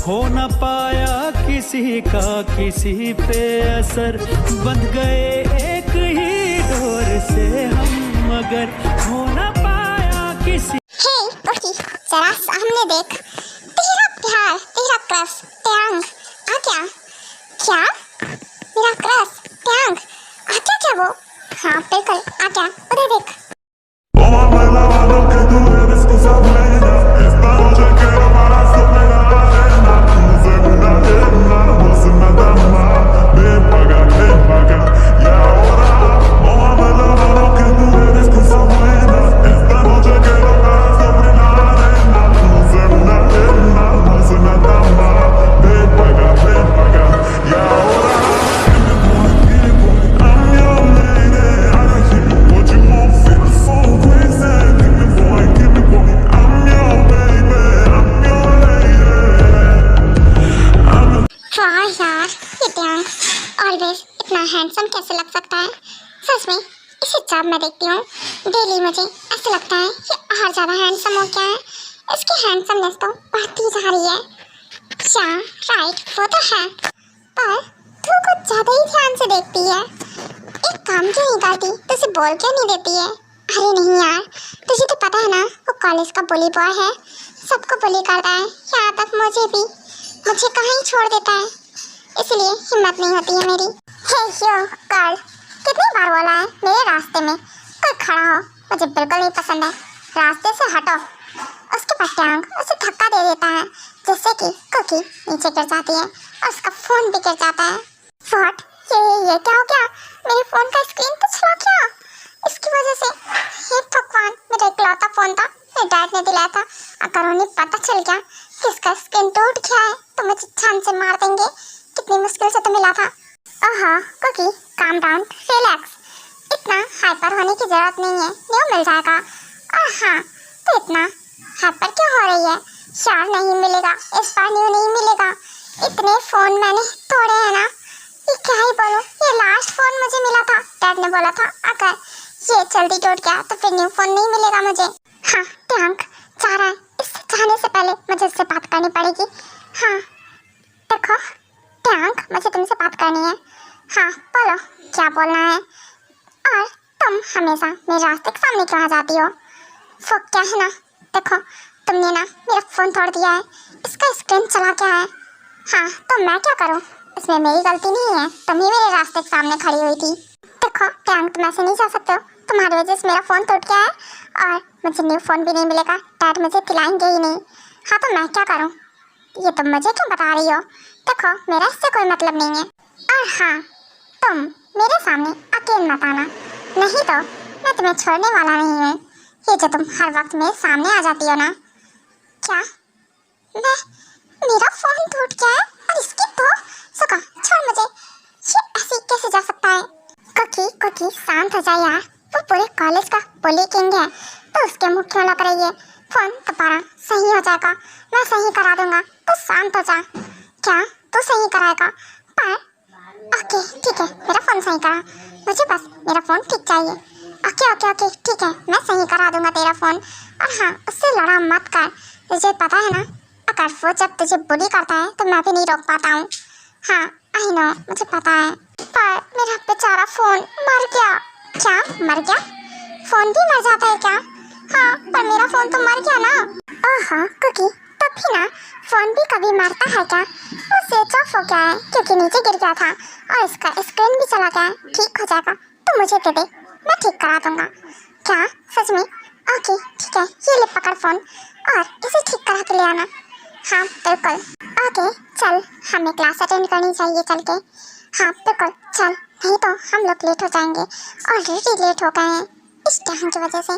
हो न पाया किसी का किसी पे असर, बंध गए एक ही डोर से हम, मगर हो न पाया किसी। हे ओके, जरा सामने देख, तेरा प्यार, तेरा क्रश ट्यांग आ गया। क्या? मेरा क्रश ट्यांग आ गया क्या वो? हाँ बिल्कुल आ गया, उधर देख। ऑलवेज इतना हैंडसम कैसे लग सकता है? सच में इसे जब मैं देखती हूँ डेली मुझे ऐसा लगता है कि और ज़्यादा हैंडसम हो गया है। इसकी हैंडसमनेस तो बढ़ती जा रही है। क्या राइट वो तो है, पर तू कुछ ज़्यादा ही ध्यान से देखती है। एक काम क्यों नहीं करती? तुझे बोल क्यों नहीं देती है? अरे नहीं यार, तुझे तो पता है ना वो कॉलेज का बुली बॉय है, सबको बुली करता है, यहाँ तक मुझे भी, मुझे कहीं छोड़ देता है, इसलिए हिम्मत नहीं होती है मेरी। हे यो गर्ल, कितनी बार बोला है मेरे रास्ते में कोई खड़ा हो मुझे बिल्कुल नहीं पसंद है, रास्ते से हटो। उसके बाद ट्यांग उसे धक्का दे देता है जिससे कि कुकी नीचे गिर जाती है और उसका फोन भी गिर जाता है। व्हाट? ये क्या हो गया? मेरे फोन का स्क्रीन तो चला गया इसकी वजह से। हे भगवान, मेरा इकलौता फोन था, मेरे डैड ने दिलाया था, अगर उन्हें पता चल गया कि इसका स्क्रीन टूट गया है तो मुझे जान से मार देंगे। कितनी मुश्किल से तो मिला था। ओह कुकी, काम डाउन, रिलैक्स, इतना हाइपर होने की जरूरत नहीं है, न्यू मिल जाएगा। और हाँ, तो इतना हाइपर क्यों हो रही है? शार नहीं मिलेगा, इस बार न्यू नहीं मिलेगा। इतने फोन मैंने तोड़े हैं ना, ये क्या ही बोलूं, ये लास्ट फोन मुझे मिला था, डैड ने बोला था अगर ये जल्दी टूट गया तो फिर न्यू फोन नहीं मिलेगा मुझे। हाँ ट्यांग जा रहा है, इससे जाने से पहले मुझे उससे बात करनी पड़ेगी। हाँ देखो ट्यांग, मुझे तुमसे बात करनी है। हाँ बोलो, क्या बोलना है? और तुम हमेशा मेरे रास्ते के सामने क्यों आ जाती हो? वो क्या है ना, देखो तुमने ना मेरा फ़ोन तोड़ दिया है, इसका स्क्रीन चला गया है। हाँ तो मैं क्या करूँ, इसमें मेरी गलती नहीं है, तुम ही मेरे रास्ते के सामने खड़ी हुई थी। देखो ट्यांग, तुम ऐसे नहीं जा सकते हो, तुम्हारी वजह से मेरा फ़ोन टूट गया है और मुझे न्यू फ़ोन भी नहीं मिलेगा, डैड मुझे दिलाएंगे ही नहीं। हाँ तो मैं क्या करूँ? ये तुम मुझे क्यों बता रही हो? देखो मेरा इससे कोई मतलब नहीं है। और हाँ, तुम मेरे सामने अकेले मत आना, नहीं तो मैं तुम्हें छोड़ने वाला नहीं हूँ। ये जो तुम हर वक्त मेरे सामने आ जाती हो ना। क्या? मेरा फोन टूट गया है और इसकी तो सुका, छोड़ मुझे, ये ऐसे कैसे जा सकता है? कुकी शांत हो जा यार, वो पूरे कॉलेज का बुली किंग है तो उसके मुंह क्यों लग रही है? फोन दोबारा सही हो जाएगा, मैं सही करा दूंगा, तो शांत हो जा। क्या तू सही कराएगा? पर ओके ठीक है, मेरा फ़ोन सही करा, मुझे बस मेरा फ़ोन ठीक चाहिए। ओके ठीक है, मैं सही करा दूंगा तेरा फ़ोन। और हाँ, उससे लड़ा मत कर, तुझे पता है ना अगर वो जब तुझे बुली करता है तो मैं भी नहीं रोक पाता हूँ। हाँ आई नो, मुझे पता है, पर मेरा बेचारा फ़ोन मर गया। क्या मर गया? फ़ोन भी मर जाता है क्या? हाँ पर मेरा फ़ोन तो मर गया ना। ओह कुकी, तब भी ना फ़ोन भी कभी मरता है क्या? वो स्विच ऑफ हो गया है क्योंकि नीचे गिर गया था और इसका स्क्रीन भी चला गया है, ठीक हो जाएगा, तो मुझे दे दे, मैं ठीक करा दूंगा। क्या सच में? ओके ठीक है, ये ले पकड़ फ़ोन और इसे ठीक करा के ले आना। हाँ बिल्कुल। ओके चल, हमें क्लास अटेंड करनी चाहिए चल के। हाँ बिल्कुल चल, नहीं तो हम लोग लेट हो जाएंगे, ऑलरेडी लेट हो गए हैं इस टाइम की वजह से।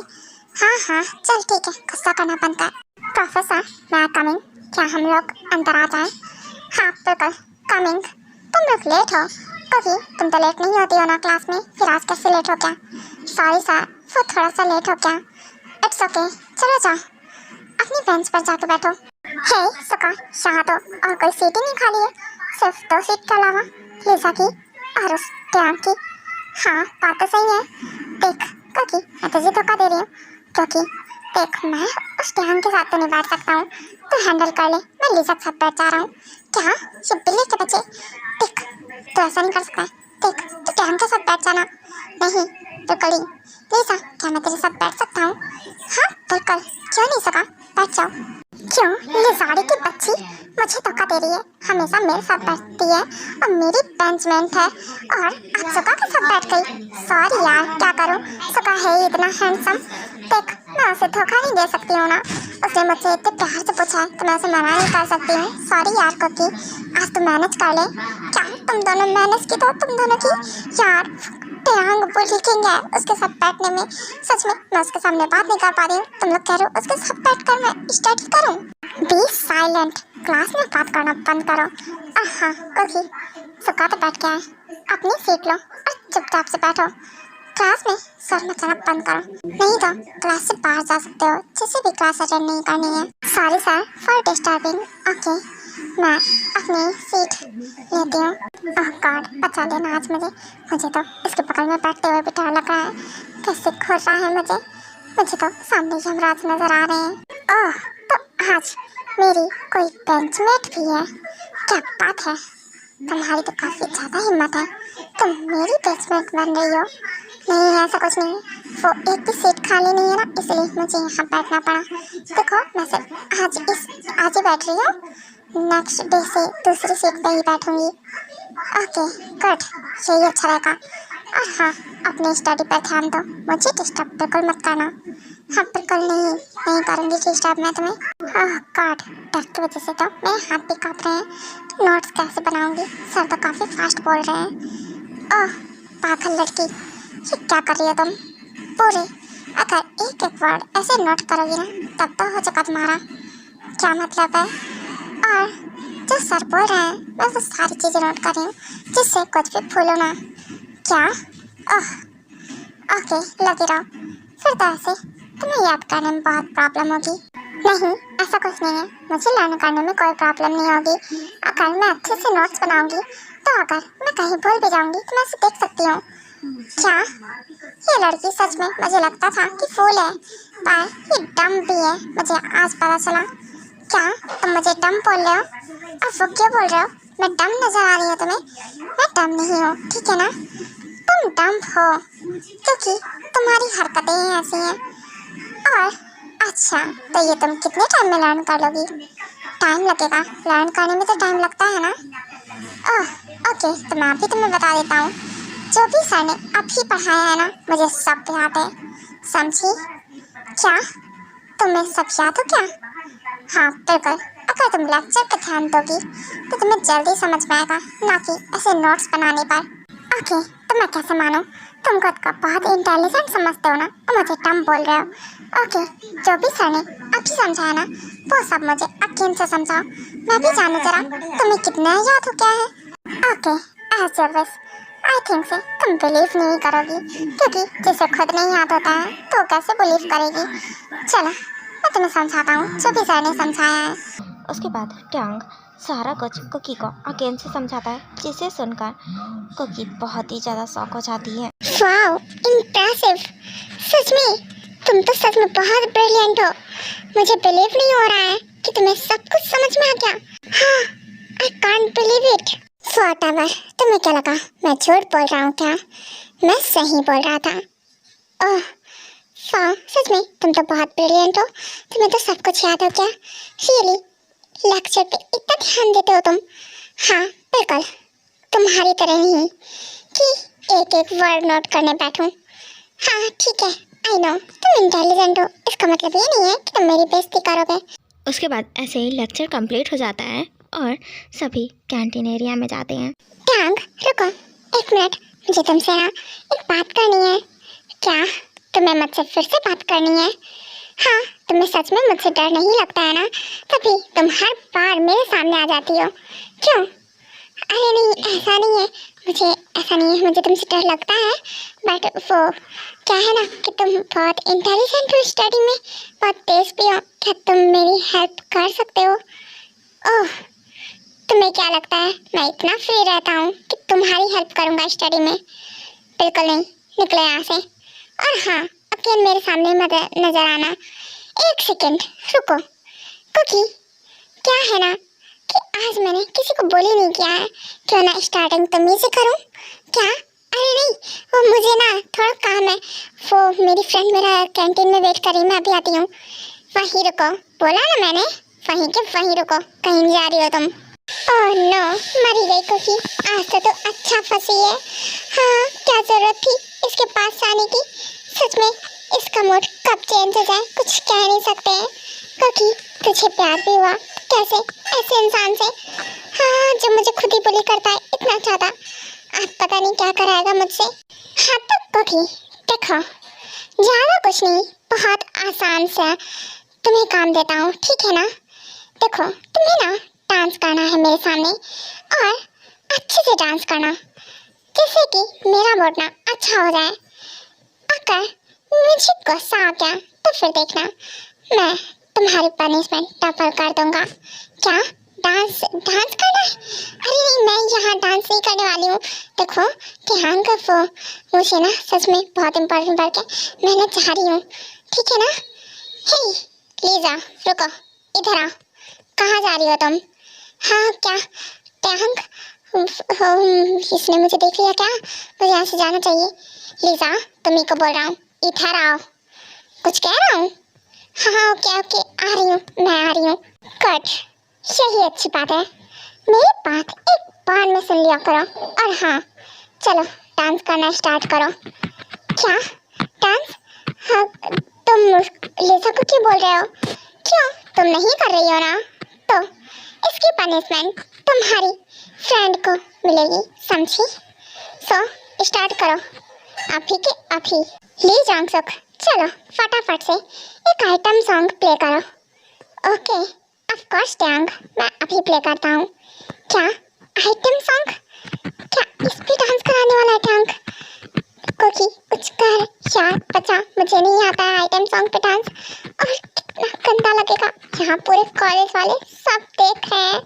हाँ चल ठीक है, गुस्सा करना बंद कर। प्रोफेसर मैं कमिंग, क्या हम लोग अंदर आ जाएं? हाँ बिल्कुल कमिंग। तुम लोग लेट हो क्योंकि तुम तो लेट नहीं होती हो ना क्लास में, फिर आज कैसे लेट हो गया? सॉरी सर, वो थोड़ा सा लेट हो गया। इट्स ओके, चलो जाओ अपनी बेंच पर जाके बैठो। हे सुका, यहाँ तो और कोई सीट ही नहीं खाली है, सिर्फ 2 सीट के अलावा लिसा की और उस ट्यांग की। हाँ बात तो सही है, देख क्योंकि मैं तुझे धोखा दे रही हूँ, क्योंकि देख मैं उस ट्यांग के साथ तो नहीं बैठ सकता हूँ, तू हैंडल कर ले, मैं लीजा के साथ बैठ जा रहा हूँ। क्या ये बिल्ली के बच्चे, देख तू ऐसा नहीं कर सकता। देख तू टैंग के साथ बैठ जाना। नहीं बिल्कुल ही। लीजा क्या मैं तेरे साथ बैठ सकता हूँ? हाँ बिल्कुल, क्यों नहीं सका, बैठ जाओ। क्यों लिजाड़ी की बच्ची मुझे धोखा दे रही है, हमेशा मेरे साथ बैठती है और मेरी बेंचमेंट है और अब सुगा के साथ बैठ गई। सॉरी यार, क्या करूं, सुगा है ही इतना हैंडसम। देख मैं उसे धोखा नहीं दे सकती हूँ ना, उसने मुझसे इतने प्यार से पूछा है तो मैं उसे मना नहीं कर सकती हूँ। सॉरी यार कुकी, आज तू मैनेज कर ले। क्या तुम दोनों मैनेज की, तो तुम दोनों की यार टैंग बुली किंग है उसके साथ बैठने में। सच में मैं उसके सामने बात नहीं कर पा रही हूँ। तुम लोग कह रहे हो उसके साथ बैठकर मैं स्टडी करूँ? बी साइलेंट, क्लास में बात करना बंद करो। हाँ कुकी, सुगा तो बैठ गया है, अपनी सीट लो और चुपचाप से बैठो। क्लास में शोर मचाना बंद करो, नहीं तो क्लास से बाहर जा सकते हो, जिसे भी क्लास अटेंड नहीं करनी है। Sorry sir for disturbing. Okay मैं अपनी सीट लेती हूँ। ओह गॉड, बचा लेना आज मुझे तो इसके बगल में बैठते हुए भी डर लग रहा है। कैसे घूर रहा है मुझे तो सामने यमराज नजर आ रहे हैं। ओह तो आज मेरी कोई बेंचमेट भी है, क्या बात है। तुम्हारी तो काफी ज्यादा हिम्मत है, तुम मेरी बेंचमेट बन रही हो। नहीं ऐसा कुछ नहीं, वो एक भी सीट खाली नहीं है ना, इसलिए मुझे यहाँ बैठना पड़ा। देखो मैं सिर्फ आज ही बैठ रही हूँ, नेक्स्ट डे से दूसरी सीट पे ही बैठूंगी। ओके गुड, यही अच्छा रहेगा। और हाँ अपने स्टडी पर ध्यान दो, मुझे डिस्टर्ब बिल्कुल मत करना। हाँ बिल्कुल नहीं करूँगी डिस्टर्ब मैं तुम्हें। ओह गॉड, डर की वजह से तो मेरे हाथ भी काँप रहे हैं। नोट्स कैसे बनाऊंगी, सर तो काफ़ी फास्ट बोल रहे हैं। ओह पागल लड़की, ये क्या कर रही हो तुम? पूरे अगर एक एक वर्ड ऐसे नोट करोगी ना तब तो हो चुका तुम्हारा। क्या मतलब है? और जो सर बोल रहे हैं मैं वो सारी चीज़ें नोट कर रही हूँ, जिससे कुछ भी भूलो ना। क्या? ओह ओके लगी रहो, फिर तो ऐसे तुम्हें याद करने में बहुत प्रॉब्लम होगी। नहीं ऐसा कुछ नहीं है, मुझे लर्न करने में कोई प्रॉब्लम नहीं होगी। अगर मैं अच्छे से नोट्स बनाऊंगी तो अगर मैं कहीं भूल भी जाऊंगी तो मैं उसे देख सकती हूँ। क्या ये लड़की सच में, मुझे लगता था कि फूल है पर ये डम भी है, मुझे आज पता चला। क्या तुम मुझे डम बोल रहे हो? अब वो क्यों बोल रहे हो? मैं डम नजर आ रही हूँ तुम्हें? मैं डम नहीं हूँ, ठीक है ना? तुम डम हो क्योंकि तुम्हारी हरकतें ही ऐसी हैं। और अच्छा तो ये तुम कितने टाइम में लर्न कर लोगी? टाइम लगेगा, लर्न करने में तो टाइम लगता है ना। ओह ओके तो मैं अभी तुम्हें बता देता हूँ, जो भी सर ने अभी पढ़ाया है ना मुझे सब याद है, समझी? क्या तुम्हें सब याद हो क्या? हाँ बिल्कुल, अगर तुम लेक्चर पर ध्यान दोगी तो तुम्हें जल्दी समझ में आएगा, ना कि ऐसे नोट्स बनाने पर। ओके तो मैं कैसे मानूं, तुम खुद को बहुत इंटेलिजेंट समझते हो ना और मुझे डम बोल रहे हो। ओके जो भी सर ने अभी समझाया ना वो सब मुझे यकीन से समझाओ, मैं भी जानूं जरा तुम्हें कितना याद हो क्या है। Okay as your wish. I think से तुम बिलीव नहीं करोगी, क्योंकि जिसे खुद नहीं याद होता है तो कैसे बिलीव करेगी। चलो मैं तुम्हें समझाता हूँ जो भी सर ने समझाया है। उसके बाद टैंग सारा कुछ कुकी को अगेन से समझाता है, जिसे सुनकर कुकी बहुत ही ज़्यादा शॉक हो जाती है। वाओ इम्प्रेसिव, सच में तुम तो सच में बहुत ब्रिलियंट हो। मुझे बिलीव नहीं हो रहा है कि तुम्हें सब कुछ समझ में आ गया। हाँ I can't believe it. Whatever, तुम्हें क्या लगा मैं झूठ बोल रहा हूँ क्या? मैं सही बोल रहा था। ओह वाह सच में तुम तो बहुत ब्रिलियंट हो, तुम्हें तो सब कुछ याद हो क्या? रियली लेक्चर पे इतना ध्यान देते हो तुम? हाँ बिल्कुल, तुम्हारी तरह नहीं कि एक एक वर्ड नोट करने बैठूं। हाँ ठीक है आई नो तुम इंटेलिजेंट हो, इसका मतलब ये नहीं है कि तुम मेरी बेइज्जती करोगे। उसके बाद ऐसे ही लेक्चर कंप्लीट हो जाता है और सभी कैंटीन एरिया में जाते हैं। टैंग रुको एक मिनट, मुझे तुमसे ना एक बात करनी है। क्या तुम्हें मुझसे फिर से बात करनी है? हाँ तुम्हें सच में मुझसे डर नहीं लगता है ना, तभी तुम हर बार मेरे सामने आ जाती हो। क्यों? अरे नहीं ऐसा नहीं है, मुझे ऐसा नहीं है, मुझे तुमसे डर लगता है, बट वो क्या है ना कि तुम बहुत इंटेलिजेंट हो, स्टडी में बहुत तेज भी हो। क्या तुम मेरी हेल्प कर सकते हो? ओह तुम्हें क्या लगता है मैं इतना फ्री रहता हूँ कि तुम्हारी हेल्प करूँगा स्टडी में? बिल्कुल नहीं, निकलो यहाँ से। और हाँ अगेन मेरे सामने मत नजर आना। एक सेकेंड रुको कुकी, क्या है ना कि आज मैंने किसी को बोली नहीं किया है, क्यों ना स्टार्टिंग तुम ही से करूं क्या? अरे नहीं, वो मुझे ना थोड़ा काम है, वो मेरी फ्रेंड मेरा कैंटीन में वेट कर रही, मैं अभी आती हूँ। वहीं रुको, बोला ना मैंने, वहीं के वहीं रुको, कहीं नहीं जा रही हो तुम। ओह नो, मरी गई कुकी, आज तो अच्छा फंसी है। हाँ, क्या जरूरत थी इसके पास आने की, सच में इसका मूड कब चेंज हो जाए कुछ कह नहीं सकते हैं। कुकी, तुझे प्यार भी हुआ कैसे ऐसे इंसान से, हाँ जो मुझे खुद ही बुली करता है इतना ज्यादा, अब पता नहीं क्या कराएगा मुझसे। हाँ तो कुकी देखो, ज्यादा कुछ नहीं, बहुत आसान सा तुम्हें काम देता हूँ, ठीक है ना? देखो तुम्हें ना डांस करना है मेरे सामने, और अच्छे से डांस करना, जिससे कि मेरा मूड ना अच्छा हो जाए। अगर मुझे गुस्सा आ गया तो फिर देखना मैं तुम्हारी पनिशमेंट डबल कर दूंगा। क्या डांस करना है? अरे नहीं, मैं यहाँ डांस नहीं करने वाली हूँ। देखो ध्यान रखो, मुझे ना सच में बहुत इम्पोर्टेंट वर्क है, मैं जा रही हूँ, ठीक है ना? हे लीजा रुको, इधर आओ, कहाँ जा रही हो तुम? हाँ क्या टैंक, इसने मुझे देख लिया क्या? मुझे यहाँ से जाना चाहिए। लीजा तुम्ही को बोल रहा हूँ, इधर आओ, कुछ कह रहा हूँ। हाँ ओके ओके, आ रही हूँ, मैं आ रही हूँ। गुड, यही अच्छी बात है, मेरी बात एक बार में सुन लिया करो। और हाँ चलो डांस करना स्टार्ट करो। क्या डांस? हाँ तुम लीजा को क्यों बोल रहे हो? क्यों, तुम नहीं कर रही हो ना? तो इसकी पनिशमेंट तुम्हारी फ्रेंड को मिलेगी, समझी? सो स्टार्ट करो अभी के अभी। ली जांगसुक, चलो फटाफट से एक आइटम सॉन्ग प्ले करो। ओके ऑफ कोर्स टैंग, मैं अभी प्ले करता हूँ। क्या आइटम सॉन्ग? क्या इस पे डांस कराने वाला है टैंग? कुकी कुछ कर यार, बचा, मुझे नहीं आता है आइटम सॉन्ग पे डांस, और कितना गंदा लगेगा, यहाँ पूरे कॉलेज वाले सब देख रहे हैं।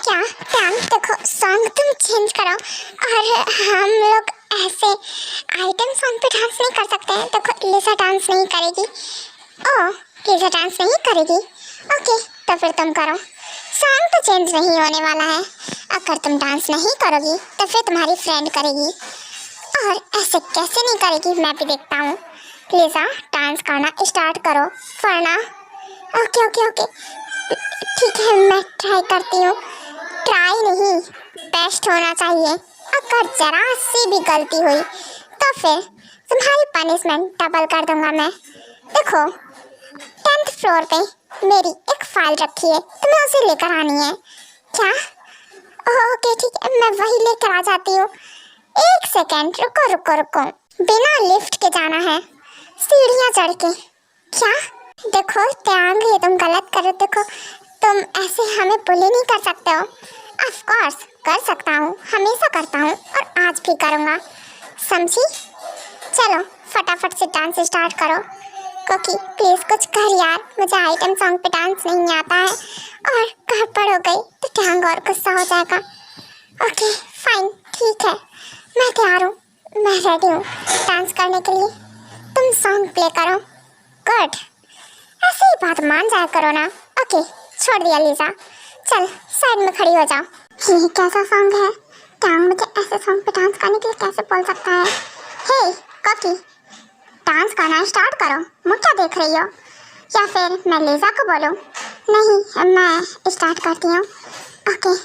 क्या टैंग देखो, सॉन्ग तुम चेंज करो, और हम लोग ऐसे आइटम सॉन्ग पे डांस नहीं कर सकते हैं। देखो लिसा डांस नहीं करेगी। ओह लिसा डांस नहीं करेगी, ओके तो फिर तुम करो। सॉन्ग तो चेंज नहीं होने वाला है, अगर तुम डांस नहीं करोगी तो फिर तुम्हारी फ्रेंड करेगी, और ऐसे कैसे नहीं करेगी मैं भी देखता हूँ। लिसा डांस करना स्टार्ट करो, वरना ओके ओके ओके ठीक है, मैं ट्राई करती हूँ। ट्राई नहीं, बेस्ट होना चाहिए, अगर जरा सी भी गलती हुई तो फिर तुम्हारी पनिशमेंट डबल कर दूंगा मैं। देखो 10th फ्लोर पे मेरी एक फाइल रखी है, तुम्हें उसे लेकर आनी है। क्या? ओके ठीक है, मैं वही लेकर आ जाती हूँ। एक सेकेंड रुको रुको रुको, बिना लिफ्ट के जाना है, सीढ़ियाँ चढ़ के। क्या? देखो त्याग, ये तुम गलत कर रहे हो। देखो तुम ऐसे हमें बुली नहीं कर सकते हो। ऑफ कोर्स कर सकता हूँ, हमेशा करता हूँ और आज भी करूँगा, समझी? चलो फटाफट से डांस स्टार्ट करो। कुकी प्लीज़ कुछ कर यार, मुझे आइटम सॉन्ग पे डांस नहीं आता है, और गड़बड़ हो गई तो टांग और गुस्सा हो जाएगा। ओके फाइन ठीक है, मैं तैयार हूँ, मैं रेडी हूँ डांस करने के लिए। तुम सॉन्ग प्ले करो। गुड, ऐसे ही बात मान जाया करो ना। ओके छोड़ दिया लीजा, चल साइड में खड़ी हो जाओ। ये कैसा सॉन्ग है? टांग मुझे ऐसे सॉन्ग पे डांस करने के लिए कैसे बोल सकता है? हे कुकी डांस करना स्टार्ट करो, मुझे क्या देख रही हो? या फिर मैं लीजा को बोलूं? नहीं, मैं स्टार्ट करती हूँ। ओके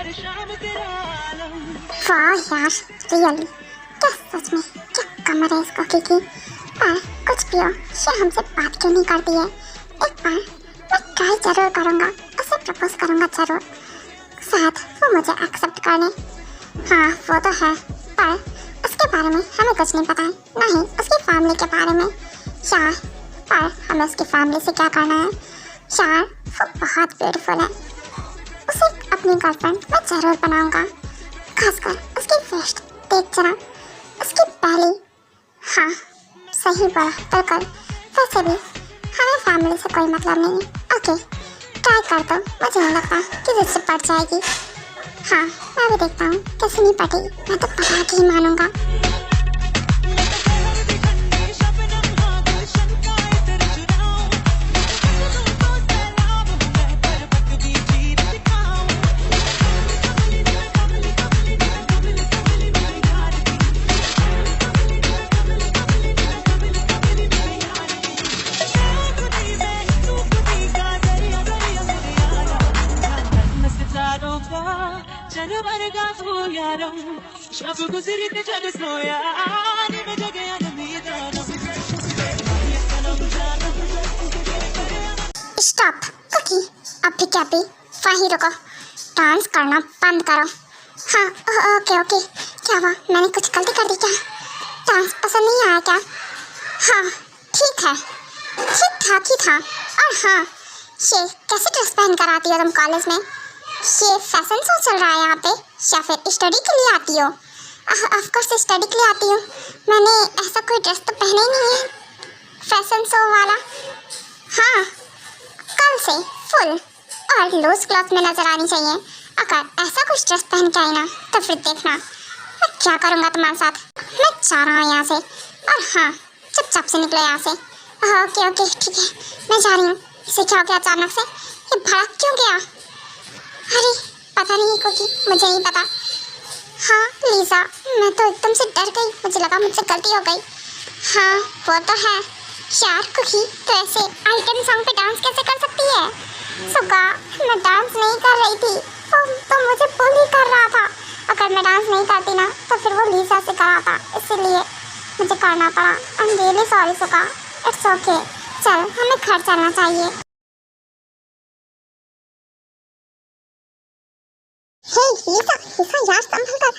वाह यार, रियली क्या सच में क्या कमर है इस कॉफी की। पर कुछ भी हो, ये हमसे बात क्यों नहीं करती है। एक बार मैं ट्राई जरूर करूँगा, उसे प्रपोज करूँगा जरूर, शायद वो मुझे एक्सेप्ट कर ले। हाँ वो तो है, पर उसके बारे में हमें कुछ नहीं पता है, ना ही उसकी फैमिली के बारे में यार। पर हमें उसकी फैमिली से क्या करना है यार, वो बहुत ब्यूटीफुल है, उसे अपनी गर्लफ्रेंड मैं जरूर बनाऊंगा। खासकर उसकी फेस्ट देख जरा, उसकी पहली। हाँ सही बोला बिल्कुल। वैसे भी हमें फैमिली से कोई मतलब नहीं है। ओके ट्राई कर दो, मुझे नहीं लगता कि जिससे पट जाएगी। हाँ मैं भी देखता हूँ कैसे नहीं पटेगी, मैं तो पटा के ही मानूंगा। स्टॉप ओके, अभी क्या भी वहीं रुको, डांस करना बंद करो। हाँ ओके ओके, क्या हुआ, मैंने कुछ गलती कर दी क्या? डांस पसंद नहीं आया क्या? हाँ ठीक है, ठीक ठाक ही था। और हाँ ये कैसे ड्रेस पहन कर आती हो तुम कॉलेज में? ये फैशन शो चल रहा है यहाँ पे या फिर स्टडी के लिए आती हो? ऑफ कोर्स स्टडी के लिए आती हूँ, मैंने ऐसा कोई ड्रेस तो पहना ही नहीं है फैशन शो वाला। हाँ कल से फुल और लूज क्लॉथ में नजर आनी चाहिए। अगर ऐसा कुछ ड्रेस पहन के आई ना तो फिर देखना मैं क्या करूँगा तुम्हारे साथ। मैं जा रहा हूँ यहाँ से, और हाँ चुपचाप से निकलो यहाँ से। ओके ओके ठीक है, मैं जा रही हूँ। इसे क्या हो गया अचानक से, ये भड़क क्यों गया? अरे पता नहीं कुकी, मुझे नहीं पता। हाँ लीजा, मैं तो एकदम से डर गई, मुझे लगा मुझसे गलती हो गई। हाँ वो तो है यार कुकी, तो ऐसे आइटम सॉन्ग पे डांस कैसे कर सकती है? सुगा मैं डांस नहीं कर रही थी, तो मुझे पुल ही कर रहा था। अगर मैं डांस नहीं करती ना तो फिर वो लीजा से करा था, इसीलिए मुझे करना पड़ा। I am really sorry Suga, it's okay. चल हमें घर चलना चाहिए। हे लीजा यार संभल कर,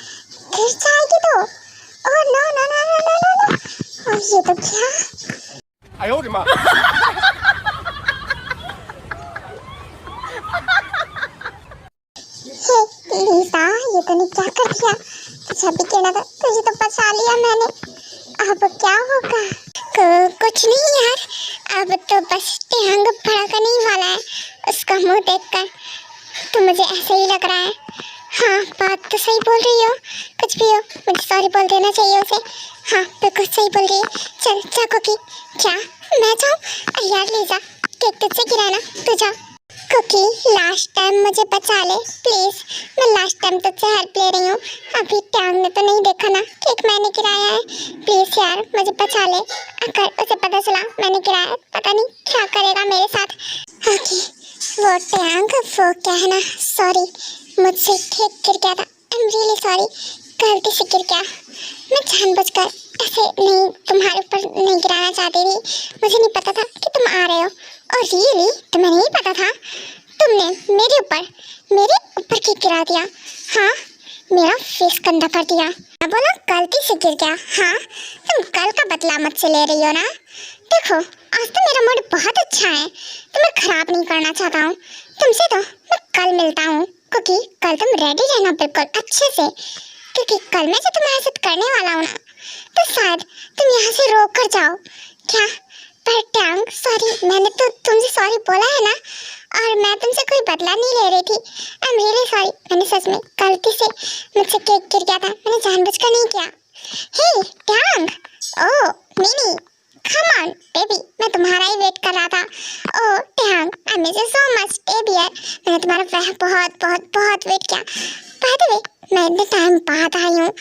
गिर जाएगी तो। Oh no no no no no no no, और ये तो क्या? 哎呦我的妈！ हे लीजा, ये तूने क्या कर दिया? तुझे भी कहना था, तुझे तो बचा लिया मैंने, अब क्या होगा? कुछ नहीं यार, अब तो बस टांग भड़कने ही वाला है उसका मुंह देखकर, तो मुझे ऐसे ही लग रहा है। हाँ बात तो सही बोल रही हो, कुछ भी हो मुझे सॉरी बोल देना चाहिए उसे। हाँ बिल्कुल सही बोल रही है। चल जा कुकी, क्या मैं जाऊँ? अरे यार लीजा, केक तुझसे गिराना, तू जा। कुकी लास्ट टाइम मुझे बचा ले प्लीज, मैं लास्ट टाइम तुझसे हेल्प ले रही हूँ, अभी टांग ने तो नहीं देखा ना केक मैंने गिराया है। प्लीज यार मुझे बचा ले, अगर उसे पता चला मैंने गिराया पता नहीं क्या करेगा मेरे साथ। ओके वो टांग वो क्या है ना, सॉरी मुझसे केक गिर गया था, आई एम रियली सॉरी, गलती से गिर गया। मैं जानबूझकर ऐसे नहीं तुम्हारे ऊपर नहीं गिराना चाहती थी, मुझे नहीं पता था कि तुम आ रहे हो। और रियली तुम्हें नहीं पता था, तुमने मेरे ऊपर केक गिरा दिया। हाँ मेरा फेस गंदा कर दिया, मैं बोला गलती से गिर गया। हाँ तुम कल का बदला मुझसे ले रही हो ना? देखो आज तो मेरा मूड बहुत अच्छा है, तो मैं खराब नहीं करना चाहता हूँ तुमसे, तो मैं कल मिलता हूँ। क्योंकि कल तुम रेडी रहना बिल्कुल अच्छे से, क्योंकि कल मैं जो तुम्हारे साथ करने वाला हूँ ना, तो शायद तुम यहाँ से रोक कर जाओ क्या? पर टांग सॉरी, मैंने तो तुमसे सॉरी बोला है ना, और मैं तुमसे कोई बदला नहीं ले रही थी। आई एम रियली सॉरी, मैंने सच में गलती से मुझसे केक गिर गया था, मैंने जानबूझकर नहीं किया। Hey Tang, oh Mini, come on baby, मैं तुम्हारा ही वेट कर रहा था। Oh Tang, I miss you so much dear, मैंने तुम्हारा बहुत बहुत बहुत वेट किया। बाय द वे मैं इतने टाइम बाद आई हूँ,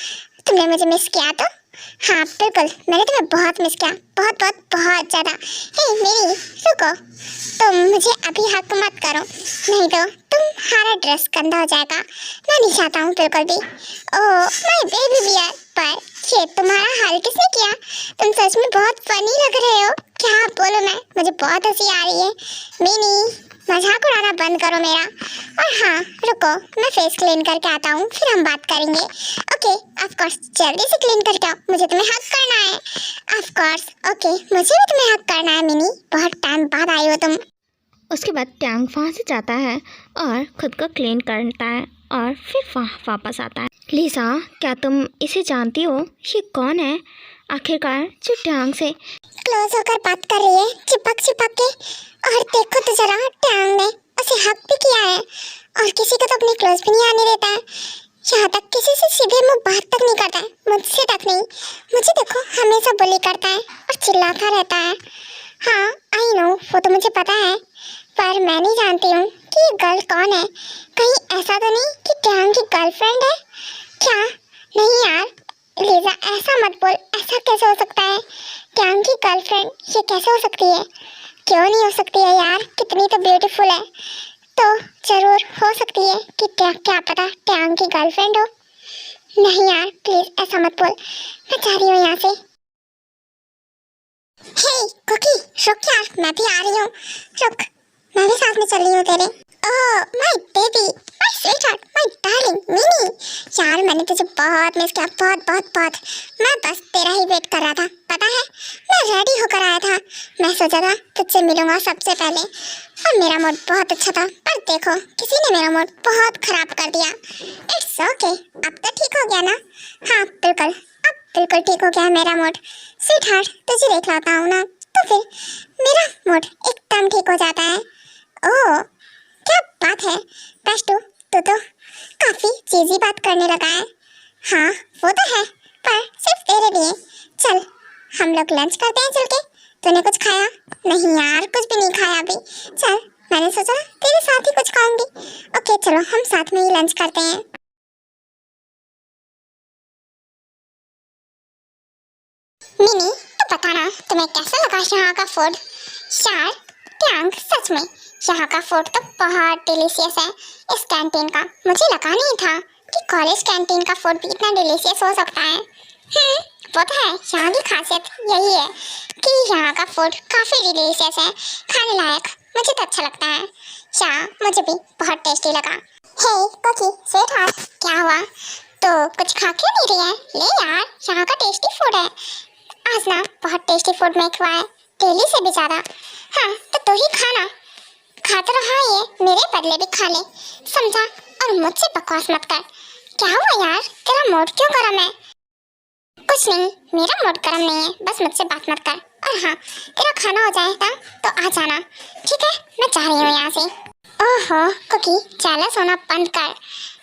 तुमने मुझे मिस किया तो हाँ बिल्कुल, मैंने तुम्हें बहुत मिस किया, बहुत बहुत बहुत ज़्यादा। हे मेरी, रुको, तुम मुझे अभी हक मत करो, नहीं तो तुम्हारा ड्रेस गंदा हो जाएगा। मैं नहीं चाहता हूँ बिल्कुल भी। ओह माय बेबी बियर, पर ये तुम्हारा हाल किसने किया? तुम सच में बहुत फनी लग रहे हो। क्या बोलूं मैं, मुझे बहुत हंसी आ रही है। मिनी, मजाक उड़ाना बंद करो मेरा। और हाँ रुको, मैं फेस क्लीन करके आता हूँ, फिर हम बात करेंगे। ओके ऑफ कोर्स, जल्दी से क्लीन करके आओ, मुझे तुम्हें हक करना है। ऑफ कोर्स ओके, मुझे भी तुम्हें हक करना है मिनी, बहुत टाइम बाद आई हो तुम। उसके बाद टैंग वहाँ से जाता है और खुद को क्लीन करता है और फिर वापस आता है। लिसा, क्या तुम इसे जानती हो? ये कौन है आखिरकार जो टैंग से क्लोज होकर बात कर रही है, चिपक चिपक के? और देखो तो जरा, टैंग ने उसे हक भी किया है और किसी को तो अपने क्लोज भी नहीं आने देता है। यहाँ तक किसी से सीधे मुंह बात तक नहीं करता है, मुझसे तक नहीं। मुझे देखो हमेशा बुली करता है और चिल्लाता रहता है। हाँ आई नो, वो तो मुझे पता है, पर मैं नहीं जानती हूँ कि ये गर्ल कौन है। कहीं ऐसा तो नहीं कि टैंग की गर्लफ्रेंड है क्या? नहीं यार लीजा, ऐसा मत बोल, ऐसा कैसे हो सकता है? टैंग की गर्लफ्रेंड ये कैसे हो सकती है? क्यों नहीं हो सकती है यार, कितनी तो ब्यूटीफुल है। तो जरूर हो सकती है कि क्या पता टैंग की गर्लफ्रेंड हो। नहीं यार प्लीज ऐसा मत बोल, मैं जा रही हूँ यहाँ से। हे कुकी, रुक यार, मैं भी आ रही हूँ, रुक, मैं भी साथ में चल रही हूँ तेरे। Oh my baby, my sweetheart, my darling mini. यार मैंने तुझे बहुत मिस किया, बहुत बहुत बहुत। मैं बस तेरा ही वेट कर रहा था, पता है, मैं रेडी होकर आया था। मैं सोचा था तुझसे मिलूंगा सबसे पहले और मेरा मूड बहुत अच्छा था, पर देखो किसी ने मेरा मूड बहुत खराब कर दिया। इट्स ओके, अब तो ठीक हो गया ना? हाँ बिल्कुल, अब बिल्कुल ठीक हो गया मेरा मूड। स्वीटहार्ट तुझे देख लाता हूँ ना, तो फिर मेरा मूड एकदम ठीक हो जाता है। ओह क्या बात है बेस्टू, तू तो काफी चीजी बात करने लगा है। हाँ वो तो है, पर सिर्फ तेरे लिए। चल हम लोग लंच करते हैं चल के। तूने कुछ खाया? नहीं यार कुछ भी नहीं खाया अभी। चल मैंने सोचा तेरे साथ ही कुछ खाऊंगी। ओके चलो हम साथ में ही लंच करते हैं। मिनी तो बताना तुम्हें कैसा लगा यहाँ का फूड? यार टैंग सच में यहाँ का फूड तो बहुत डिलीशियस है। इस कैंटीन का मुझे लगा नहीं था कि कॉलेज कैंटीन का फूड भी इतना डिलीशियस हो सकता है। वो तो है, यहाँ की खासियत यही है कि यहाँ का फूड काफ़ी डिलीशियस है, खाने लायक। मुझे तो अच्छा लगता है, या मुझे भी बहुत टेस्टी लगा। हे कुकी स्वीटहार्ट, क्या हुआ? तो कुछ खा क्यों नहीं रही है? ले यार, यहाँ का टेस्टी फूड है। आज ना बहुत टेस्टी फूड मैं खवाया, डेली से भी ज़्यादा। हाँ तो तू ही खाना, खा तो रहा ये, मेरे बदले भी खा ले, समझा? और मुझसे बकवास मत कर। क्या हुआ यार, तेरा मूड क्यों गरम है? कुछ नहीं, मेरा मूड गरम नहीं है, बस मुझसे बात मत कर। और हाँ तेरा खाना हो जाएगा तो आ जाना, ठीक है? मैं जा रही हूँ यहाँ से। ओहो कुकी, जेलस होना बंद कर।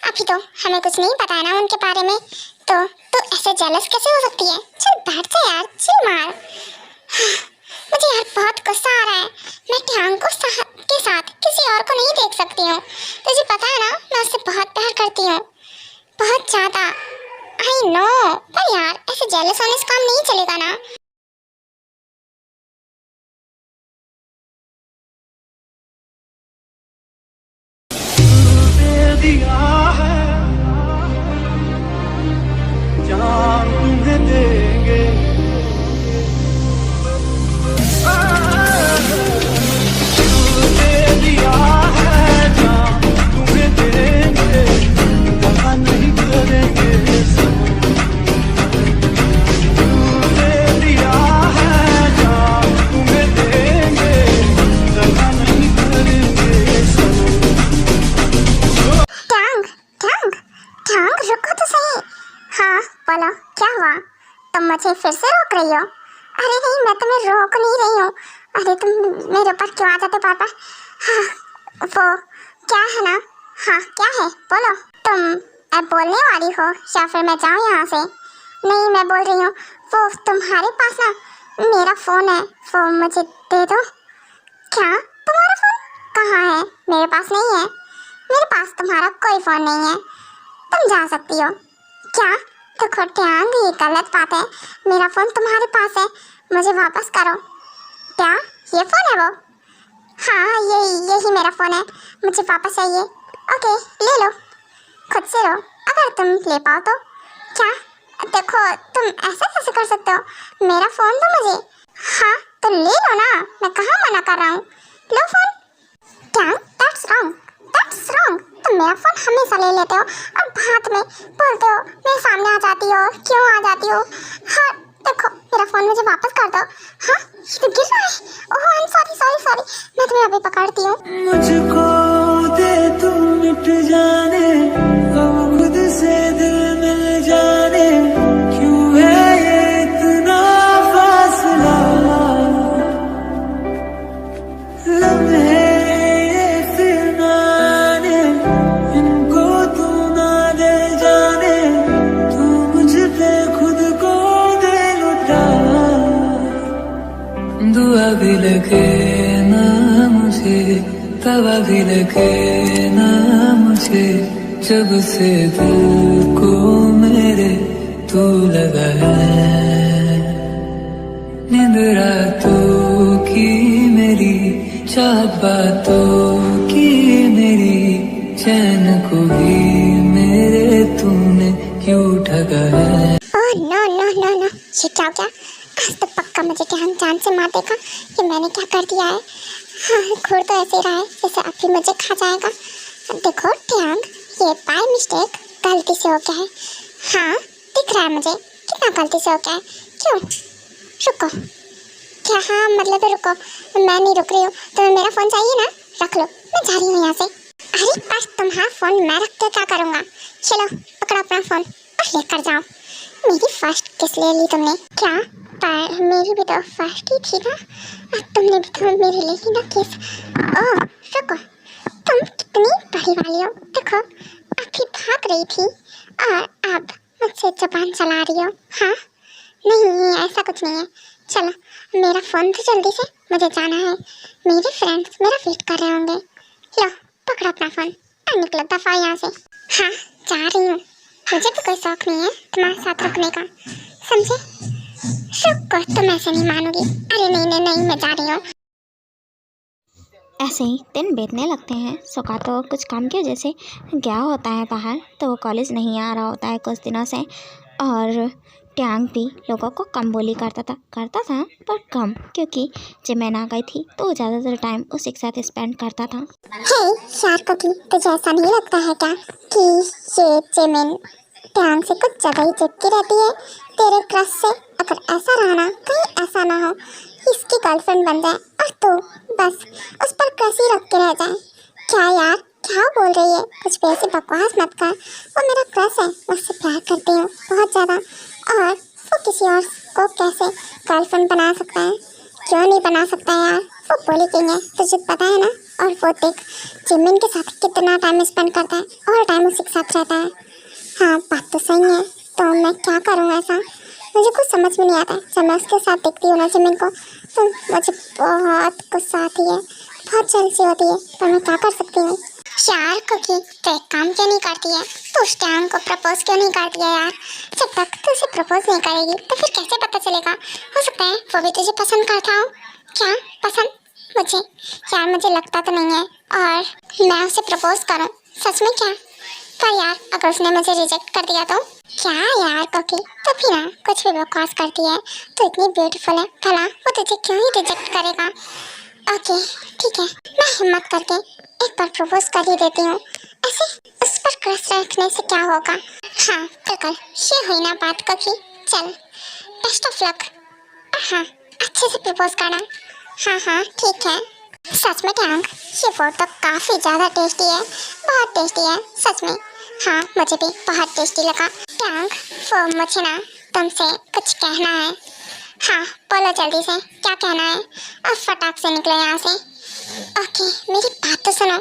अभी तो हमें कुछ नहीं पता है ना उनके बारे में, तो तू ऐसे जेलस कैसे हो सकती है? चल बैठ जा यार, चिल मार। मुझे यार बहुत गुस्सा आ रहा है, मैं टैंग के साथ किसी और को नहीं देख सकती हूँ। तुझे पता है ना मैं उससे बहुत प्यार करती हूँ, बहुत ज़्यादा। आई नो, पर यार ऐसे जेलस होने से काम नहीं चलेगा ना। दे दिया है जान तुम्हें देंगे, दे दिया है जान तुम्हें देंगे, दगा नहीं करेंगे। दे दिया है जान तुम्हें देंगे, दगा नहीं करेंगे। टैंग टैंग टैंग रुको तो सही। हाँ बोलो क्या हुआ? तुम मुझे फिर से रोक रही हो? अरे नहीं, मैं तुम्हें रोक नहीं रही हूँ। अरे तुम मेरे ऊपर क्यों आ जाते बार बार? हाँ वो क्या है ना? हाँ क्या है बोलो। तुम अब बोलने वाली हो या फिर मैं जाऊँ यहाँ से? नहीं मैं बोल रही हूँ, वो तुम्हारे पास ना मेरा फ़ोन है, वो मुझे दे दो। क्या तुम्हारा फ़ोन कहाँ है? मेरे पास नहीं है, मेरे पास तुम्हारा कोई फ़ोन नहीं है। तुम जा सकती हो। क्या देखो ट्यांग, ये गलत बात है। मेरा फोन तुम्हारे पास है, मुझे वापस करो। क्या ये फोन है वो? हाँ यही मेरा फोन है, मुझे वापस चाहिए। ओके ले लो, खुद से लो अगर तुम ले पाओ तो। क्या? देखो तुम ऐसा कैसे कर सकते हो? मेरा फोन दो मुझे। हाँ तो ले लो ना, मैं कहाँ मना कर रहा हूँ। लो फोन। क्या? That's wrong, that's wrong. तुम मेरा फोन हमेशा ले लेते हो और बाद में बोलते हो मेरे सामने आ जाती हो, क्यों आ जाती हो? हाँ देखो मेरा फोन मुझे वापस कर दो। हाँ ये तो गिर रहा है। Oh I am sorry sorry sorry, मैं तुम्हें अभी पकड़ती हूँ। मुझको दे तू मिट जाने, अब खुद से दिल मिल जाने, क्यों है ये इतना फासला? लम्हे ये फिर ना आने, इनको तू ना दे जाने, तू मुझ पे खुद को दे लुटा। दुआ भी लगे ना मुझे, तवा भी लगे ना मुझे, जब से दिल को मेरे तू लगा है। नींद रातों की मेरी, चाहत बातों की मेरी, चैन को भी मेरे तूने क्यों ठगा है। Oh no no no no, ये क्या हो गया? आज तो पक्का मुझे ट्यांग जान से मार देगा कि मैंने क्या कर दिया है। हाँ घूर तो ऐसे ही रहा है जैसे अभी मुझे खा जाएगा। देखो ट्यांग, ये बाय मिस्टेक गलती से हो गया है। हाँ दिख रहा है मुझे कितना गलती से हो गया है। क्यों? रुको। क्या? हाँ मतलब रुको, मैं नहीं रुक रही हूँ। तुम्हें मेरा फ़ोन चाहिए ना, रख लो, मैं जा रही हूँ यहाँ से। अरे बस तुम्हारा फ़ोन मैं रख के क्या करूँगा? चलो पकड़ो अपना फ़ोन और लेकर जाओ। मेरी फर्स्ट किस ले ली तुमने? क्या? पर मेरी भी तो फर्स्ट ही थी ना, तुमने भी तो मेरे ले ली ना किस। ओह रुको, तुम कितनी बड़ी वाली हो। देखो अभी भाग रही थी और अब मुझसे जुबान चला रही हो। हाँ नहीं ऐसा कुछ नहीं है। चलो मेरा फ़ोन तो जल्दी से, मुझे जाना है, मेरे फ्रेंड्स मेरा वेट कर रहे होंगे। लो पकड़ो अपना फ़ोन और निकलो दफ़ा यहाँ से। हाँ जा रही हूँ, मुझे भी कोई शौक नहीं है तुम्हारे साथ रुकने का, समझे? रुको तुम ऐसे नहीं मानोगी। अरे नहीं नहीं नहीं, मैं जा रही हूँ। ऐसे ही दिन बीतने लगते हैं। सुका तो कुछ काम की वजह से गया होता है बाहर, तो वो कॉलेज नहीं आ रहा होता है कुछ दिनों से। और ट्यांग भी लोगों को कम बोली करता था पर कम, क्योंकि जिमिन आ गई थी तो वो ज़्यादातर टाइम उसी के साथ स्पेंड करता था। हे यार कुकी, तुझे ऐसा नहीं लगता है क्या कि ये जिमिन ट्यांग से कुछ ज़्यादा ही चिपकी रहती है तेरे क्रश से? अगर ऐसा रहा ना, कहीं ऐसा ना हो इसकी गर्लफ्रेंड बन जाए और तू बस उस पर क्रश ही रख के रह जाए। क्या यार क्या बोल रही है? कुछ भी ऐसी बकवास मत कर। वो मेरा क्रश है, मैं उससे प्यार करती हूँ बहुत ज़्यादा, और वो किसी और को कैसे गर्लफ्रेंड बना सकता है? क्यों नहीं बना सकता यार? वो बोली किंग है, तुझे पता है ना। और वो देख जिमिन के साथ कितना टाइम स्पेंड करता है, और टाइम उसी के साथ रहता है। हाँ बात तो सही है, तो मैं क्या करूँ ऐसा? मुझे कुछ समझ में नहीं आता। जब मैं उसके साथ देखती हूँ ना जिमिन को, तो मुझे बहुत गुस्सा आती है, बहुत जल्दी होती है, पर मैं क्या कर सकती हूँ? यार कुकी तो एक काम क्यों नहीं करती है? तो उस टाइम को प्रपोज क्यों नहीं करती है यार? जब तक तू उसे प्रपोज नहीं करेगी तो फिर कैसे पता चलेगा? हो सकता है वो भी तुझे पसंद करता हो। क्या पसंद? मुझे यार मुझे लगता तो नहीं है, और मैं उसे प्रपोज करूँ सच में क्या? पर यार अगर उसने मुझे रिजेक्ट कर दिया तो? क्या यार कुकी तो फिर ना कुछ भी बकवास करती है, तो इतनी ब्यूटीफुल है, भला वो तुझे क्यों ही रिजेक्ट करेगा? ओके ठीक है, मैं हिम्मत करके एक बार प्रपोज कर ही देती हूँ। ऐसे उस पर क्रश रखने से क्या होगा? हाँ बिल्कुल, ये हुई ना बात कुकी। चल बेस्ट ऑफ लक। हाँ अच्छे से प्रपोज करना। हाँ हाँ ठीक है। सच में ट्यांग, ये फूड तो काफ़ी ज़्यादा टेस्टी है, बहुत टेस्टी है सच में। हाँ मुझे भी बहुत टेस्टी लगा। ट्यांग वो मुझे ना तुमसे कुछ कहना है। हाँ बोलो जल्दी से, क्या कहना है? अब फटाक से निकलो यहाँ से। ओके मेरी बात तो सुनो।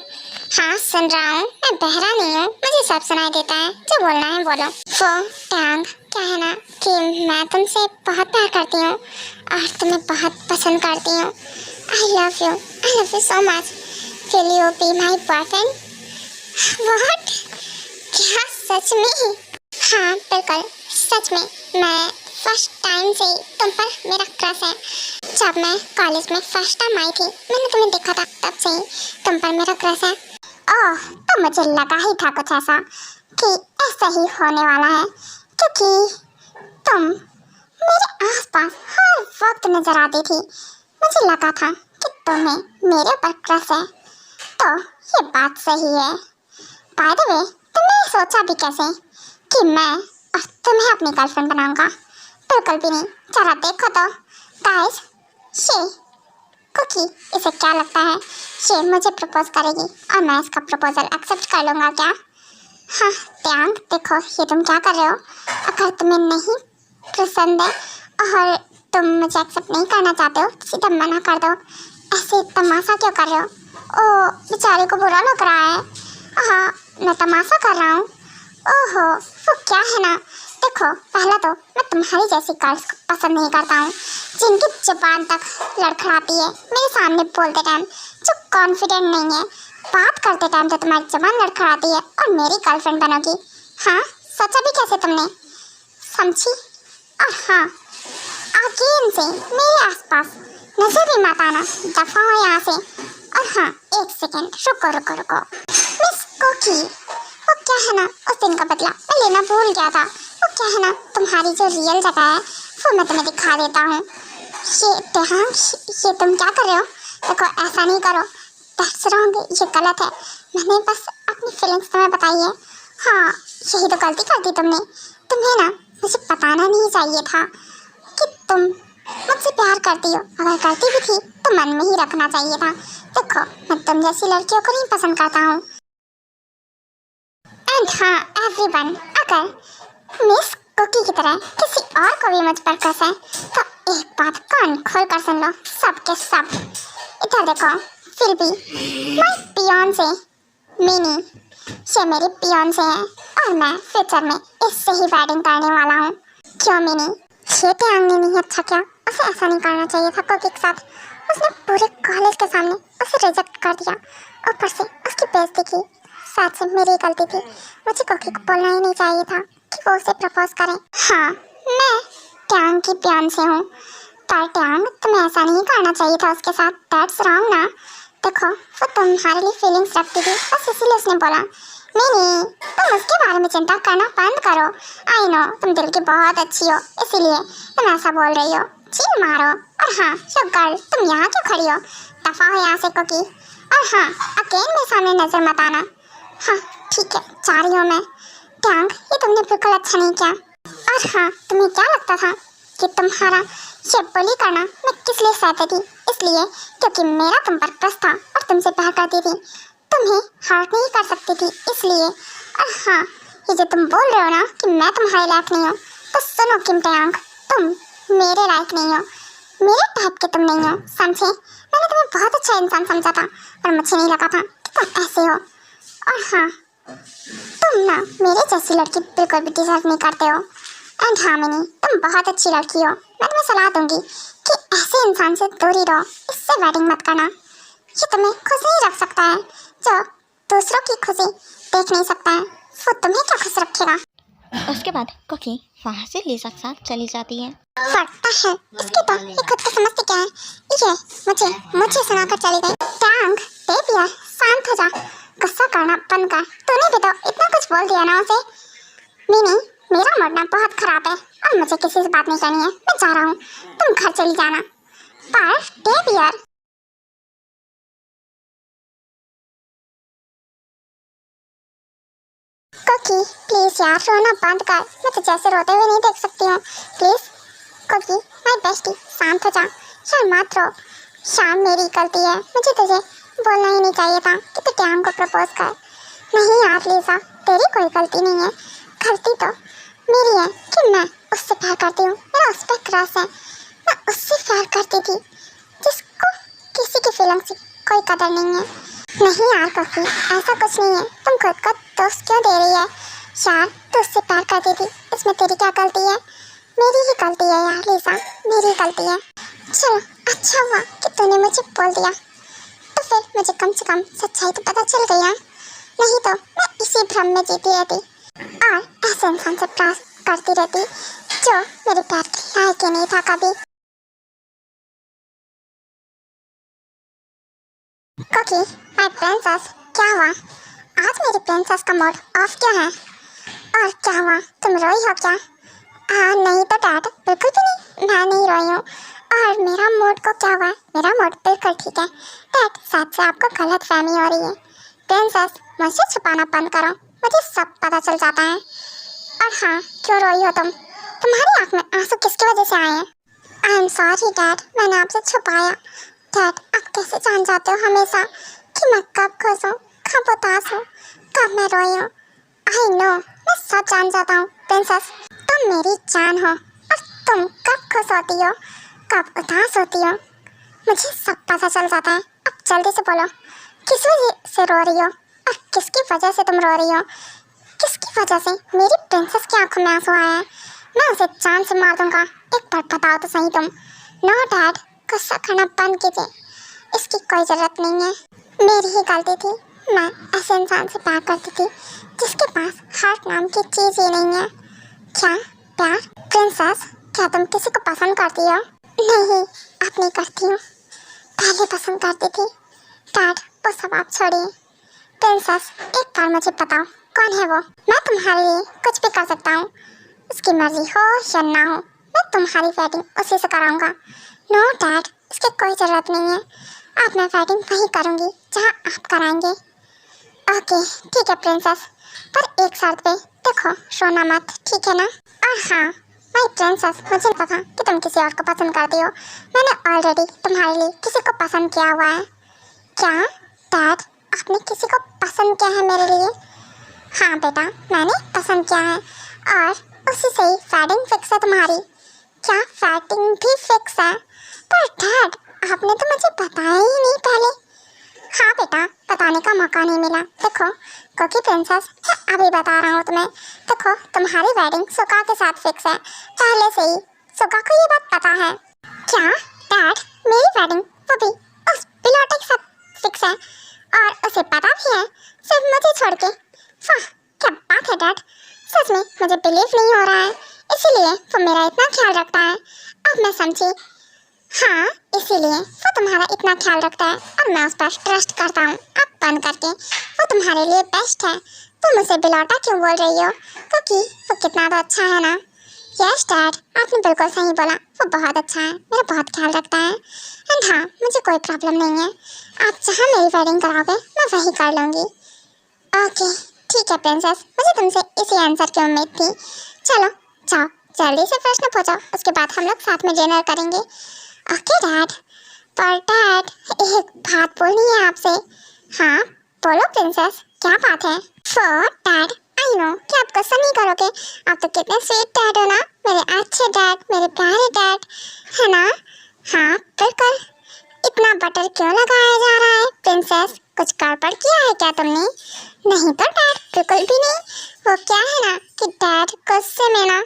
हाँ सुन रहा हूँ, मैं बहरा नहीं हूँ, मुझे सब सुनाई देता है, जो बोलना है बोलो। वो ट्यांग क्या है ना कि मैं तुमसे बहुत प्यार करती हूँ और तुम्हें बहुत पसंद करती हूँ। I love you so much. Will you be my boyfriend? What? क्या सच में? हाँ बिल्कुल सच में मैं फर्स्ट टाइम से तुम पर मेरा क्रश है। जब मैं कॉलेज में फर्स्ट टाइम आई थी मैंने तुम्हें देखा था, तब से ही तुम पर मेरा क्रश है। ओह, तो मुझे लगा ही था कुछ ऐसा कि ऐसा ही होने वाला है, क्योंकि तुम मेरे आसपास हर वक्त नजर आती थी। मुझे लगा था कि तुम्हें मेरे ऊपर क्रश है, तो ये बात सही है। बाय द वे, तुमने सोचा भी कैसे कि मैं और तुम्हें अपनी गर्लफ्रेंड बनाऊंगा? बिल्कुल भी नहीं। जरा देखो तो गाइस, ये कुकी, इसे क्या लगता है ये मुझे प्रपोज करेगी और मैं इसका प्रपोजल एक्सेप्ट कर लूँगा क्या? हाँ टैंग, देखो ये तुम क्या कर रहे हो। अगर तुम्हें नहीं पसंद है और तुम मुझे एक्सेप्ट नहीं करना चाहते हो तो सीधा मना कर दो। ऐसे तमाशा क्यों कर रहे हो? ओ, बेचारे को बुरा लग रहा है। हाँ, मैं तमाशा कर रहा हूँ। ओहो, वो क्या है ना, देखो पहला तो मैं तुम्हारी जैसी गर्ल्स को पसंद नहीं करता हूँ जिनकी जुबान तक लड़खड़ाती है मेरे सामने बोलते टाइम, जो कॉन्फिडेंट नहीं है। बात करते टाइम तो तुम्हारी जुबान लड़खड़ाती है और मेरी गर्लफ्रेंड बनोगी? हाँ, सोचा भी कैसे तुमने? समझी? और हाँ, अगेन से मेरे आसपास नजर भी मत आना, दफा हो यहाँ से। और हाँ, एक सेकेंड, रुको। मिस कुकी, वो क्या है ना, उस दिन का बदला मैं लेना भूल गया था। वो क्या है ना, तुम्हारी जो रियल जगह है वो मैं तुम्हें दिखा देता हूँ। ये तुम क्या कर रहे हो? देखो ऐसा नहीं करो, दैट्स रॉन्ग, ये गलत है। मैंने बस अपनी फीलिंग्स तुम्हें बताई है। हाँ, यही तो गलती कर दी तुमने। तुम्हें ना मुझे बताना नहीं चाहिए था कि तुम मुझसे प्यार करती हो। अगर करती भी थी तो मन में ही रखना चाहिए था। देखो, मैं तुम जैसी लड़कियों को नहीं पसंद करता हूँ। एंड हाँ एवरीवन, अगर मिस कुकी की तरह किसी और को भी मुझ पर क्रश है तो एक बात कान खोल कर सुन लो, सब के सब। इधर देखो, फिर भी माय फियांसे मिनी, ये मेरी फियांसे है और मैं फ्यूचर में इससे ही वेडिंग करने वाला हूँ। क्यों मिनी, ये टैंग नहीं अच्छा क्या? उसे ऐसा नहीं करना चाहिए था कुकी के साथ। उसने पूरे कॉलेज के सामने उसे रिजेक्ट कर दिया, ऊपर से उसकी बेइज्जती की। सच में मेरी गलती थी, मुझे कुकी को बोलना ही नहीं चाहिए था कि वो उसे प्रपोज करे। हाँ, मैं टैंग की फियांसे हूँ, पर टैंग तुम्हें ऐसा नहीं करना चाहिए था उसके साथ। दैट्स रॉन्ग ना। देखो, वो तुम्हारे लिए फीलिंग्स रखती थी, बस इसीलिए उसने बोला। नहीं, तुम उसके बारे में चिंता करना बंद करो। आई नो, तुम दिल की बहुत अच्छी हो, इसीलिए तुम ऐसा बोल रही हो। चिल मारो। और हाँ, यो गर्ल, तुम यहाँ क्यों खड़ी हो? दफा हो यहाँ से कुकी। और हाँ, अकेले मेरे सामने नजर मत आना। हाँ ठीक है, जा रही हूँ मैं। टैंग, ये तुमने बिल्कुल अच्छा नहीं किया। और हाँ, तुम्हें क्या लगता था कि तुम्हारा ये बुली करना मैं किस लिए सहती थी? इसलिए क्योंकि मेरा तुम पर क्रश था और तुमसे प्यार करती थी। तुम्हें हर्ट नहीं कर सकती थी, इसलिए। और हाँ, ये जो तुम बोल रहे हो ना कि मैं तुम्हारे लायक नहीं हूँ, तो सुनो किम टैंग, तुम मेरे लायक नहीं हो, मेरे टाइप के तुम नहीं हो, समझे? मैंने तुम्हें बहुत अच्छा इंसान समझा था, पर मुझे नहीं लगा था कि तुम ऐसे हो। और हाँ, तुम ना मेरे जैसी लड़की बिल्कुल भी डिजर्व नहीं करते हो। एंड हाँ मिनी, तुम बहुत अच्छी लड़की हो। मैं तुम्हें सलाह दूंगी कि ऐसे इंसान से दूर ही रहो, इससे वेडिंग मत करना। ये तुम्हें खुश नहीं रख सकता है, जो दूसरों की खुशी देख नहीं सकता है, वो तुम्हें क्या खुश रखेगा? उसके बाद कुकी वहाँ से लिसा के साथ चली जाती है। फटता है इसकी तो, ये खुद को समझती क्या है? ये मुझे सुनाकर चली गई। टैंग, बेबी शांत हो जा, गुस्सा करना बंद कर। तूने भी तो इतना कुछ बोल दिया ना उसे। मिनी, मेरा मूड ना बहुत खराब है और मुझे किसी से बात नहीं करनी है। मैं जा रहा हूँ, तुम घर चली जाना। पर डेवियर, कुकी प्लीज यार, रोना बंद कर। मैं तो जैसे रोते हुए नहीं देख सकती हूँ। प्लीज कुकी, माय बेस्टी, शांत हो जा। यार मत रो। शाम, मेरी गलती है, मुझे तुझे बोलना ही नहीं चाहिए था कि तू टैंग को प्रपोज कर। नहीं यार लिसा, तेरी कोई गलती नहीं है। गलती तो मेरी है कि मैं उससे प्यार करती हूँ, मेरा उस पर क्रश है। मैं उससे प्यार करती थी जिसको किसी की फीलिंग्स की कोई कदर नहीं है। नहीं यार कुकी, ऐसा कुछ नहीं है। तुम खुद को दोष क्यों दे रही है? यार तू उससे प्यार करती थी, इसमें तेरी क्या गलती है? मेरी ही गलती है यार लिसा, मेरी गलती है। चलो अच्छा हुआ कि तूने मुझे बोल दिया, तो फिर मुझे कम से कम सच्चाई तो पता चल गई है। नहीं तो मैं इसी भ्रम में जीती रहती और ऐसे इंसान से प्यार करती रहती जो मेरे प्यार के लायक ही नहीं था कभी। क्योंकि माय प्रिंसेस, क्या हुआ? आज मेरी प्रिंसेस का मूड ऑफ क्यों है? और क्या हुआ, तुम रोई हो क्या? नहीं तो डैड, बिल्कुल भी नहीं, मैं नहीं रोई हूँ। और मेरा मूड को क्या हुआ? मेरा मूड बिल्कुल ठीक है। डैड, सच से आपको गलत फहमी हो रही है। प्रिंसेस, मुझे छुपाना बंद करो, मुझे सब पता चल जाता है। और हाँ, क्यों रोई हो तुम? तुम्हारी आँख में आंसू किसकी वजह से आए हैं? आई एम सॉरी डैड, मैंने आपसे छुपाया। डैड, आप कैसे जान जाते हो हमेशा कि मैं कब खुश हूँ, कब उदास हूँ, कब मैं रोई हूँ? आई नो, मैं सब जान जाता हूँ प्रिंसेस। तुम मेरी जान हो और तुम कब खुश होती हो, कब उदास होती हो, मुझे सब पता चल जाता है। अब जल्दी से बोलो, किस वजह से रो रही हो और किसकी वजह से तुम रो रही हो? किसकी वजह से मेरी प्रिंसेस की आंखों में आंसू आए हैं? मैं उसे जान से मार दूंगा। एक बार बताओ तो सही तुम। नो डैड, गुस्सा करना बंद कीजिए, इसकी कोई ज़रूरत नहीं है। मेरी ही गलती थी, मैं ऐसे इंसान से प्यार करती थी जिसके पास हार्ट नाम की चीज़ ही नहीं है। क्या प्यार? प्रिंसेस, क्या तुम किसी को पसंद करती हो? नहीं, अब नहीं करती हूँ, पहले पसंद करती थी। डैड, वो सब आप छोड़िए। प्रिंसेस, एक बार मुझे बताओ, कौन है वो? मैं तुम्हारे लिए कुछ भी कर सकता हूँ, उसकी मर्जी हो या ना हो, मैं तुम्हारी वेडिंग उसी से कराऊंगा। नो डैड, इसकी कोई ज़रूरत नहीं है। अब मैं वेडिंग वहीं करूँगी जहाँ आप कराएंगे। ओके ठीक है प्रिंसेस, पर एक शर्त पे। देखो, रोना मत, ठीक है ना? और हाँ माय प्रिंसेस, मुझे पता था कि तुम किसी और को पसंद करती हो। मैंने ऑलरेडी तुम्हारे लिए किसी को पसंद किया हुआ है। क्या डैड, आपने किसी को पसंद किया है मेरे लिए? हाँ बेटा, मैंने पसंद किया है और उसी से ही वेडिंग फिक्स है तुम्हारी। क्या वेडिंग भी फिक्स है? पर डैड, आपने तो मुझे बताया ही नहीं पहले। हाँ बेटा, बताने का मौका नहीं मिला। देखो क्योंकि प्रिंसेस, मैं अभी बता रहा हूँ तुम्हें। देखो, तुम्हारी वेडिंग सुगा के साथ फिक्स है, पहले से ही सुगा को ये बात पता है। क्या डैड, मेरी वेडिंग वो भी उस बिलोटे के साथ फिक्स है और उसे पता भी है, सिर्फ मुझे छोड़ के? वाह, क्या बात है डैड, सच में मुझे बिलीव नहीं हो रहा है, इसीलिए वो मेरा इतना ख्याल रखता है। अब मैं समझी। हाँ, इसीलिए वो तुम्हारा इतना ख्याल रखता है और मैं उस पर ट्रस्ट करता हूँ। अब बंद करके, वो तुम्हारे लिए बेस्ट है। तुम उसे बिलौटा क्यों बोल रही हो? क्योंकि वो कितना तो अच्छा है ना। यस डैड, आपने बिल्कुल सही बोला, वो बहुत अच्छा है, मेरा बहुत ख्याल रखता है। एंड हाँ, मुझे कोई प्रॉब्लम नहीं है, आप जहाँ मेरी वेडिंग कराओगे मैं वहीं कर लूँगी। ओके ठीक है प्रिंसेस, मुझे तुमसे इसी आंसर की उम्मीद थी। चलो जाओ, जल्दी से प्रश्न पूछो, उसके बाद हम लोग साथ में डिनर करेंगे। Okay dad. पर डैड, एक बात बोलनी है आपसे। हाँ बोलो प्रिंसेस, क्या बात है? फॉर डैड, आई नो कि आप गुस्सा नहीं करोगे, आप तो कितने स्वीट डैड हो ना, मेरे अच्छे डैड, मेरे प्यारे डैड, है ना? हाँ बिल्कुल। इतना बटर क्यों लगाया जा रहा है प्रिंसेस? कुछ गड़बड़ किया है क्या तुमने? नहीं तो डैड, बिल्कुल भी नहीं। वो क्या है ना कि डैड, गुस्से में ना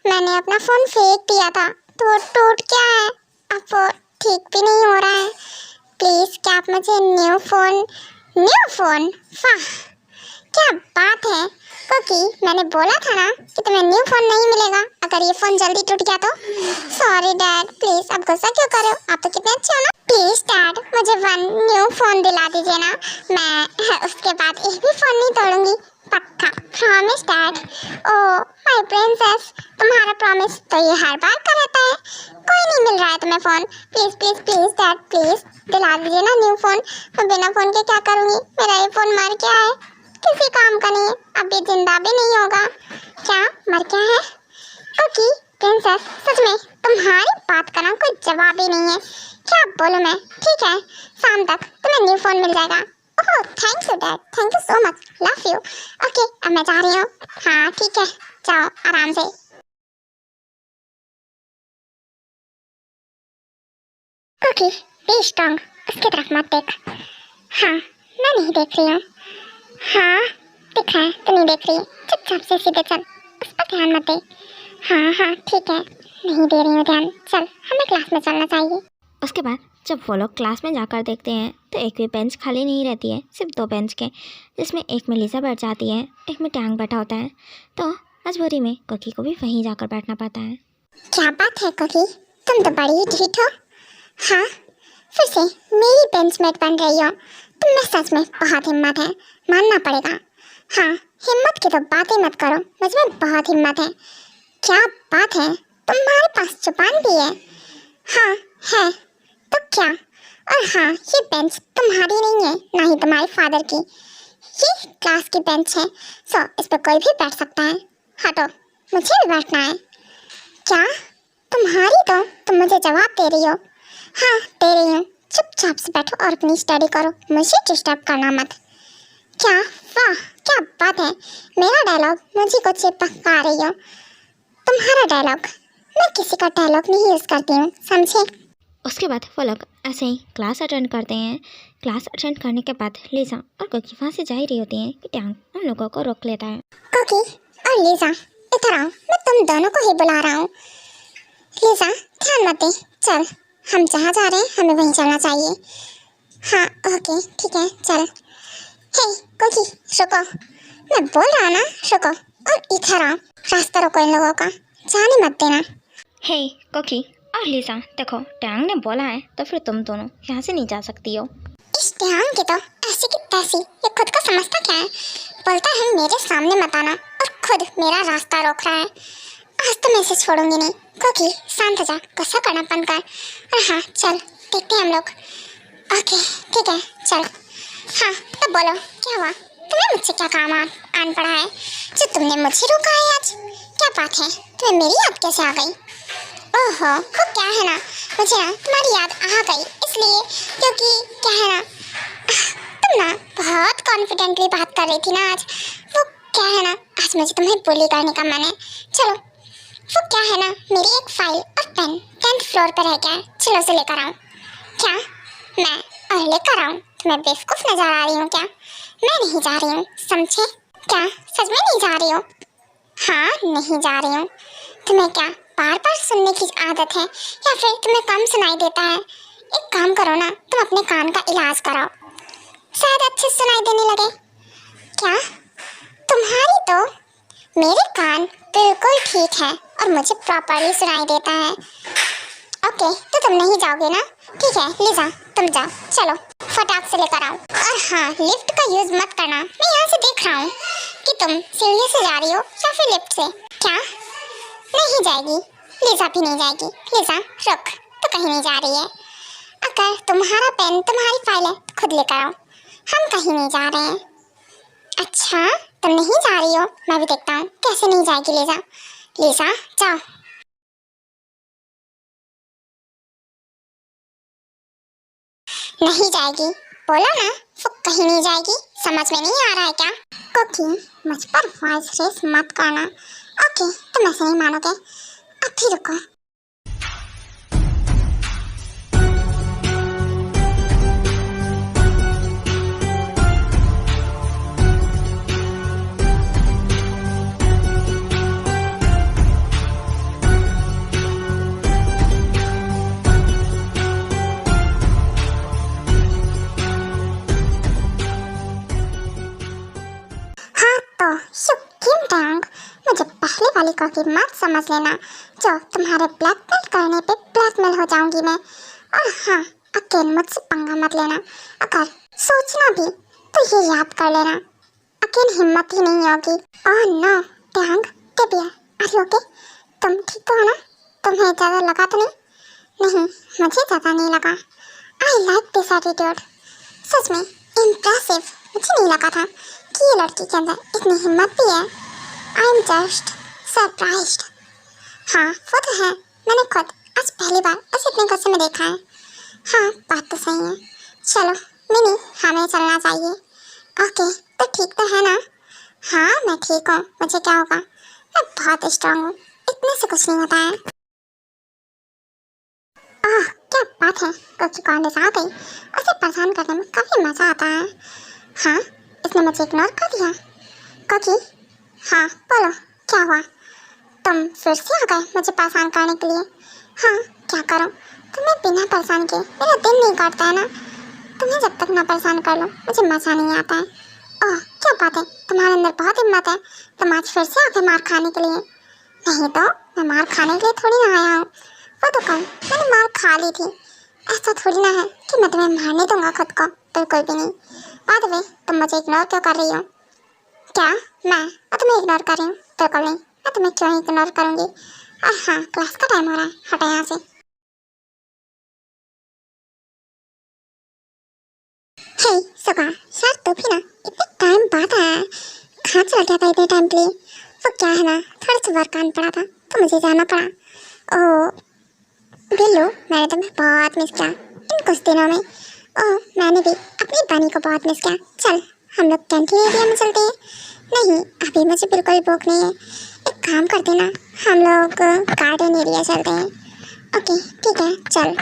मैंने अपना फ़ोन फेंक दिया था तो वो टूट गया है, अब वो ठीक भी नहीं हो रहा है। प्लीज़ क्या आप मुझे न्यू फ़ोन? वाह क्या बात है, क्योंकि मैंने बोला था ना कि तुम्हें न्यू फ़ोन नहीं मिलेगा अगर ये फ़ोन जल्दी टूट गया तो। सॉरी डैड, प्लीज़ आप गुस्सा क्यों कर रहे हो, आप तो कितने अच्छे हो ना। प्लीज़ डैड, मुझे वन न्यू फ़ोन दिला दीजिए ना, मैं उसके बाद एक भी फ़ोन नहीं तोड़ूंगी, पक्का, promise dad. Oh my princess, तुम्हारा प्रॉमिस तो ये हर बार का रहता है, कोई नहीं मिल रहा है तुम्हें phone. Please please please dad, please दिला दीजिए ना न्यू फ़ोन। मैं बिना फ़ोन के क्या करूँगी, मेरा ये फ़ोन मर गया है, किसी काम का नहीं है, अब ये जिंदा भी नहीं होगा। क्या मर गया है? ओके प्रिंसेस, सच में तुम्हारी बात का ना कोई जवाब ही नहीं है, क्या बोलूँ मैं। ठीक है, शाम तक तुम्हें न्यू फ़ोन मिल जाएगा। Oh thank you dad, thank you so much, love you. Okay अब मैं जा रही हूँ। हाँ ठीक है, जाओ आराम से। ओके बी स्ट्रांग, उसकी तरफ मत देख। हाँ मैं नहीं देख रही हूँ। हाँ दिख रहा है, तू नहीं देख रही, चुपचाप से सीधे चल, उस पर ध्यान मत दे। हाँ हाँ ठीक है, नहीं दे रही हूँ ध्यान, चल हमें क्लास में चलना चाहिए। उसके बाद जब वो लोग क्लास में जाकर देखते हैं तो एक भी बेंच खाली नहीं रहती है, सिर्फ 2 बेंच के, जिसमें एक में लीज़ा बैठ जाती है, एक में टैंग बैठा होता है। तो मजबूरी में कोकी को भी वहीं जाकर बैठना पड़ता है। क्या बात है कोकी, तुम तो बड़ी ही ढीठ हो। हाँ, फिर से मेरी बेंचमेट बन रही हो। तुम में सच में बहुत हिम्मत है, मानना पड़ेगा। हाँ, हिम्मत की तो बातें मत करो, मुझ में बहुत हिम्मत है। क्या बात है, तुम्हारे पास जुबान भी है। हाँ है, तो क्या? और हाँ, ये बेंच तुम्हारी नहीं है, ना ही तुम्हारे फादर की। ये क्लास की बेंच है, सो इस पर कोई भी बैठ सकता है। हटो, मुझे भी बैठना है। क्या तुम्हारी? तो तुम मुझे जवाब दे रही हो? हाँ, दे रही हूँ। चुपचाप से बैठो और अपनी स्टडी करो, मुझे डिस्टर्ब करना मत। क्या? वाह, क्या बात है। मेरा डायलॉग मुझे को चिपका रही हो। तुम्हारा डायलॉग? मैं किसी का डायलॉग नहीं यूज़ करती हूँ, समझे? उसके बाद वो लोग ऐसे ही क्लास अटेंड करते हैं। क्लास अटेंड करने के बाद लिसा और कोकी वहाँ से जा ही रही होती हैं कि टैंग उन लोगों को रोक लेता है। कोकी और लिसा, इधर आओ, मैं तुम दोनों को ही बुला रहा हूँ। लिसा, ध्यान मत दे, चल, हम जहाँ जा रहे हैं हमें वहीं चलना चाहिए। हाँ, ओके, ठीक है, चल। हे कोकी, रुको, मैं बोल रहा हूँ ना, रुको, और इधर आओ। रास्ता रोको इन लोगों का, जाने मत देना। हे कोकी और लिसा, देखो टैंग ने बोला है तो फिर तुम दोनों यहाँ से नहीं जा सकती हो। इस ध्यान की तो ऐसी की तैसी, ये खुद को समझता क्या है? बोलता है मेरे सामने मत आना और खुद मेरा रास्ता रोक रहा है। आज तो मैं इसे छोड़ूंगी नहीं। कोकी, शांत हो जा, गुस्सा करना बंद कर। और हाँ, चल, देखते हैं हम लोग। ओके, ठीक है, चल। हाँ, तो बोलो, क्या हुआ? तुम्हें मुझसे क्या काम आन पड़ा है जो तुमने मुझे रोका है आज? क्या बात है, तुम्हें मेरी याद कैसे आ गई? ओहो, वो क्या है ना, मुझे ना तुम्हारी याद आ गई इसलिए, क्योंकि क्या है ना, तुम ना बहुत कॉन्फिडेंटली बात कर रही थी ना आज। वो क्या है ना, आज मुझे तुम्हें बुली करने का मन है। चलो, वो क्या है ना, मेरी एक फाइल और पेन 10th फ्लोर पर रह गया है, चलो उसे लेकर आओ। क्या? मैं और लेकर आऊँ? तुम्हें बेवकूफ़ नजर आ रही हूँ क्या? मैं नहीं जा रही हूँ, समझे? क्या सच में नहीं जा रही हो? हाँ, नहीं जा रही हूँ। तुम्हें क्या बार बार सुनने की आदत है या फिर तुम्हें कम सुनाई देता है? एक काम करो ना, तुम अपने कान का इलाज कराओ, शायद अच्छे सुनाई देने लगे। क्या? तुम्हारी तो मेरे कान बिल्कुल ठीक है और मुझे प्रॉपर्ली सुनाई देता है। ओके, तो तुम नहीं जाओगे ना? ठीक है, लिजा, तुम जाओ, चलो फटाक से लेकर आओ। और हाँ, लिफ्ट का यूज मत करना, मैं यहाँ से देख रहा हूँ कि तुम सीढ़ी से जा रही हो या फिर लिफ्ट से। क्या? नहीं जाएगी, लिजा भी नहीं जाएगी। लिजा, रुक, तो कहीं नहीं जा रही है। अगर तुम्हारा पेन तुम्हारी फाइल है तो खुद लेकर आओ, हम कहीं नहीं जा रहे हैं। अच्छा, तुम नहीं जा रही हो, मैं भी देखता हूँ कैसे नहीं जाएगी लिजा। लिजा, जाओ। नहीं जाएगी, बोला ना, वो कहीं नहीं जाएगी। समझ में नहीं आ रहा है क्या? कोकी, मुझ पर वॉइस रेस मत करना। ओके, तुम ऐसे नहीं मानोगे। अब भी रुको। मुझे पहले वाली कॉफी मत समझ लेना, जो तुम्हारे ब्लैकमेल करने पे ब्लैकमेल हो जाऊंगी मैं। और हाँ, अकेले मुझसे पंगा मत लेना। अगर सोचना भी तो ये याद कर लेना, अकेले हिम्मत ही नहीं होगी। ओह नो, टैंग, टेबिया, आर यू ओके? तुम ठीक तो हो ना? तुम्हें ज़्यादा लगा तो नहीं? नहीं, मुझे ज़्यादा नहीं लगा। आई लाइक दिस एटीट्यूड, सच में इम्प्रेसिव। मुझे नहीं लगा था कि ये लड़की के अंदर इतनी हिम्मत भी है। I am just surprised. हाँ, वो तो है, मैंने खुद आज पहली बार ऐसे इतने गुस्से में देखा है। हाँ, बात तो सही है। चलो मिनी, हमें चलना चाहिए। ओके, तो ठीक तो है ना? हाँ, मैं ठीक हूँ, मुझे क्या होगा, मैं बहुत स्ट्रांग हूँ, इतने से कुछ नहीं होता है। आह, क्या बात है, कोकी कॉलेज आ गई। उसे परेशान करने में काफ़ी मज़ा आता है। हाँ, इसने मुझे इग्नोर कर दिया। कोकी, हाँ बोलो, क्या हुआ? तुम फिर से आ गए मुझे परेशान करने के लिए? हाँ, क्या करूँ, तुम्हें बिना परेशान किए मेरा दिन नहीं काटता है ना। तुम्हें जब तक ना परेशान कर लो मुझे मज़ा नहीं आता है। ओह क्या बात है, तुम्हारे अंदर बहुत हिम्मत है। तुम आज फिर से आके मार खाने के लिए। नहीं तो मैं मार खाने के लिए थोड़ी ना आया हूँ। वो तो कल मैंने मार खा ली थी। ऐसा थोड़ी ना है कि मैं तुम्हें मारने दूंगा खुद को, बिल्कुल भी नहीं। बाय द वे, तुम मुझे इग्नोर क्यों कर रही हो? क्या मैं तुम्हें इग्नोर कर रही हूँ? बिल्कुल नहीं, मैं तुम्हें क्यों इग्नोर करूँगी। और हाँ, क्लास का टाइम हो रहा है, हटा यहाँ से। हे सुगा, यार तू भी ना इतने टाइम बाद आया है। कहाँ चला गया था इतने टाइम के लिए? वो क्या है ना, थोड़ा सा वर्क आना पड़ा था तो मुझे जाना पड़ा। ओह बिल्लू, मैंने तुम्हें बहुत मिस किया इन कुछ दिनों में। ओह मैंने भी अपनी बनी को बहुत मिस किया। चल हम लोग कैंटीन एरिया में चलते हैं। नहीं अभी मुझे बिल्कुल भूख नहीं है। एक काम करते ना, हम लोग गार्डन एरिया चलते हैं। ओके ठीक है चल।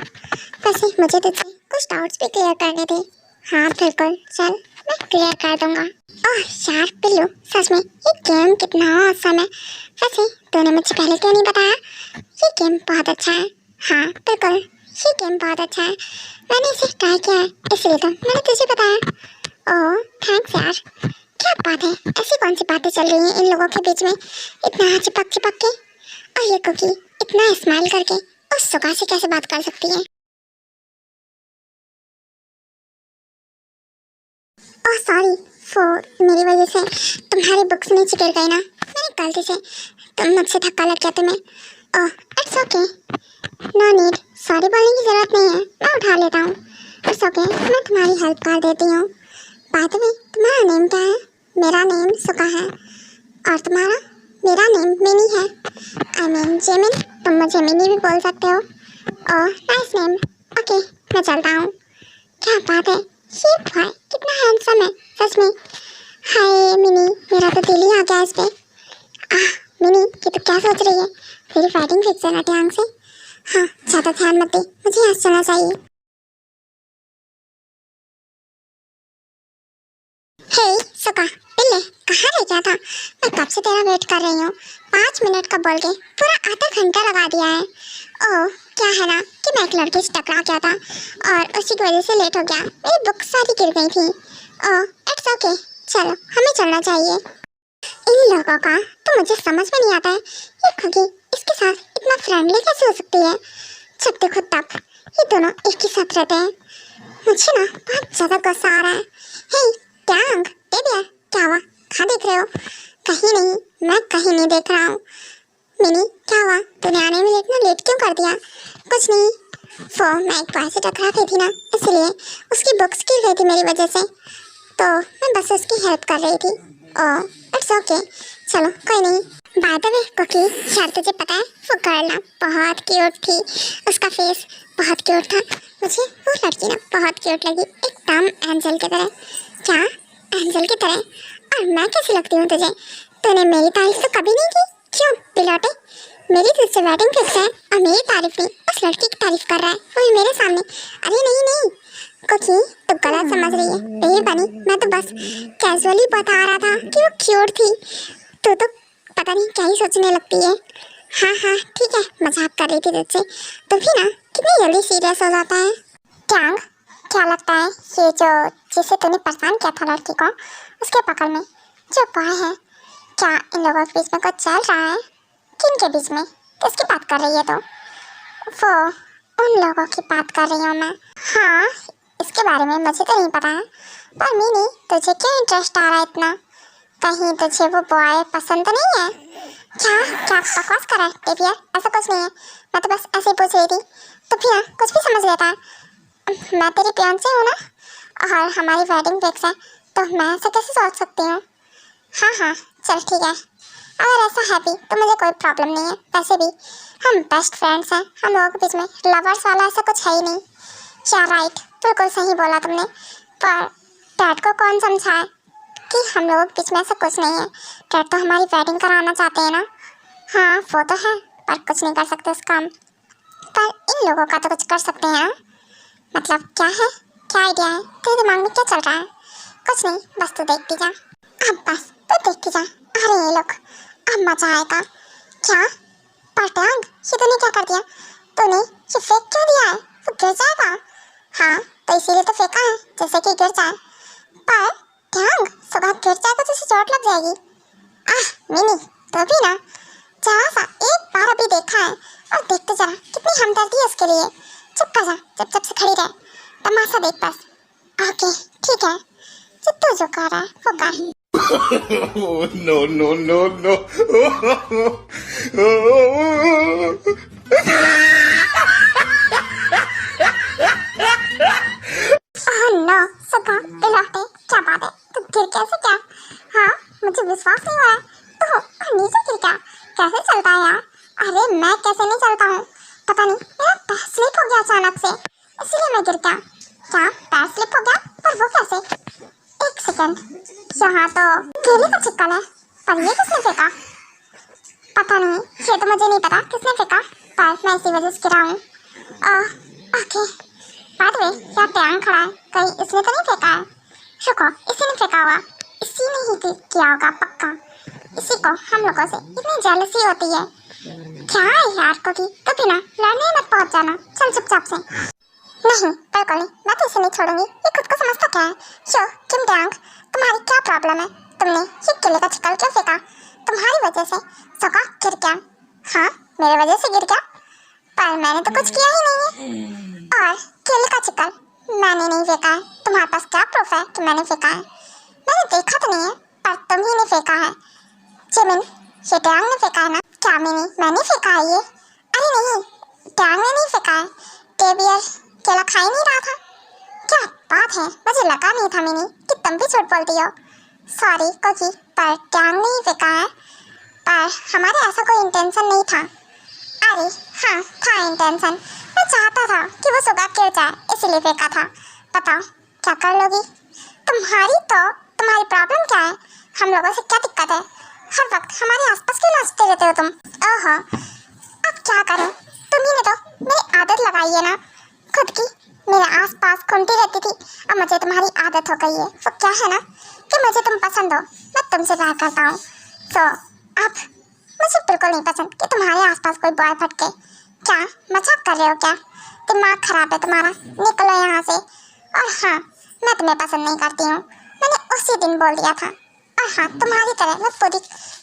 वैसे मुझे तुझसे कुछ डाउट्स भी क्लियर करने थे। हाँ बिल्कुल चल, मैं क्लियर कर दूंगा। ओह यार बिल्लू, सच में ये गेम कितना औसम है। वैसे तूने मुझे पहले क्यों नहीं बताया? ये गेम बहुत अच्छा है। हाँ बिल्कुल, ये गेम बहुत अच्छा है। मैंने इसे ट्राई किया है, इसलिए तो मैंने तुझे बताया। ओह थैंक्स यार। क्या बात है, ऐसी कौन सी बातें चल रही हैं इन लोगों के बीच में इतना चिपक चिपक के? और ये कुकी इतना स्माइल करके उस सुगा से कैसे बात कर सकती है? ओह सॉरी, वो मेरी वजह से तुम्हारी बुक्स नीचे गिर गई ना। मैंने गलती से तुम मुझसे धक्का लग गया तुम्हें। Oh it's okay, no need, sorry बोलने की ज़रूरत नहीं है, मैं उठा लेता हूँ। इट्स ओके, मैं तुम्हारी हेल्प कर देती हूँ। बाय द वे, तुम्हारा नेम क्या है? मेरा नेम सुगा है। और तुम्हारा? मेरा नेम मिनी है। आई मीन जेमिन, तुम मुझे मिनी भी बोल सकते हो। Oh nice name. ओके मैं चलता हूँ। क्या बात है, ये भाई कितना हैंडसम है सच में। हाय मिनी, मेरा तो दिल ही आ गया इस पे। मिनी ये तो क्या सोच रही है? तेरी फाइटिंग फिक्स है ना ट्यांग से? हाँ ज़्यादा ध्यान मत दे, मुझे यहाँ चलना चाहिए। हे सुगा, बिल्ले कहाँ रह गया था? मैं कब से तेरा वेट कर रही हूँ। 5 मिनट का बोल के पूरा आधा घंटा लगा दिया है। ओह क्या है ना कि मैं एक लड़के से टकरा गया था और उसी की वजह से लेट हो गया। मेरी बुक सारी गिर गई थी। ओह इट्स ओके, चलो हमें चलना चाहिए। इन लोगों का तो मुझे समझ में नहीं आता है, ये खुगी इसके साथ इतना फ्रेंडली कैसे हो सकती है? जब देखो तब ये दोनों एक ही साथ रहते हैं। मुझे ना बहुत ज़्यादा गुस्सा आ रहा है। हे ट्यांग, बेबिया क्या हुआ? कहाँ देख रहे हो? कहीं नहीं, मैं कहीं नहीं देख रहा हूँ। मिनी क्या हुआ, तूने आने में लेट क्यों कर दिया? कुछ नहीं, वो मैं एक बार से टकरा गई थी ना, इसलिए उसकी बुक्स गिर गई थी मेरी वजह से, तो मैं बस उसकी हेल्प कर रही थी। ओह इट्स ओके, चलो कोई नहीं। बाय द वे कुकी, यार तुझे पता है वो गर्ल ना बहुत क्यूट थी, उसका फेस बहुत क्यूट था। मुझे वो लड़की ना बहुत क्यूट लगी, एकदम एंजल की तरह। क्या एंजल की तरह? और मैं कैसी लगती हूँ तुझे? तूने मेरी तारीफ तो कभी नहीं की। क्यों बिलौटे, मेरी तुझसे वेडिंग फिक्स है और मेरी तारीफ नहीं उस लड़की की तारीफ कर रहा है, वो भी मेरे सामने। अरे नहीं नहीं कुकी, तू गलत समझ रही है। नहीं बनी, मैं तो बस कैजुअली बता रहा था कि वो क्यूट थी। तू तो पता नहीं क्या ही सोचने लगती है। हाँ हाँ ठीक है, मजाक कर रही थी तुझसे। तो भी ना कितनी जल्दी सीरियस हो जाता है। ट्यांग क्या लगता है ये जो जिसे तूने परेशान किया था लड़की को, उसके पकड़ में जो बॉय है, क्या इन लोगों के बीच में कुछ चल रहा है? किन के बीच में? किसकी बात कर रही है तो? वो उन लोगों की बात कर रही हूँ मैं। हाँ इसके बारे में मुझे तो नहीं पता है, पर मिनी तुझे क्यों इंटरेस्ट आ रहा है इतना? कहीं तुझे वो बॉय पसंद तो नहीं है? क्या क्या बकवास कर रहा है टेपियर? ऐसा कुछ नहीं है, मैं तो बस ऐसे ही पूछ रही थी। तो फिर कुछ भी समझ लेता है। मैं तेरी फियांसे हूँ ना, और हमारी वेडिंग फिक्स है, तो मैं ऐसा कैसे सोच सकती हूँ? हाँ हाँ चल ठीक है, अगर ऐसा है भी तो मुझे कोई प्रॉब्लम नहीं है। वैसे भी हम बेस्ट फ्रेंड्स हैं, हम लोगों के बीच में लवर्स वाला ऐसा कुछ है ही नहीं। क्या राइट, बिल्कुल सही बोला तुमने। पर डैड को कौन समझाए कि हम लोगों के बीच में ऐसा कुछ नहीं है? डैड तो हमारी वेडिंग कराना चाहते हैं ना। हाँ वो तो है, पर कुछ नहीं कर सकते उस काम। पर इन लोगों का तो कुछ कर सकते हैं। मतलब क्या है, क्या आइडिया है तेरे दिमाग में? क्या चल रहा है? कुछ नहीं, बस तू देखती जा। अब बस तू देखती जा। अरे ये लोग, अब मजा आएगा। क्या पर ट्यांग, ये तूने क्या कर दिया? तूने ये फेंक क्यों दिया है? वो गिर जाएगा। हाँ तो इसीलिए तो फेंका है, जैसे कि गिर जाए। पर टैंग सुबह गिर जाएगा तो उसे चोट लग जाएगी। मिनी तो भी ना, जरा सा एक बार अभी देखा है और देखते जरा कितनी हमदर्दी है उसके लिए। चुप कर जा, चुपचाप से खड़ी रह, तमाशा देख बस। ओके ठीक है, तू जो कर रहा है वो कर। No, no, no, no. No Suga बिलौटे, क्या बात है, तू गिर कैसे क्या? हाँ मुझे विश्वास नहीं हो रहा है, तो नीचे गिर क्या? कैसे चलता है यार? अरे मैं कैसे नहीं चलता हूँ, पता नहीं मेरा पैर स्लिप हो गया अचानक से, इसीलिए मैं गिर गया। क्या पैर स्लिप हो गया? पर वो कैसे? एक सेकंड, यहाँ तो केले का चिपकल है, पर ये किसने फेंका? पता नहीं, ये तो मुझे नहीं पता किसने फेंका, पर मैं इसी वजह से गिरा हूँ। ओके बात वे क्या टैंग खड़ा है, कहीं इसने तो नहीं फेंका है? रुको, इसी ने फेंका होगा, इसी ने ही किया होगा पक्का। इसी को हम लोगों से इतनी जेलसी होती है। क्या है यार को की, तो भी ना लड़ने मत पहुंच जाना, चल चुपचाप से। नहीं बिल्कुल नहीं, मैं तो इसे नहीं छोड़ूंगी, ये खुद को समझता क्या है? शो किम टैंग, तुम्हारी क्या प्रॉब्लम है? तुमने ये केले का चिकल क्यों फेंका? तुम्हारी वजह से सोका गिर गया। हाँ मेरे वजह से गिर गया, पर मैंने तो कुछ किया ही नहीं है। और केले का चिकल मैंने नहीं फेंका है, तुम्हारे पास क्या प्रूफ है कि मैंने फेंका है? मैंने देखा तो नहीं है, पर तुम ही ने फेंका है। जिमिन ये टैंग ने फेंका है ना? क्या मैंने फेंका है ये? अरे नहीं, टैंग ने नहीं फेंका है, टेबियर केला खा ही नहीं रहा था। क्या बात है, मुझे लगा नहीं था मिनी कि तुम भी झूठ बोलती हो। सॉरी कोकी, पर टैंग ने ही फेंका है, पर हमारे ऐसा कोई इंटेंशन नहीं था। अरे हाँ था इंटेंशन, मैं चाहता था कि वो सुगा गिर जाए, इसीलिए फेंका था। बताओ क्या कर लोगी? तुम्हारी प्रॉब्लम क्या है? हम लोगों से क्या दिक्कत है? हर वक्त हमारे आसपास क्यों नाचते रहते हो तुम? ओहो अब क्या करूं, तुम्ही ने तो मेरी आदत लगाई है ना खुद की, मेरे आसपास घूमती रहती थी, अब मुझे तुम्हारी आदत हो गई है। वो क्या है ना कि मुझे तुम पसंद हो, मैं तुमसे प्यार करता हूँ, तो अब मुझे बिल्कुल नहीं पसंद कि तुम्हारे आसपास कोई बॉय फटके। क्या मजाक कर रहे हो क्या? दिमाग खराब है तुम्हारा, निकलो यहाँ से। और हाँ मैं तुम्हें पसंद नहीं करती हूँ, मैंने उसी दिन बोल दिया था। और हाँ तुम्हारी तरह मैं पूरी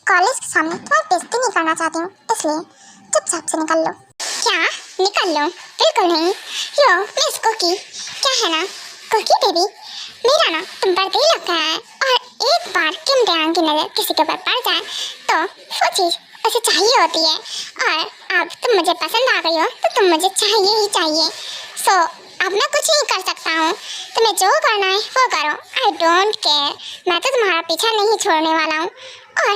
कॉलेज के सामने तुम्हारी बेइज्जती नहीं करना चाहती हूँ, इसलिए चुपचाप से निकल लो। क्या निकल लो? बिल्कुल नहीं। यो मिस कुकी, क्या है ना कुकी बेबी, मेरा ना तुम पर दिल लग गया है, और एक बार किम टैंग की नज़र किसी के ऊपर पड़ जाए तो वो चीज़ उसे चाहिए होती है, और अब तुम मुझे पसंद आ गई हो तो तुम मुझे चाहिए ही चाहिए। सो अब मैं कुछ नहीं कर सकता हूँ, तुम्हें जो करना है वो करो, आई डोंट केयर, मैं तो तुम्हारा पीछा नहीं छोड़ने वाला हूँ। और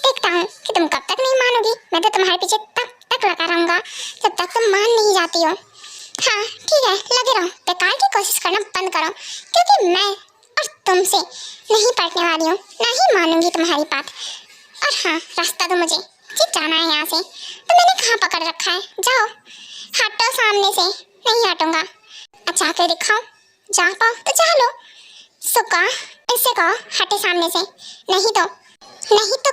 देखता हूँ कि तुम कब तक नहीं मानोगी, मैं तो तुम्हारे पीछे तक लगा रहूँगा जब तक तुम मान नहीं जाती हो। हाँ ठीक है, लगे रहो, बेकार की कोशिश करना बंद करो, क्योंकि मैं और तुमसे नहीं पलटने वाली हूँ, ना ही मानूंगी तुम्हारी बात। और हाँ रास्ता तो मुझे जाना है यहाँ से, तो मैंने कहाँ पकड़ रखा है? जाओ हटो सामने से। नहीं हटूंगा, अच्छा के दिखाओ, जा पाओ तो जा लो। सुका इससे कहो हटे सामने से, नहीं तो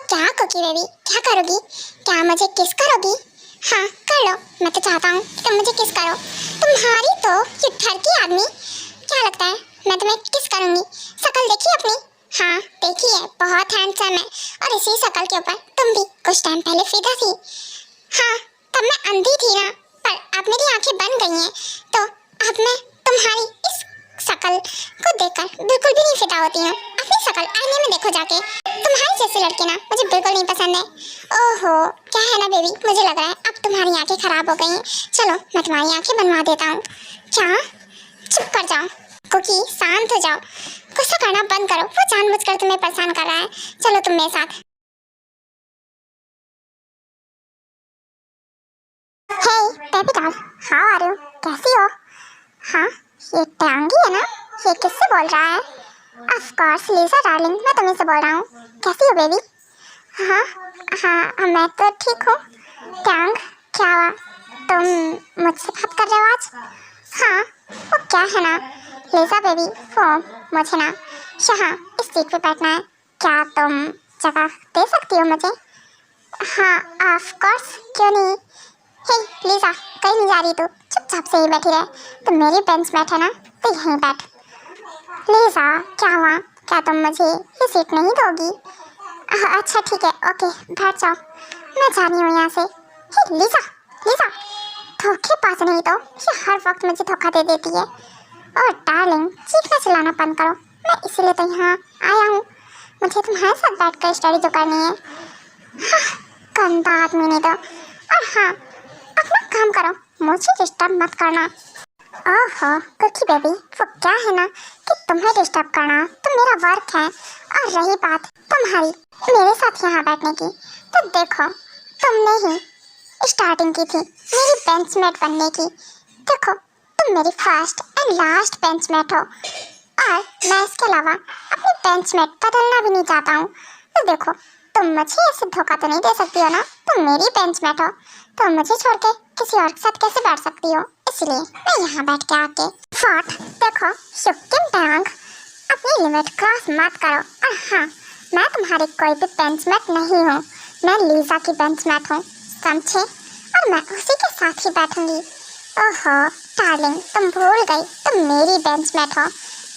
क्या कुकी बेबी, क्या करोगी? क्या मुझे किस करोगी? हाँ कर लो, मैं तो चाहता हूँ कि तुम मुझे किस करो। तुम्हारी तो ये ठरकी आदमी, क्या लगता है मैं तुम्हें किस करूँगी? शक्ल देखी अपनी? हाँ देखी है, बहुत हैंडसम है, और इसी शक्ल के ऊपर तुम भी कुछ टाइम पहले फिदा थी। हाँ तब मैं अंधी थी ना, पर अब मेरी आंखें बन गई हैं, तो अब मैं तुम्हारी इस शक्ल को देखकर बिल्कुल भी नहीं फिदा होती हूँ। अपनी शक्ल आईने में देखो जाके, तुम्हारी जैसी लड़की ना मुझे बिल्कुल नहीं पसंद है। ओहो क्या है ना बेबी, मुझे लग रहा है अब तुम्हारी आंखें खराब हो गई हैं, चलो मैं तुम्हारी आंखें बनवा देता हूँ। क्या? चुप कर जाओ कुकी, शांत हो जाओ, गुस्सा करना बंद करो, वो जानबूझकर तुम्हें परेशान कर रहा है। चलो तुम मेरे साथ। Hey baby doll, how are you, कैसी हो? हाँ ये टैंगी है ना, ये किससे बोल रहा है? ऑफ कोर्स लीजा डार्लिंग, मैं तुम्हीं से बोल रहा हूँ। कैसी हो बेबी? हाँ मैं तो ठीक हूँ। टैंग क्या हुआ, तुम मुझसे बात कर रहे हो आज? हाँ वो क्या है ना लीजा बेबी, वो मुझे ना यहाँ इस सीट पे बैठना है, क्या तुम जगह दे सकती हो मुझे? हाँ ऑफ कोर्स, क्यों नहीं। हे लीजा, कहीं नहीं जा रही तू, चुपचाप से ही बैठी रहे, तो मेरी बेंच बैठ है ना, तो यहीं बैठ। लीजा क्या हुआ, क्या तुम मुझे ये सीट नहीं दोगी? अच्छा ठीक है, ओके बैठ जाओ, मैं जा रही हूँ यहाँ से। हे लिसा, लिसा, धोखेबाज नहीं तो ये हर वक्त मुझे धोखा दे देती है। और डार्लिंग चीखना चिल्लाना बंद करो, मैं इसीलिए तो यहाँ आया हूँ, मुझे तुम्हारे साथ बैठकर स्टडी जो करनी है। हाँ, गंदा आदमी नहीं तो। और हाँ, अपना काम करो, मुझे डिस्टर्ब मत करना। ओहो कुकी बेबी, वो क्या है ना कि तुम्हें डिस्टर्ब करना तो मेरा वर्क है। और रही बात तुम्हारी मेरे साथ यहाँ बैठने की, तो देखो तुमने ही स्टार्टिंग की थी मेरी बेंचमेट बनने की। देखो तुम मेरी फर्स्ट एंड लास्ट बेंचमेट हो, और मैं इसके अलावा अपनी बेंचमेट बदलना भी नहीं चाहता हूँ। तो देखो तुम मुझे ऐसे धोखा तो नहीं दे सकती हो ना, तुम मेरी बेंचमेट हो, तो मुझे छोड़ के किसी और के साथ कैसे बैठ सकती हो? इसलिए मैं यहाँ बैठ के आके फट देखो शुक्किन टैंग, अपनी लिमिट क्रॉस मत करो। और हाँ, मैं तुम्हारी कोई भी बेंचमेट नहीं हूँ, मैं लीजा की बेंचमेट हूँ, समझे? और मैं उसी के साथ ही बैठूंगी। ओहो डार्लिंग, तुम भूल गई तुम मेरी बेंचमेट हो।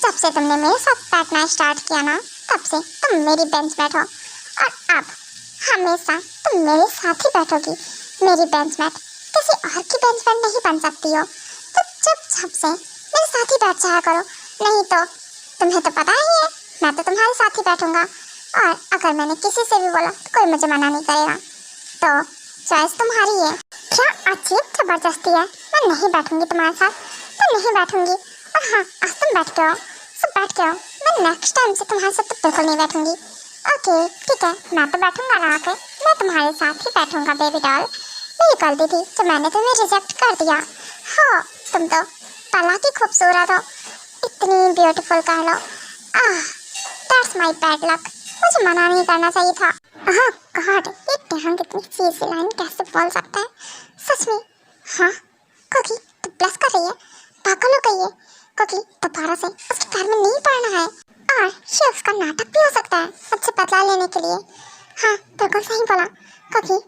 जब से तुमने मेरे साथ बैठना स्टार्ट किया ना, तब से तुम मेरी बेंचमेट हो, और अब हमेशा तुम मेरे साथ ही बैठोगी। मेरी बेंचमेट किसी और की बेंचमेट नहीं बन सकती हो, तो चुपचाप से मेरे साथ ही बैठ जाया करो। नहीं तो तुम्हें तो पता ही है, मैं तो तुम्हारे साथ ही बैठूंगा, और अगर मैंने किसी से भी बोला तो कोई मुझे मना नहीं करेगा। तो चॉइस तुम्हारी है। क्या अजीब जबरदस्ती है, मैं नहीं बैठूंगी तुम्हारे साथ, तो नहीं बैठूंगी। और हाँ, आज तुम बैठ के हो, सब बैठ के हो, मैं नेक्स्ट टाइम से तुम्हारे साथ तो बिल्कुल नहीं बैठूंगी। ओके ठीक है, मैं तो बैठूंगा ना आके, मैं तुम्हारे साथ ही बैठूंगा बेबी डॉल। मेरी गलती थी जो मैंने तुम्हें रिजेक्ट कर दिया। हाँ, तुम तो पला की खूबसूरत हो, इतनी ब्यूटीफुल कह लो। दैट्स माय बैड लक, मुझे मना नहीं करना चाहिए था। हाँ गॉड, ये टैंग इतनी सीधी लाइन कैसे बोल सकता है? सच में। हाँ कुकी, तू ब्लश कर रही है, पागल हो गई है। कुकी, दोबारा से उसके पैर में नहीं पड़ना है, और ये उसका नाटक भी हो सकता है मुझसे बदला लेने के लिए। हाँ बिल्कुल सही बोला कुकी,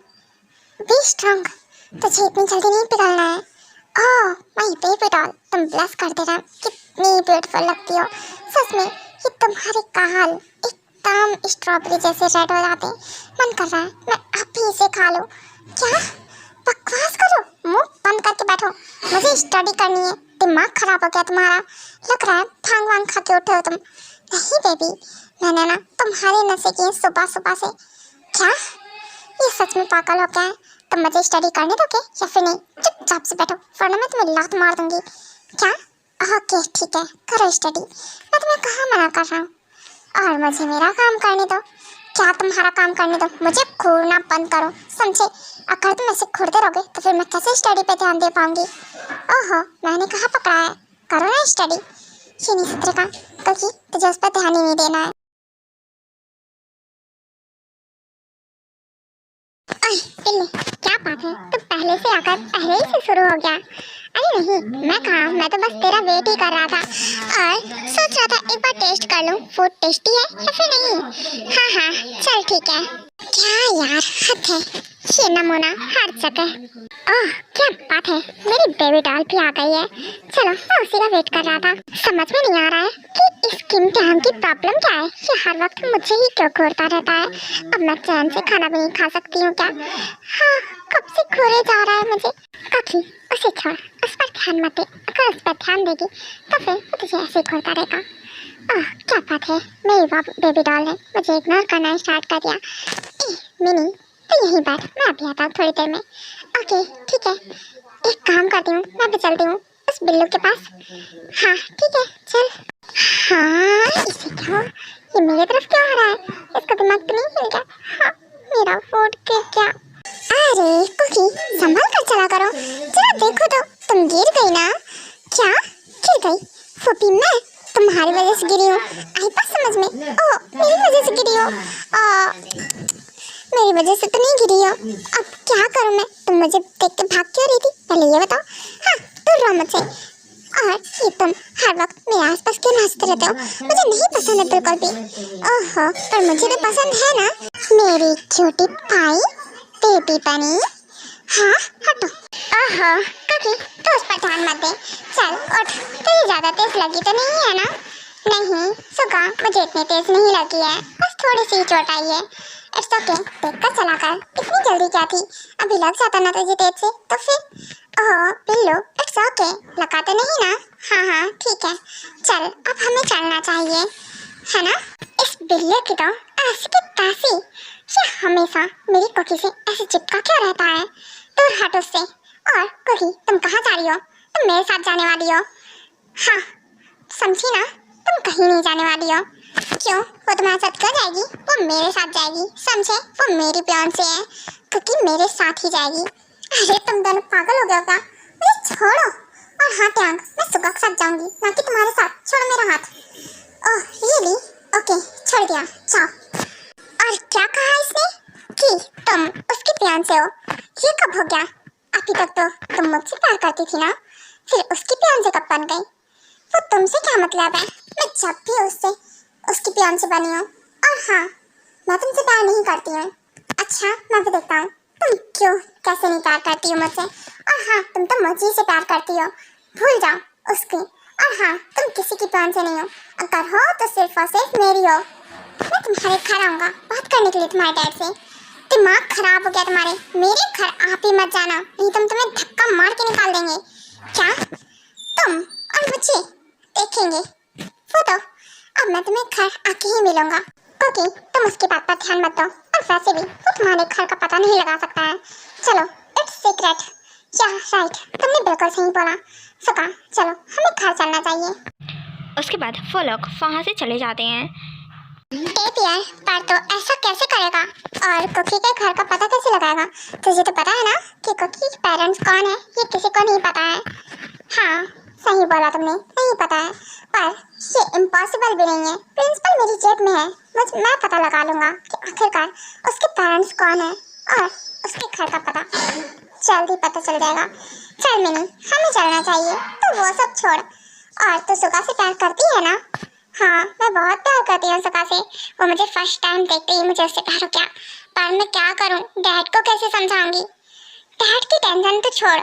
बी स्ट्रांग, तुझे इतनी जल्दी नहीं पिघलना है। ओह माय बेबी डॉल, तुम ब्लश करते रहो, कितनी ब्यूटीफुल लगती हो। सच में ये तुम्हारे गाल एकदम स्ट्रॉबेरी जैसे रेड हो जाते हैं, मन कर रहा है मैं अभी इसे खा लूं। क्या बकवास करो, मुंह बंद करके बैठो, मुझे स्टडी करनी है। दिमाग खराब हो गया तुम्हारा, लग रहा है भांग वांग खा के उठे हो तुम। नहीं बेबी, मैंने ना तुम्हारे नशे किए सुबह सुबह से। क्या ये सच में पागल हो गया है? तुम मुझे स्टडी करने दोगे या फिर नहीं? चुपचाप से बैठो, वरना मैं तुम्हें लात मार दूंगी। क्या? ओके ठीक है, करो स्टडी, मैं तुम्हें कहाँ मना कर रहा हूँ। और मुझे मेरा काम करने दो। क्या तुम्हारा काम करने दो? मुझे घूरना बंद करो, समझे? अगर तुम ऐसे घूरते रहोगे तो फिर मैं कैसे स्टडी पे ध्यान दे पाऊंगी? ओहो, मैंने कहाँ पकड़ा है, करो ना स्टडी। ये नहीं सुधरेगा क्योंकि तुझे उस पर ध्यान ही नहीं देना है। बिल्ली, क्या बात है, तू पहले से आकर पहले ही से शुरू हो गया। अरे नहीं, मैं कहा, मैं तो बस तेरा वेट ही कर रहा था और सोच रहा था एक बार टेस्ट कर लूं, फूड टेस्टी है या फिर नहीं। हाँ हाँ चल ठीक है। क्या यार, हद है, ये नमूना हर जगह। ओह क्या बात है, मेरी बेबी डॉल भी आ गई है। चलो, मैं उसी का वेट कर रहा था। समझ में नहीं आ रहा है कि इस किम टैंग की प्रॉब्लम क्या है, ये हर वक्त मुझे ही क्यों घूरता रहता है। अब मैं चैन से खाना भी नहीं खा सकती हूँ क्या? हाँ, कब से घूरे जा रहा है मुझे। काकी, उसे छोड़, उस पर ध्यान मत दे, अगर उस पर ध्यान देगी तो फिर वो तुझे ऐसे घूरता रहेगा। ओह क्या बात है, मेरी बेबी डॉल ने मुझे इग्नोर करना स्टार्ट कर दिया। मिनी, तो यहीं बैठ, मैं अभी आता हूँ थोड़ी देर में। ओके ठीक है, एक काम करती हूँ, मैं भी चलती हूँ उस बिल्लू के पास। हाँ ठीक है चल। हाँ इसे क्या, ये मेरे तरफ क्यों आ रहा है? इसका दिमाग तो नहीं हिल गया? हाँ, मेरा फूड के क्या? अरे कुकी, संभल कर चला करो, जरा देखो तो, तुम गिर गई ना? क्या गिर गई? फूफी मैं तुम्हारी वजह से गिरी हूँ, आई बात समझ में? ओह मेरी वजह से गिरी हो? मेरी वजह से तो नहीं गिरी हो। अब क्या करूँ मैं? तुम मुझे देख के भाग क्यों रही थी, पहले ये बताओ। हाँ दूर रहो मुझसे। और ये तुम हर वक्त मेरे आसपास क्यों नाचते रहते हो? मुझे नहीं पसंद है बिल्कुल भी। ओहो, पर मुझे तो पसंद है ना, मेरी क्यूटी पाई बेबी बनी। हाँ हटो। ओहो काकी, तो उस पर ध्यान मत दे, चल उठ, तेरी ज्यादा तेज लगी तो नहीं है ना? नहीं सुगा, मुझे इतनी तेज नहीं लगी है, बस थोड़ी सी चोट आई है। इट्स ओके, देखकर चला कर, इतनी जल्दी क्या थी, अभी लग जाता ना तुझे तेज से तो फिर। ओह पिल्लू, इट्स ओके, लगा तो नहीं ना? हाँ ठीक है, चल अब हमें चलना चाहिए, है ना? इस बिल्ली की तो ऐसी की तैसी, ये हमेशा मेरी कोकी से ऐसे चिपका क्यों रहता है? दूर हट उससे। और कोकी, तुम कहाँ जा रही हो? तुम मेरे साथ जाने वाली हो? हाँ समझी ना, तुम कहीं नहीं जाने वाली हो। क्यों, वो तुम्हारे साथ क्यों जाएगी? वो मेरे साथ जाएगी, समझे? वो मेरी फियांसे है, क्योंकि मेरे साथ ही जाएगी। अरे तुम दोनों पागल हो गए हो क्या? मुझे छोड़ो। और हाँ टैंक, मैं सुगा के साथ जाऊंगी, ना कि तुम्हारे साथ। छोड़ो मेरा हाथ। Oh really? ओके, छोड़ दिया, जाओ। और क्या कहा इसने कि तुम उसकी फियांसे हो? ये कब हो गया? अभी तक तो तुम मुझसे प्यार करती थी ना, फिर उसकी फियांसे कब बन गई? वो तुमसे क्या मतलब है? मैं जब भी उसकी फियांसे बनी हूँ। और हाँ, मैं तुमसे प्यार नहीं करती हूँ। अच्छा, मैं भी देखता हूँ तुम क्यों कैसे नहीं प्यार करती हो मुझसे। और हाँ, तुम तो मुझे से प्यार करती हो, भूल जाओ उसकी। और हाँ, तुम किसी की फियांसे नहीं हो, अगर हो तो सिर्फ और सिर्फ मेरी हो। मैं तुम्हारे घर आऊँगा बात करने के लिए तुम्हारे डैड से। दिमाग खराब हो गया तुम्हारे, मेरे घर आप ही मत जाना, नहीं तुम तुम्हें धक्का मार के निकाल देंगे। क्या तुम और मुझे देखेंगे? वो तो अब मैं तुम्हें घर आके ही मिलूंगा, क्योंकि तुम उसकी बात पर ध्यान मत दो, और वैसे भी वो तुम्हारे घर का पता नहीं लगा सकता है। चलो, इट्स सीक्रेट। या राइट, तुमने बिल्कुल सही बोला। सुगा, चलो हमें घर चलना चाहिए। उसके बाद वो लोग वहाँ से चले जाते हैं। पियर, पर तो ऐसा कैसे करेगा? और कुकी के घर का पता कैसे लगाएगा? तुझे तो पता है ना कि कुकी के पेरेंट्स कौन है, ये किसी को नहीं पता है। हाँ सही बोला तुमने, नहीं पता है, पर ये इम्पॉसिबल भी नहीं है। प्रिंसिपल मेरी जेब में है, मैं पता लगा लूंगा कि आखिरकार उसके पेरेंट्स कौन है और उसके घर का पता जल्दी पता चल जाएगा। चल मिनी, हमें चलना चाहिए। तो वो सब छोड़, और तो सुगा से प्यार करती है ना? हाँ, मैं बहुत प्यार करती हूँ सुगा से। वो मुझे फर्स्ट टाइम देखते ही मुझे उससे प्यार हो गया। पर मैं क्या करूँ, डैड को कैसे समझाऊंगी? डैड की टेंशन तो छोड़।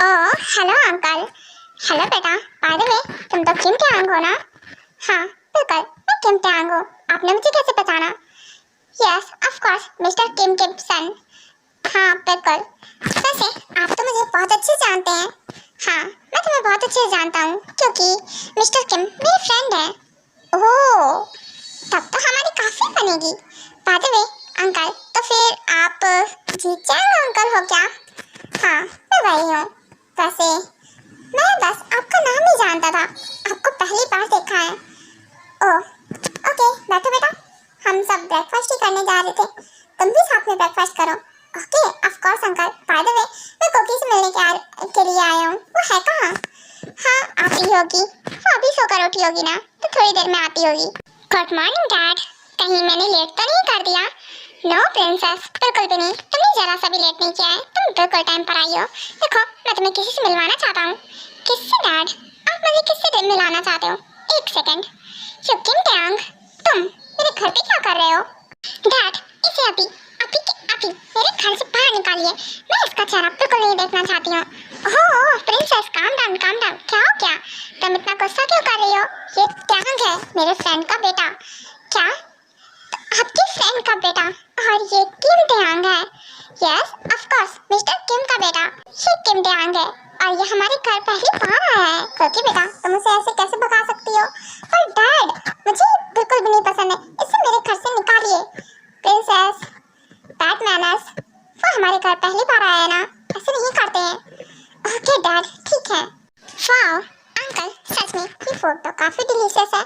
Oh hello uncle. हेलो बेटा, बाय द वे तुम तो किम टैंग हो ना? हाँ बिल्कुल, मैं किम टैंग हूँ। आपने मुझे कैसे पहचाना? यस ऑफ कोर्स, मिस्टर किम के सन। हाँ बिल्कुल, वैसे आप तो मुझे बहुत अच्छे जानते हैं। हाँ, मैं तुम्हें बहुत अच्छे से जानता हूँ, क्योंकि मिस्टर किम मेरे फ्रेंड हैं। ओह, तब तो हमारी काफी बनेगी। बाय द वे अंकल, तो फिर आप जीचांग अंकल हो क्या? हाँ मैं वही हूँ। वैसे मैं बस आपका नाम ही जानता था, आपको पहली बार देखा है। ओह ओके, बैठो बेटा, हम सब ब्रेकफास्ट ही करने जा रहे थे, तुम भी साथ में ब्रेकफास्ट करो। Okay of course uncle. By the way मैं कोकी से मिलने के लिए आया हूँ, वो है कहाँ? हाँ आती होगी, वो अभी सोकर उठी होगी ना, तो थोड़ी देर में आती होगी। गुड मॉर्निंग डैड, कहीं मैंने लेट तो नहीं कर दिया? नो प्रिंसेस, बिल्कुल भी नहीं, तुमने जरा सा भी लेट नहीं किया है, तुम बिल्कुल टाइम पर आई हो। देखो मैं तुम्हें किसी से मिलवाना चाहता हूँ। किससे डैड? आप मुझे किससे मिलाना चाहते हो? एक सेकंड, किम टैंग, तुम मेरे घर पे क्या कर रहे हो? डैड, इसे अभी मेरे घर से बाहर निकालिए, मैं इसका चेहरा बिल्कुल नहीं देखना चाहती हूँ। ओह प्रिंसेस, काम डाउन। क्या हो गया? तुम इतना गुस्सा क्यों कर रही हो? ये टैंग है, मेरे फ्रेंड का बेटा। क्या? तो आपके फ्रेंड का बेटा? और ये किम टैंग है? यस ऑफ कोर्स, मिस्टर किम का बेटा। ये किम टैंग है और ये हमारे घर पहली बार आया है। क्योंकि बेटा तुम उसे ऐसे कैसे भगा सकती हो? और डैड, मुझे बिल्कुल भी नहीं पसंद है, इसे मेरे घर से निकालिए। प्रिंसेस, बैड मैनर्स, वो हमारे घर पहली बार आया है ना, ऐसे नहीं करते हैं। ओके डैड, ठीक है। वाओ अंकल, सच में ये फूड तो काफी डिलीशियस है,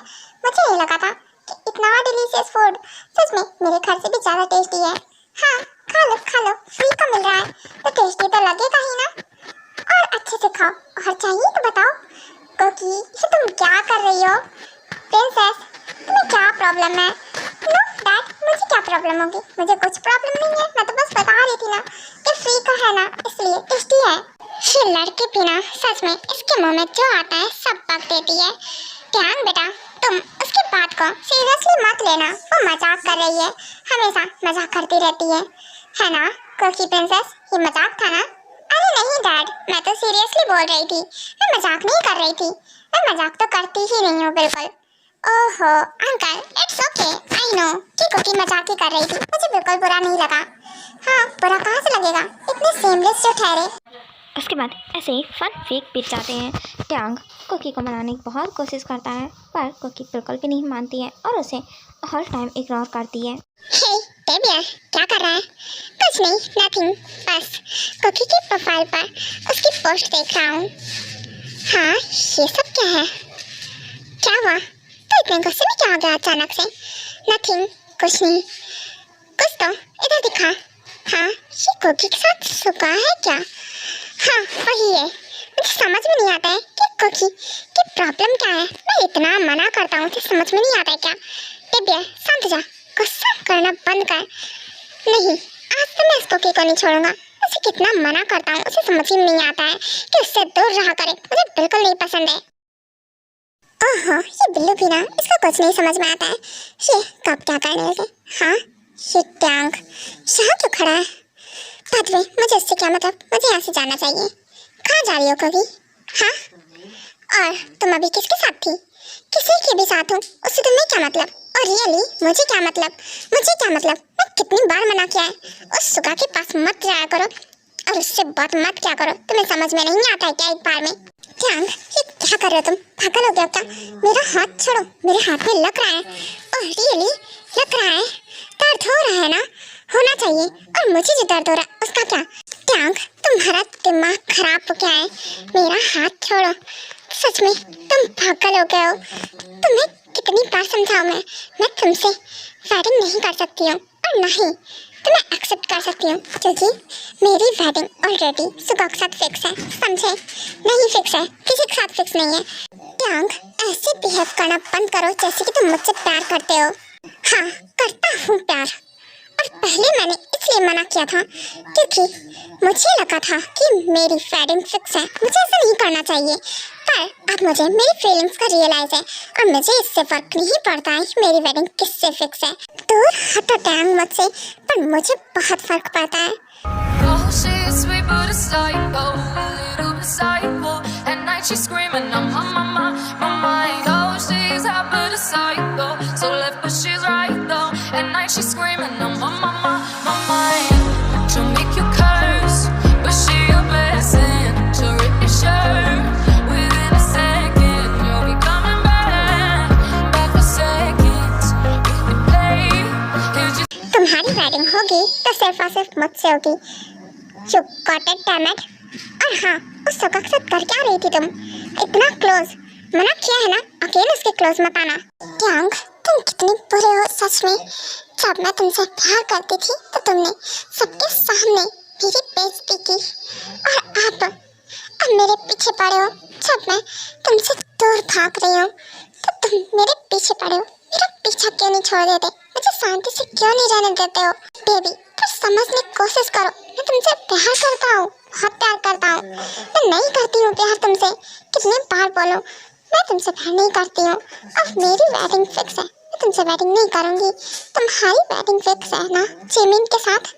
मुझे नहीं लगा था कि इतना डिलीशियस फूड सच में मेरे घर से भी ज्यादा टेस्टी है। हाँ खा लो, फ्री का मिल रहा है तो टेस्टी तो लगेगा ही ना। और अच्छे से खाओ, और चाहिए तो बताओ। क्योंकि ये तुम क्या कर रही हो? प्रिंसेस, तुम्हें क्या प्रॉब्लम है? नो डैड, मुझे क्या प्रॉब्लम होगी? मुझे कुछ प्रॉब्लम नहीं है, मैं तो बस बता रही थी ना कि फ्री का है ना, इसलिए टेस्टी है। ये लड़की भी ना सच में इसके मुंह में जो आता है सब बक देती है। टैंग बेटा, तुम उसकी बात को सीरियसली मत लेना, वो मजाक कर रही है, हमेशा मजाक करती रहती है ना? क्योंकि प्रिंसेस ये मजाक था ना, अरे नहीं डैड, मैं तो सीरियसली बोल रही थी, मैं मजाक नहीं कर रही थी। मैं मजाक तो करती ही नहीं हूँ बिल्कुल। ओहो uncle, it's okay, I know कि कुकी मजाक ही कर रही थी, मुझे बिल्कुल बुरा नहीं लगा। हाँ, बुरा कहाँ से लगेगा, इतने सेमलेस जो ठहरे। उसके बाद ऐसे ही फन फेक बीत जाते हैं। ट्यांग कुकी को मनाने की बहुत कोशिश करता है, पर कुकी बिल्कुल भी नहीं मानती है और उसे हर टाइम इग्नोर करती है। हे टेबिया, क्या कर रहा है? कुछ नहीं, नथिंग, बस कुकी की प्रोफाइल पर उसकी पोस्ट देख रहा हूँ। हाँ, ये सब क्या है? क्या हुआ? तो इतने गुस्से में क्या हो गया अचानक से? नथिंग, कुछ नहीं। कुछ तो इधर दिखा। हाँ, ये कुकी के साथ सुगा है क्या? हाँ, वही है। मुझे समझ में नहीं आता है कि कुकी की प्रॉब्लम क्या है। मैं इतना मना करता हूँ, तुझे समझ में नहीं आता है क्या? टेबिया, शांत जा, गुस्सा करना बंद कर। नहीं, आज तो मैं इस कुकी को नहीं छोड़ूंगा। उसे कितना मना करता हूँ, उसे समझ ही नहीं आता है कि उससे दूर रहा करे। मुझे बिल्कुल नहीं पसंद है। ओहो, ये बिल्लू भी ना, इसका कुछ नहीं समझ में आता है। ये कब क्या करने लगे? हाँ, ये ट्यांग यहाँ क्यों खड़ा है? बाद में मुझे इससे क्या मतलब? मुझे यहाँ से जाना चाहिए। कहाँ जा रही हो कभी? हाँ, और तुम अभी किसके साथ थी? किसी के भी साथ हूँ, उससे तुम्हें क्या मतलब? और रियली मुझे क्या मतलब? मुझे क्या मतलब? मैं कितनी बार मना किया है, उस सुगा के पास मत जाया करो और उससे बात मत क्या करो। तुम्हें समझ में नहीं आता है क्या एक बार में? ट्यांग, ये क्या कर रहे हो तुम? पागल हो गया क्या? मेरा हाथ छोड़ो, मेरे हाथ में लग रहा है। और रियली लग रहा है? दर्द हो रहा है ना? होना चाहिए। और मुझे जो दर्द हो रहा है उसका क्या? ट्यांग, तुम्हारा दिमाग खराब हो गया है। मेरा हाथ छोड़ो। सच में तुम पागल हो गए हो। तुम्हें कितनी बार समझाऊं मैं तुमसे वेडिंग नहीं कर सकती हूँ और ना ही तुम्हें एक्सेप्ट कर सकती हूँ, क्योंकि मेरी वेडिंग ऑलरेडी सुगा के साथ फिक्स है। समझे? नहीं फिक्स है, किसी के साथ फिक्स नहीं है। ट्यांग, ऐसे बिहेव करना बंद करो जैसे कि तुम मुझसे प्यार करते हो। हाँ, करता हूँ प्यार, और पहले मैंने इसलिए मना किया था क्योंकि मुझे लगा था कि मेरी वेडिंग फिक्स है, मुझे ऐसा नहीं करना चाहिए। पर अब मुझे मेरी फीलिंग्स का रियलाइज है और मुझे इससे फर्क नहीं पड़ता है कि मेरी वेडिंग किससे फिक्स है। दूर हटो ट्यांग मुझसे, पर मुझे बहुत फर्क पड़ता है। Oh, she's sweet but a psycho, a little bit psycho. At night she's screaming, I'm on my mind. Oh, she's hot but a psycho, so left but she's right though. At night she's screaming, I'm on my mind. She'll make you curse, but she a blessing. She'll rip your shirt within a second. You'll be coming back for seconds. If you play, he'll just तुम्हारी wedding होगी तो सिर्फ और सिर्फ मुझसे होगी। You got it, damn it। और हाँ, उस सुगा के साथ कर क्या रही थी तुम? इतना क्लोज, मना किया है ना, अकेले उसके क्लोज मत आना। ट्यांग, तुम कितनी बुरे हो सच में। जब मैं तुमसे प्यार करती थी तो तुमने सबके सामने मेरी बेइज्जती की, और अब मेरे पीछे पड़े हो। जब मैं तुमसे दूर भाग रही हूँ तो तुम मेरे पीछे पड़े हो। मेरा पीछा क्यों नहीं छोड़ देते? मुझे शांति से क्यों नहीं रहने देते हो? बेबी, कुछ समझने की कोशिश करो। मैं तुमसे प्यार करता हूँ, बहुत प्यार करता हूँ। मैं नहीं करती हूँ प्यार तुमसे, कितनी बार बोलूं? मैं तुमसे प्यार नहीं करती हूँ। अब मेरी वेडिंग फिक्स है, मैं तुमसे वेडिंग नहीं करूँगी। तुम्हारी वेडिंग फिक्स है ना जिमिन के साथ,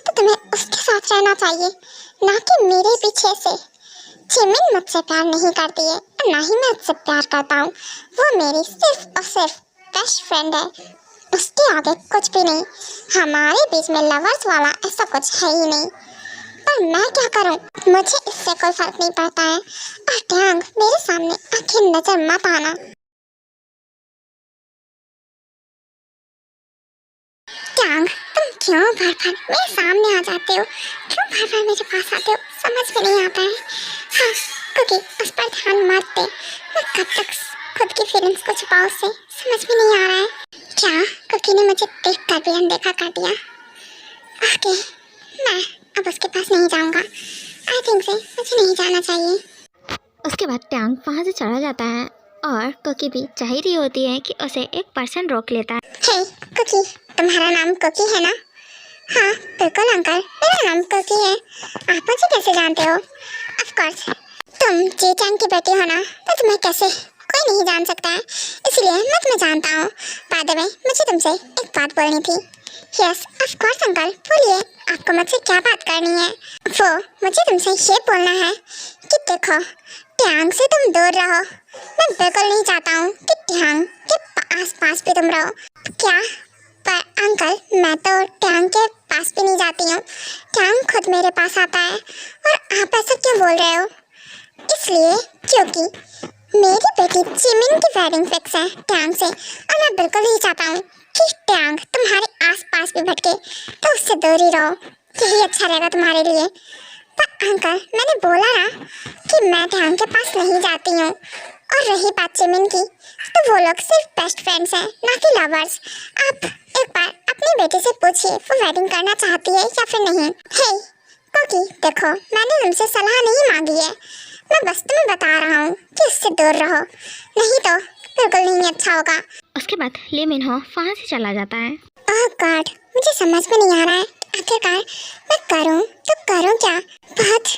तो तुम्हें उसके साथ रहना चाहिए, ना कि मेरे पीछे से। जिमिन मुझसे प्यार नहीं करती है और ना ही मैं उससे प्यार करता हूँ। वो मेरी सिर्फ और सिर्फ बेस्ट फ्रेंड है, उसके आगे कुछ भी नहीं। हमारे बीच में लवर्स वाला ऐसा कुछ है ही नहीं। पर मैं क्या करूं? मुझे इससे कोई फर्क नहीं पड़ता है। और ट्यांग, मेरे सामने आंखें नजर मत आना। ट्यांग, तुम क्यों बार बार मेरे सामने आ जाते हो? क्यों बार बार मेरे पास आते हो? समझ में नहीं आता है। हाँ, क्योंकि उस पर ध्यान मत दे। मैं कब तक खुद की फीलिंग्स को छुपाऊं उससे? समझ में नहीं आ रहा है। क्या कुकी ने मुझे देख कर भी अनदेखा कर दिया? ओके, मैं अब उसके पास नहीं जाऊंगा। आई थिंक से मुझे नहीं जाना चाहिए। उसके बाद ट्यांग वहाँ से चला जाता है और कुकी भी चाह रही होती है कि उसे एक पर्सन रोक लेता है। हे कुकी, तुम्हारा नाम कुकी है ना? हाँ बिल्कुल अंकल, मेरा नाम कुकी है। आप मुझे कैसे जानते हो? ऑफ कोर्स, तुम जी चैंग की बेटी हो ना, तो तुम्हें कैसे कोई नहीं जान सकता है, इसलिए मैं तुम्हें जानता हूँ। बाय द वे, मुझे तुमसे एक बात बोलनी थी। यस ऑफ कोर्स अंकल, बोलिए आपको मुझसे क्या बात करनी है। वो मुझे तुमसे ये बोलना है कि देखो, ट्यांग से तुम दूर रहो। मैं बिल्कुल नहीं चाहता हूँ कि ट्यांग के आस-पास भी तुम रहो। क्या? पर अंकल, मैं तो ट्यांग के पास भी नहीं जाती हूँ। ट्यांग खुद मेरे पास आता है। और आप ऐसा क्यों बोल रहे हो? इसलिए क्योंकि मेरी बेटी जिमिन की वेडिंग फिक्स है ट्यांग से, और मैं बिल्कुल नहीं चाहता हूँ कि ट्यांग तुम्हारे आसपास भी भटके, तो उससे दूर ही रहो। यही अच्छा रहेगा तुम्हारे लिए। पर अंकल, मैंने बोला ना कि मैं ट्यांग के पास नहीं जाती हूँ। और रही बात जिमिन की, तो वो लोग सिर्फ बेस्ट फ्रेंड्स हैं, ना कि लवर्स। आप एक बार अपनी बेटी से पूछिए वो वेडिंग करना चाहती है या फिर नहीं। हे कोकी, देखो, मैंने तुमसे सलाह नहीं मांगी है, मैं बस तुम्हें बता रहा हूँ कि उससे दूर रहो, नहीं तो बिल्कुल नहीं अच्छा होगा। उसके बाद ली मिनहो वहाँ से चला जाता है। ओह गॉड, मुझे समझ में नहीं आ रहा है आखिरकार मैं करूँ तो करूँ क्या। बहुत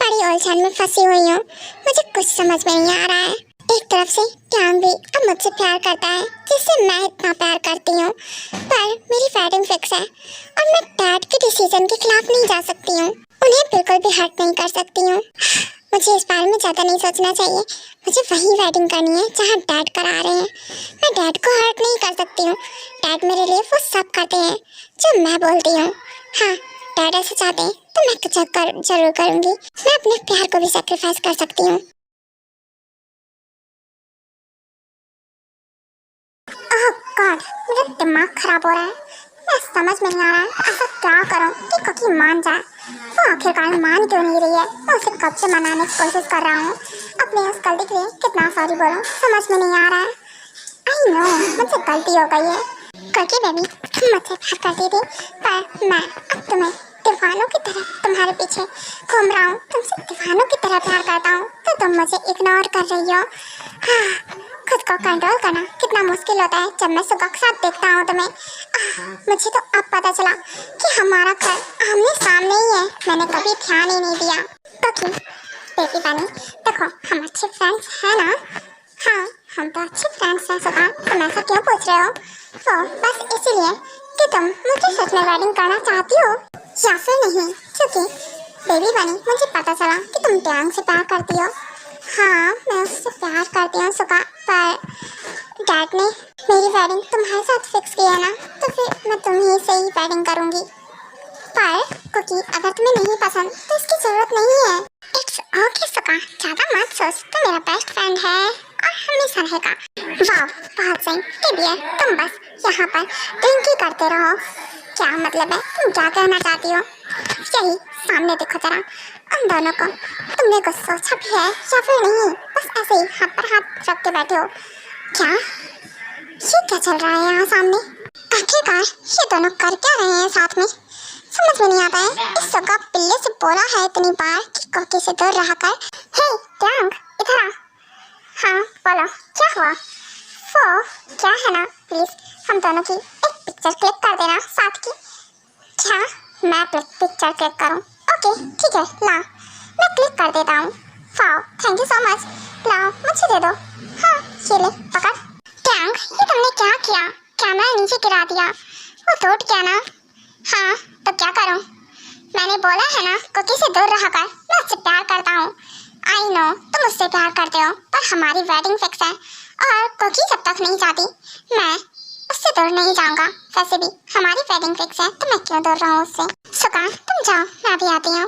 बड़ी उलझन में फंसी हुई हूँ, मुझे कुछ समझ में नहीं आ रहा है। एक तरफ से ट्यांग भी अब मुझसे प्यार करता है जिससे मैं इतना प्यार करती हूँ, पर मेरी वेडिंग फिक्स है और मैं डैड के डिसीजन के खिलाफ नहीं जा सकती हूँ। उन्हें बिल्कुल भी हर्ट नहीं कर सकती हूँ। मुझे इस बारे में ज़्यादा नहीं सोचना चाहिए। मुझे वही वेडिंग करनी है जहाँ डैड करा रहे हैं। मैं डैड को हर्ट नहीं कर सकती हूँ। डैड मेरे लिए वो सब करते हैं जो मैं बोलती हूँ। हाँ, डैड ऐसे चाहते हैं तो मैं कुछ जरूर करूँगी। मैं अपने प्यार को भी सेक्रीफाइस कर सकती हूँ। ओह गॉड, मेरा दिमाग खराब हो रहा है। मैं समझ में नहीं आ रहा है ऐसा क्या करूँ कि कोकी मान जाए। वो आखिरकार मान क्यों नहीं रही है? मैं उसे कब से मनाने की कोशिश कर रहा हूँ। अपनी उस गलती के लिए कितना सॉरी बोलूँ, समझ में नहीं आ रहा है। आई नो, मुझसे गलती हो गई है। कोकी बेबी, तुम मुझसे प्यार करती थी, पर मैं अब तुम्हें दीवानों की तरह तुम्हारे पीछे घूम रहा हूँ। तुमसे दीवानों की तरह प्यार करता हूँ तो तुम मुझे इग्नोर कर रही हो। हाँ, खुद को कंट्रोल करना कितना मुश्किल होता है जब मैं सुबह के साथ देखता हूँ तुम्हें। मुझे तो अब पता चला कि हमारा घर आमने सामने ही है। मैंने कभी ध्यान ही नहीं दिया। कोकी बेबी बनी, देखो, हम अच्छे फ्रेंड्स हैं ना? हाँ, हम तो अच्छे फ्रेंड्स हैं सुबह। तुम ऐसा क्यों पूछ रहे हो? तो बस इसीलिए कि तुम मुझे सच में वेडिंग करना चाहती हो या फिर नहीं? क्योंकि बेबी बनी, मुझे पता चला कि तुम ट्यांग से प्यार करती हो। हाँ, मैं उससे प्यार करती हूँ सुबह, पर डैड ने मेरी वेडिंग तुम्हारे साथ फिक्स की है ना, तो फिर मैं तुम्हीं से ही वेडिंग करूँगी। पर कोकी, अगर तुम्हें नहीं पसंद तो इसकी जरूरत नहीं है। इट्स ओके सुका, ज़्यादा मत सोच, तो मेरा बेस्ट फ्रेंड है और हमेशा रहेगा। वाह, बहुत सही। डियर, तुम बस यहाँ पर ड्रिंक ही करते रहो। क्या मतलब है? तुम क्या कहना चाहती हो? यही सामने देखो जरा उन दोनों को। तुमने कुछ सोचा भी है या फिर नहीं? बस ऐसे ही हाथ पर हाथ रख के बैठे हो क्या? ये क्या चल रहा है यहाँ सामने? आखिरकार ये दोनों कर क्या रहे हैं साथ में? समझ में नहीं आता है। इस सुगा पिल्ले से बोला है इतनी बार कि कोकी से दूर रहा कर। हे ट्यांग, इधर आ। हाँ बोलो, क्या हुआ? वो क्या है ना, प्लीज हम दोनों की एक पिक्चर क्लिक कर देना साथ की। क्या मैं पिक्चर क्लिक करूँ? ओके ठीक है, ला मैं क्लिक कर देता हूँ। Wow, thank you so much. लाओ मुझे दे दो। हाँ ये ले पकड़। ट्यांग, ये तुमने क्या किया? कैमरा नीचे गिरा दिया, वो टूट गया ना। हाँ तो क्या करूँ? मैंने बोला है ना कोकी से दूर रहा कर, मैं उससे प्यार करता हूँ। आई नो तुम उससे प्यार करते हो, पर हमारी वेडिंग फिक्स है और कोकी जब तक नहीं चाहती मैं उससे दूर नहीं जाऊंगा। वैसे भी हमारी वेडिंग फिक्स है तो मैं क्यों दूर रहूँ उससे। सुका तुम जाओ, मैं भी आती हूँ।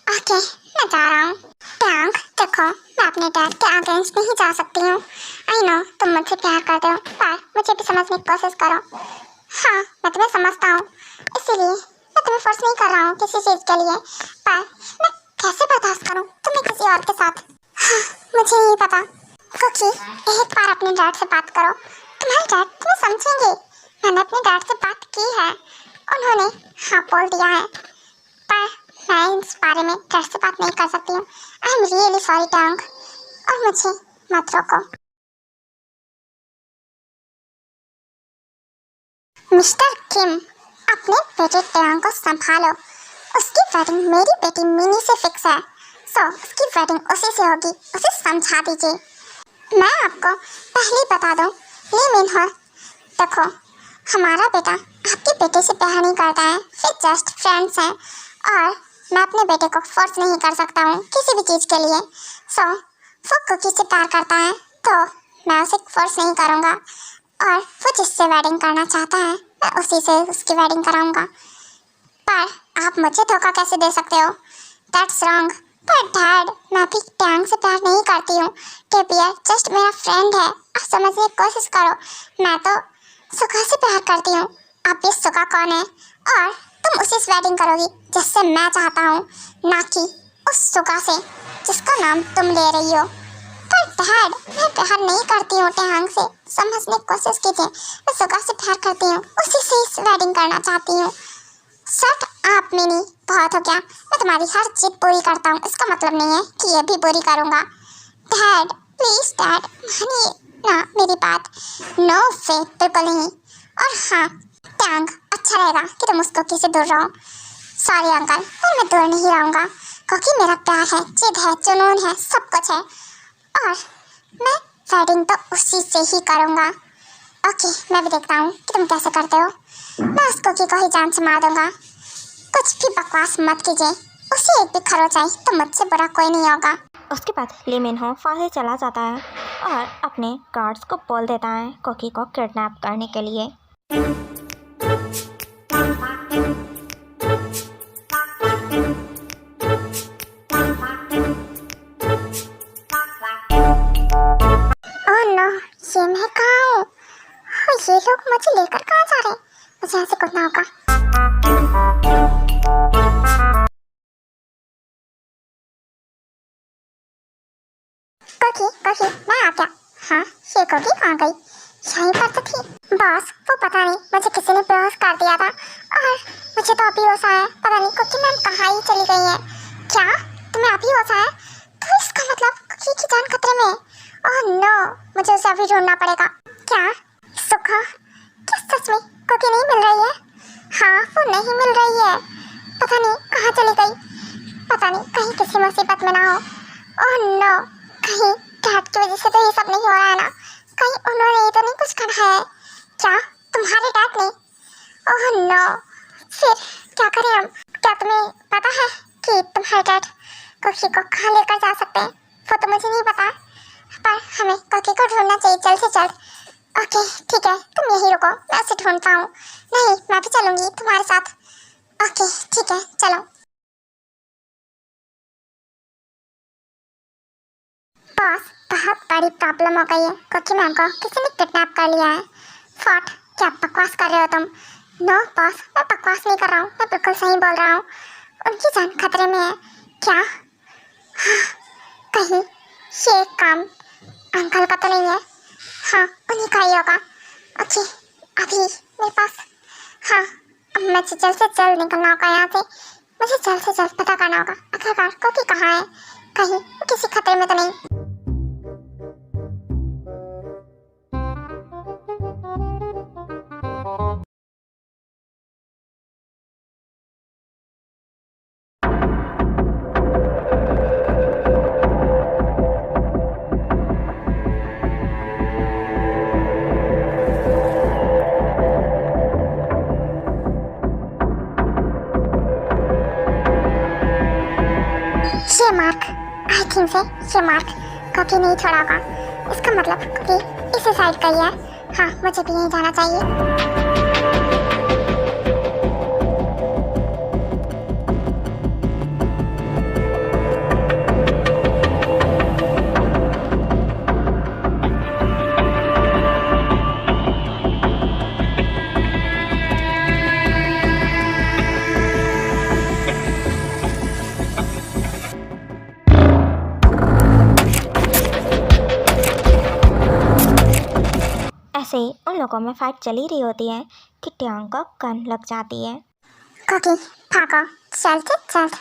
ओके मैं जा रहा हूँ। ट्यांग देखो, मैं अपने डैड के अगेंस्ट नहीं जा सकती हूँ। आई नो तुम मुझसे प्यार करते हो, पर मुझे भी समझने की कोशिश करो। हाँ मैं तुम्हें समझता हूँ, इसीलिए मैं तुम्हें फोर्स नहीं कर रहा हूँ किसी चीज़ के लिए, पर मैं कैसे बर्दाश्त करूँ तुम्हें किसी और के साथ? हाँ मुझे नहीं पता। कोकी एक बार अपने डैड से बात करो, तुम्हारे डैड तुम्हें समझेंगे। मैंने अपने डैड से बात की है, उन्होंने हाँ बोल दिया है, पर मैं इस बारे में डैड से बात नहीं कर सकती हूँ। I am really sorry Tang, और मुझे मत रोको। मिस्टर किम, अपने बेटे ट्यांग को संभालो। उसकी वेडिंग मेरी बेटी मिनी से फिक्स है, सो उसकी वेडिंग उसी से होगी, उसे समझा दीजिए। मैं आपको पहले बता दूं, ली मिनहो, देखो हमारा बेटा आपके बेटे से प्यार नहीं करता है, फिर जस्ट फ्रेंड्स हैं और मैं अपने बेटे को फोर्स नहीं कर सकता हूँ किसी भी चीज़ के लिए। सो वो कुकी से प्यार करता है तो मैं उसे फोर्स नहीं करूँगा और वो जिससे वेडिंग करना चाहता है मैं उसी से उसकी वेडिंग कराऊँगा। पर आप मुझे धोखा कैसे दे सकते हो? That's wrong. पर डैड, मैं भी टैंग से प्यार नहीं करती हूँ। टेपियर जस्ट मेरा फ्रेंड है, आप समझने की कोशिश करो। मैं तो सुगा से प्यार करती हूँ। आप भी सुगा कौन है? और तुम उसी से वेडिंग करोगी जिससे मैं चाहता हूँ, ना कि उस सुगा से जिसका नाम तुम ले रही हो। पर डैड, मैं प्यार नहीं करती हूँ टैंग से, समझने की कोशिश कीजिए। मैं सुगा से प्यार करती हूँ, उसी से वेडिंग करना चाहती हूँ। शट अप मिनी, बहुत हो गया। मैं तुम्हारी हर जिद पूरी करता हूँ, इसका मतलब नहीं है कि ये भी पूरी करूँगा। डैड प्लीज डैड, मानिए ना मेरी बात। नो वे, बिल्कुल नहीं। और हाँ टैंग, अच्छा रहेगा कि तुम उसको किसी दूर रहो। सॉरी अंकल, पर मैं दूर नहीं रहूँगा क्योंकि मेरा प्यार है, जिद है, जुनून है, सब कुछ है और मैं वेडिंग तो उसी से ही करूँगा। ओके, मैं भी देखता हूँ कि तुम कैसे करते हो। मैं उस कुकी को ही जान से मार दूंगा। कुछ भी बकवास मत कीजिए, उसे एक भी खरोच आई तो मुझसे बुरा कोई नहीं होगा। उसके बाद ली मिनहो वहाँ से चला जाता है और अपने गार्ड्स को बोल देता है कुकी को किडनैप करने के लिए। ओह नो, ये मैं कहाँ हूँ? और ये लोग मुझे लेकर कहाँ जा रहे हैं? मुझे ऐसे कूदना होगा। कुकी, मैं आ गया। हाँ, ये कुकी कहाँ गई? यहीं पर तो थी। बॉस, वो पता नहीं मुझे किसी ने बेहोश कर दिया था और मुझे तो अभी होश आया। पता नहीं कुकी मैम कहाँ ही चली गई है। क्या तुम्हें अभी होश आया? तो इसका मतलब कुकी की जान खतरे में है। ओह नो, मुझे उसे अभी ढूंढना पड़ेगा। क्या सुखा, क्या सच में कुकी नहीं मिल रही है? हाँ, वो नहीं मिल रही है। पता नहीं कहाँ चली गई। पता नहीं कहीं किसी मुसीबत में ना हो। ओह नो, कहीं डैड की वजह से तो ये सब नहीं हो रहा है ना? कहीं उन्होंने ये तो नहीं कुछ कहा है? क्या तुम्हारे डैड ने? ओह नो, फिर क्या करें हम? क्या तुम्हें पता है कि तुम्हारे डैड कुकी को कहाँ लेकर जा सकते हैं? वो तो मुझे नहीं पता, पर हमें कुकी को ढूंढना चाहिए जल्द से जल्द। ओके ठीक है, तुम यहीं रुको, मैं उसे ढूंढता हूँ। नहीं, मैं भी चलूंगी तुम्हारे साथ। ओके ठीक है, चलो। बॉस, बहुत बड़ी प्रॉब्लम हो गई है। कुकी मैम को किसी ने किडनैप कर लिया है। फॉट, क्या बकवास कर रहे हो तुम? नो बॉस, मैं बकवास नहीं कर रहा हूँ, मैं बिल्कुल सही बोल रहा हूँ। उनकी जान खतरे में है। क्या? हाँ, कहीं ये काम अंकल का तो नहीं है? हाँ, उन्हीं का ही होगा। ओके, अभी मेरे पास, हाँ, अब मुझे जल्द से जल्द निकलना होगा यहाँ से। मुझे जल्द से जल्द पता करना होगा आखिरकार कुकी कहाँ है, कहीं वो किसी खतरे में तो नहीं। ये मार्क, आई थिंक से ये मार्क कुकी नहीं छोड़ा होगा। इसका मतलब कुकी इसी साइड गई है। हाँ, मुझे भी यहीं जाना चाहिए। ऐसे ही उन लोगों में फाइट चली रही होती है कि ट्यांग को गन लग जाती है। कुकी भागो, जल्द से जल्द।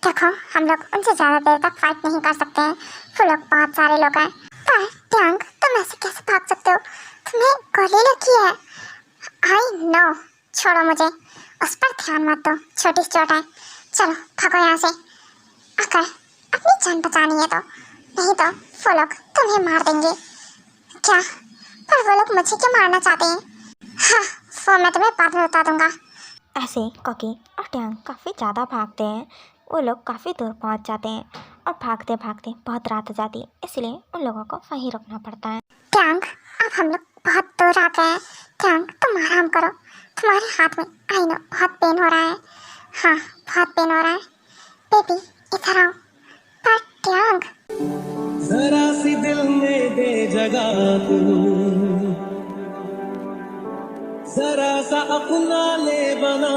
देखो, हम लोग उनसे ज़्यादा देर तक फाइट नहीं कर सकते हैं, वो लोग बहुत सारे लोग हैं। पर ट्यांग, तुम ऐसे कैसे भाग सकते हो? तुम्हें गोली लगी है। आई नो, छोड़ो मुझे, उस पर ध्यान मत दो, छोटी चोट है। चलो भागो यहाँ से, अगर अपनी जान बचानी है तो, नहीं तो वो लोग तुम्हें मार देंगे। क्या? पर वो लोग मुझे क्यों मारना चाहते हैं? हाँ, वो मैं तुम्हें बाद में बता दूंगा। ऐसे कॉकी और टैंग काफ़ी ज़्यादा भागते हैं। वो लोग काफ़ी दूर पहुंच जाते हैं और भागते भागते बहुत रात हो जाती है, इसलिए उन लोगों को वहीं रुकना पड़ता है। टैंग, अब हम लोग बहुत दूर आ गए हैं। टैंग, तुम आराम करो, तुम्हारे हाथ में आई नो बहुत पेन हो रहा है। हाँ, बहुत पेन हो रहा है। बेबी इधर आओ। पर टैंग, जरा सी दिल में दे जगह तू, जरा सा अपना ले बना,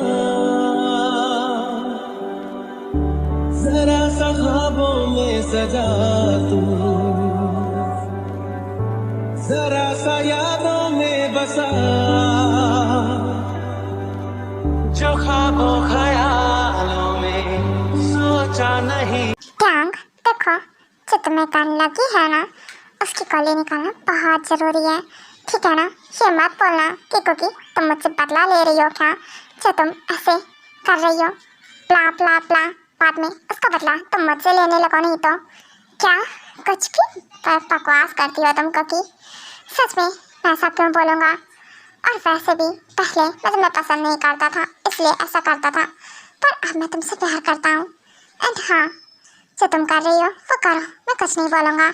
जरा सा ख्वाबों में सजा तू, जरा सा यादों में बसा, जो ख्वाबों ख्यालों में सोचा नहीं। टैंग देखो, जो तुम्हें कान लगी है ना, उसकी कली निकालना बहुत ज़रूरी है, ठीक है ना? ये मत बोलना कि क्योंकि तुम मुझसे बदला ले रही हो क्या, जो तुम ऐसे कर रही हो प्ला प्ला प्ला, बाद में उसका बदला तुम मुझसे लेने लगो नहीं तो। क्या कुछ भी बकवास करती हो तुम क्योंकि सच में मैं ऐसा क्यों बोलूँगा? और वैसे भी पहले मैं तुम्हें पसंद नहीं करता था, इसलिए ऐसा करता था, पर अब मैं तुमसे प्यार करता हूँ। एंड हाँ, जो तुम कर रही हो वो करो, मैं कुछ नहीं बोलूँगा।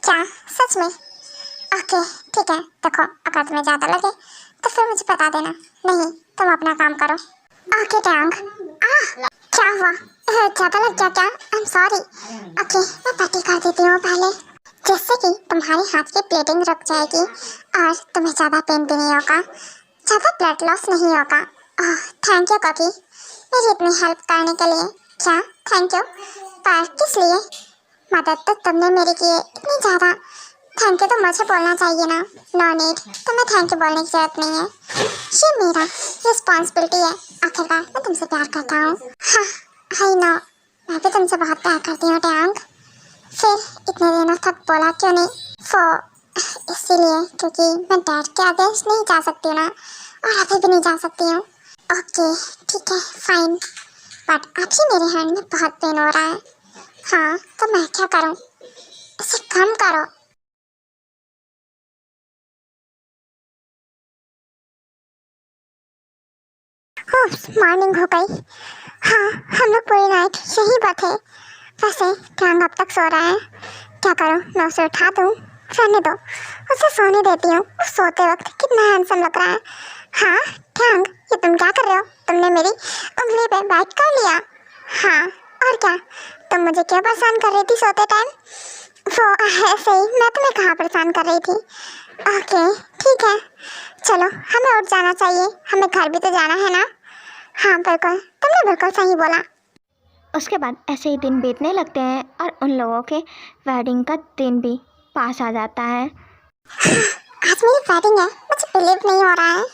क्या सच में? ओके ठीक है। देखो, अगर तुम्हें ज़्यादा लगे तो फिर मुझे बता देना, नहीं तुम अपना काम करो। Okay Tang. क्या हुआ? ज़्यादा लग गया क्या? आई एम सॉरी। ओके, मैं पट्टी कर देती हूँ पहले, जिससे कि तुम्हारे हाथ की प्लेटिंग रुक जाएगी और तुम्हें ज़्यादा पेन भी नहीं होगा, ज़्यादा ब्लड लॉस नहीं होगा। ओह थैंक यू कॉकी, मेरी इतनी हेल्प करने के लिए। क्या थैंक यू? पर किस लिए? मदद तो तुमने मेरी की है इतनी ज़्यादा, थैंक यू तो मुझे बोलना चाहिए ना। नो नीड, तुम्हें थैंक यू बोलने की जरूरत नहीं है, ये मेरा रिस्पॉन्सिबिलिटी है। आखिरकार मैं तुमसे प्यार करता हूँ। हाँ आई नो, मैं भी तुमसे बहुत प्यार करती हूँ टैंग। फिर इतने दिनों तक बोला क्यों नहीं? वो इसीलिए क्योंकि मैं डैड के आदेश नहीं जा सकती हूँ ना, और अभी भी नहीं जा सकती हूँ। ओके ठीक है फाइन, बट अभी मेरे हैंड में बहुत पेन हो रहा है। हाँ तो मैं क्या करूँ? इसे कम करो। मॉर्निंग हो गई। हाँ हम लोग पूरी नाइट यहीं पर थे। वैसे टैंग अब तक सो रहा है, क्या करूँ? मैं उसे उठा दूँ? रहने दो, उसे सोने देती हूँ। वो सोते वक्त कितना हैंडसम लग रहा है। हाँ टैंग, ये तुम क्या कर रहे हो? तुमने मेरी उंगली पे बाइट कर लिया। हाँ और क्या, तुम मुझे क्यों परेशान कर रही थी सोते टाइम? वो ऐसे ही, मैं तुम्हें कहाँ परेशान कर रही थी। ओके ठीक है, चलो हमें उठ जाना चाहिए, हमें घर भी तो जाना है ना। हाँ बिल्कुल, तुमने बिल्कुल सही बोला। उसके बाद ऐसे ही दिन बीतने लगते हैं और उन लोगों के वेडिंग का दिन भी पास आ जाता है। आज मेरी वेडिंग है, मुझे बिलीव नहीं हो रहा है।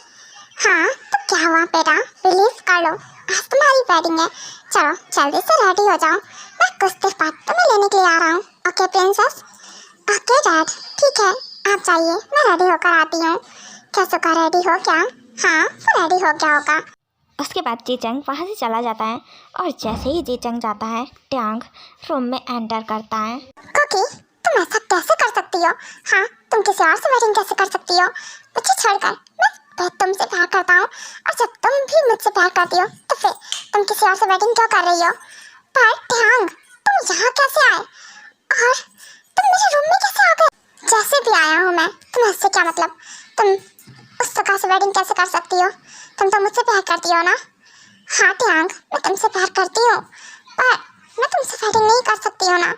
हाँ तो क्या हुआ बेटा, बिलीव कर लो, आज तुम्हारी वेडिंग है। चलो जल्दी से रेडी हो जाओ, मैं कुछ देर बाद तुम्हें लेने के लिए आ रहा हूँ। Okay princess? ओके डैड, ठीक है आप जाइए, मैं रेडी होकर आती हूँ। कैसे का रेडी हो क्या? हाँ वो रेडी हो गया होगा। उसके बाद जीचंग वहाँ से चला जाता है और जैसे ही जीचंग जाता है, टैंग रूम में एंटर करता है। कुकी, तुम ऐसा कैसे कर सकती हो? हाँ तुम किसी और से वेडिंग कैसे कर सकती हो? मुझे छोड़कर मैं तुमसे प्यार करता हूँ, और जब तुम भी मुझसे प्यार करती हो तो फिर तुम किसी और से वेडिंग क्यों कर रही हो? पर टैंग, तुम यहाँ कैसे आए और तुम मेरे रूम में कैसे आ गए? जैसे भी आया हूँ मैं, तुम्हें इससे क्या मतलब? तुम उस जगह से वेडिंग कैसे कर सकती हो? तुम तो मुझसे प्यार करती हो ना? हाँ टैंग, मैं तुमसे प्यार करती हूँ, पर मैं तुमसे वेडिंग नहीं कर सकती हूँ ना।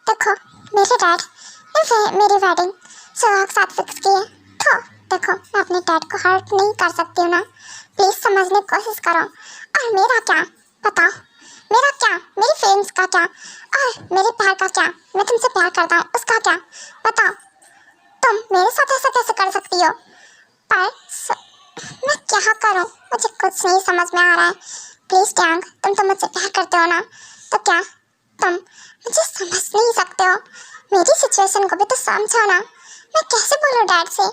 देखो मेरे डैड ने मेरी वेडिंग सुहाग के साथ फिक्स की है, तो देखो मैं अपने डैड को हर्ट नहीं कर सकती हूँ ना। प्लीज़ समझने की कोशिश करो। और मेरा क्या बताओ, मेरा क्या, मेरी फीलिंग्स का क्या, और मेरे प्यार का क्या? मैं तुमसे प्यार करता हूँ, उसका क्या बताओ? तुम मेरे साथ ऐसा कैसे कर सकती हो? पर मैं क्या करूं, मुझे कुछ नहीं समझ में आ रहा है। प्लीज टैंग, तुम तो मुझसे प्यार करते हो ना, तो क्या तुम मुझे समझ नहीं सकते हो? मेरी सिचुएशन को भी तो समझो ना। मैं कैसे बोलूं डैड से?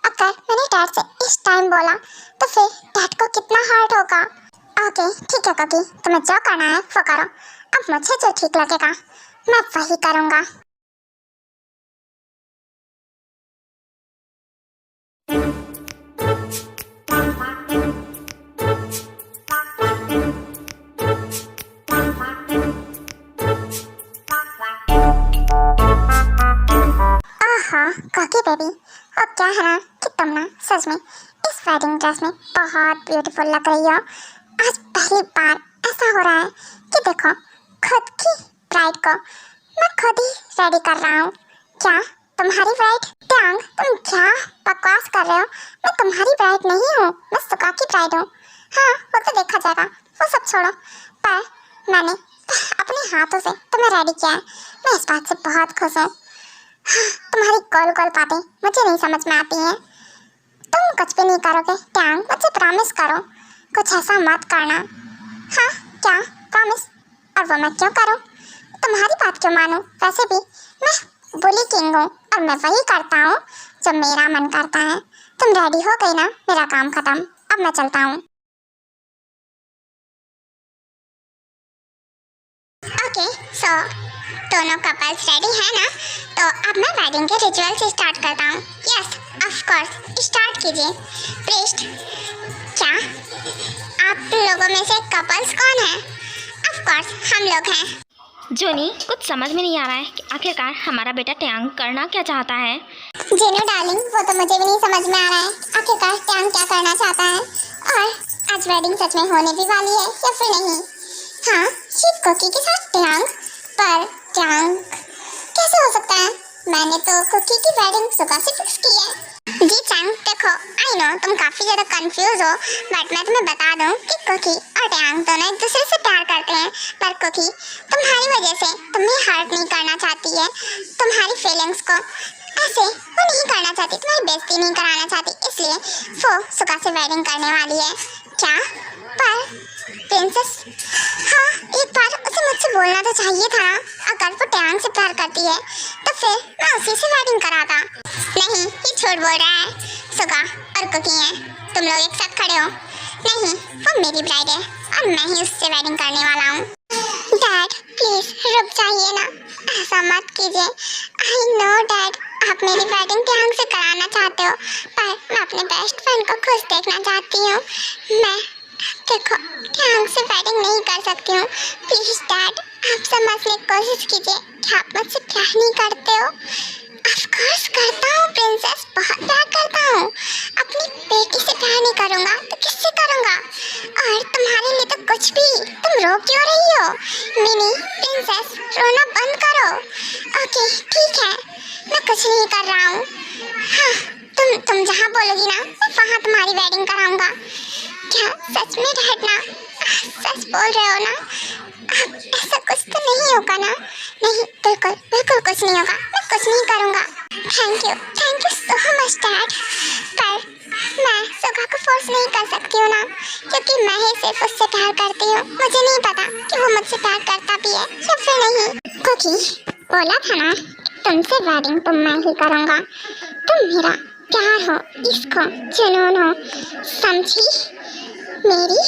अगर मैंने डैड से इस टाइम बोला तो फिर डैड को कितना हर्ट होगा। ओके ठीक है ककी, तुम्हें जो करना है वो करो, अब मुझे जो ठीक लगेगा मैं वही करूँगा। आहा काकी बेबी, अब क्या है ना कि तुम ना सच में इस वेडिंग ड्रेस में बहुत ब्यूटीफुल लग रही हो। आज पहली बार ऐसा हो रहा है कि देखो खुद की ब्राइड को मैं खुद ही रेडी कर रहा हूँ। क्या तुम्हारी ब्राइड? ट्यांग, तुम क्या बकवास कर रहे हो? मैं तुम्हारी ब्राइड नहीं हूँ, मैं सुगा की ब्राइड हूँ। हाँ वो तो देखा जाएगा, वो सब छोड़ो, पर मैंने अपने हाथों से तुम्हें रेडी किया है। मैं इस बात से बहुत खुश हूँ। तुम्हारी गोल गोल बातें मुझे नहीं समझ में आती हैं। तुम कुछ भी नहीं करोगे ट्यांग, मुझे प्रॉमिस करो, कुछ ऐसा मत करना। हाँ क्या प्रॉमिस? और वो मैं क्यों करूँ? तुम्हारी बात क्यों मानूं? वैसे भी मैं बुली किंग हूँ और मैं वही करता हूँ जो मेरा मन करता है। तुम रेडी हो गई ना, मेरा काम खत्म, अब मैं चलता हूँ। ओके सो दोनों कपल्स रेडी है ना, तो अब मैं वेडिंग के रिचुअल से स्टार्ट करता हूँ। यस ऑफ कोर्स, स्टार्ट कीजिए प्लीज। क्या आप लोगों में से कपल्स कौन है? ऑफ कोर्स हम लोग हैं। जोनी, कुछ समझ में नहीं आ रहा है कि आखिरकार हमारा बेटा ट्यांग करना क्या चाहता है। जेनू डार्लिंग, वो तो मुझे भी नहीं समझ में आ रहा है आखिरकार ट्यांग क्या करना चाहता है, और आज वेडिंग सच में होने भी वाली है या फिर नहीं। हाँ शिव कुकी के साथ ट्यांग, पर ट्यांग कैसे हो सकता है? मैंने तो कुकी की वेडिंग सुगा से फिक्स की है। जी ट्यांग देखो, आई नो तुम काफी ज्यादा कंफ्यूज हो, बट मैं तुम्हें बता दूं कि कुकी और ट्यांग दोनों एक दूसरे से प्यार करते हैं, पर कुकी तुम्हारी वजह से तुम्हें हर्ट नहीं करना चाहती है। तुम्हारी फीलिंग्स को ऐसे वो नहीं करना चाहती, तुम्हारी बेइज्जती नहीं कराना चाहती, इसलिए वो सुगा से वेडिंग करने वाली है। क्या? पर प्रिंसेस, हाँ एक बार उसे मुझसे बोलना तो चाहिए था। अगर वो ट्यांग से प्यार करती है तो फिर मैं उसी से वेडिंग कराता। नहीं, ये झूठ बोल रहा है। सुगा और कुकी हैं, तुम लोग एक साथ खड़े हो। नहीं, वो मेरी ब्राइड है और मैं ही उससे वेडिंग करने वाला हूँ। डैड प्लीज रुक जाइए ना, ऐसा मत कीजिए। आई नो डैड, आप मेरी वेडिंग ट्यांग से कराना चाहते हो, पर मैं अपने बेस्ट फ्रेंड को खुश देखना चाहती हूँ। मैं देखो ट्यांग से वेडिंग नहीं कर सकती हूँ। प्लीज डैड, आप समझने की कोशिश कीजिए कि आप मुझसे प्यार नहीं करते हो। ऑफ कोर्स करता हूँ प्रिंसेस, बहुत प्यार करता हूँ। अपनी बेटी से प्यार नहीं करूँगा तो किससे करूँगा? और तुम्हारे लिए तो कुछ भी। तुम रो क्यों रही हो? मिनी प्रिंसेस, रोना बंद करो। ओके ठीक है, मैं कुछ नहीं कर रहा हूँ। हाँ तुम जहाँ बोलोगी ना, मैं वहाँ तुम्हारी वेडिंग कराऊंगा। क्या सच में डैड ना? सच बोल रहे हो ना? ऐसा कुछ तो नहीं होगा ना? नहीं बिल्कुल बिल्कुल कुछ नहीं होगा, मैं कुछ नहीं करूँगा। Thank you so much dad. पर मैं सुगा को फोर्स नहीं कर सकती हूँ ना, क्योंकि मैं ही सिर्फ उससे प्यार करती हूँ। मुझे नहीं पता कि वो मुझसे प्यार करता भी है या फिर नहीं। कुकी बोला था ना, तुमसे वेडिंग तो मैं ही करूँगा। तुम मेरा प्यार हो, इसको जुनून हो, समझी? मेरी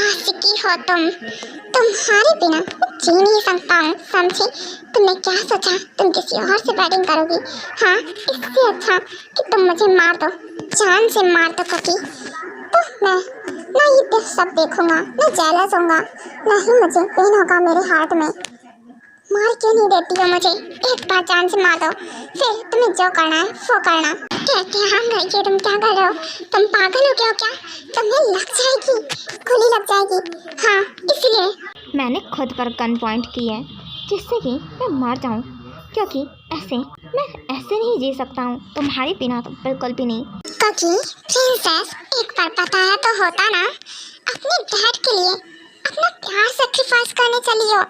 आशिकी हो तुम। तुम्हारे बिना जी नहीं सकता हूँ, समझी? तुमने क्या सोचा तुम किसी और से वेडिंग करोगी? हाँ इससे अच्छा कि तुम मुझे मार दो, जान से मार दो कुकी। तो मैं ना ये सब देखूंगा, मैं जेलस होऊंगा, ना ही मुझे पेन होगा मेरे हार्ट में। मार क्यों नहीं देती हो मुझे? एक बार जान से मार दो, फिर तुम्हें जो करना है वो करना। ध्यान रखिए, तुम क्या कर रहे हो? तुम पागल हो क्या? तुम्हें लग जाएगी, गोली लग जाएगी। हाँ इसलिए मैंने खुद पर गन पॉइंट की है जिससे कि मैं मर जाऊं, क्योंकि मैं ऐसे नहीं जी सकता हूँ तुम्हारे बिना तो बिल्कुल भी नहीं। कुकी प्रिंसेस, एक बार बताया तो होता ना। अपने डैड के लिए अपना प्यार सैक्रिफाइस करने चली हो।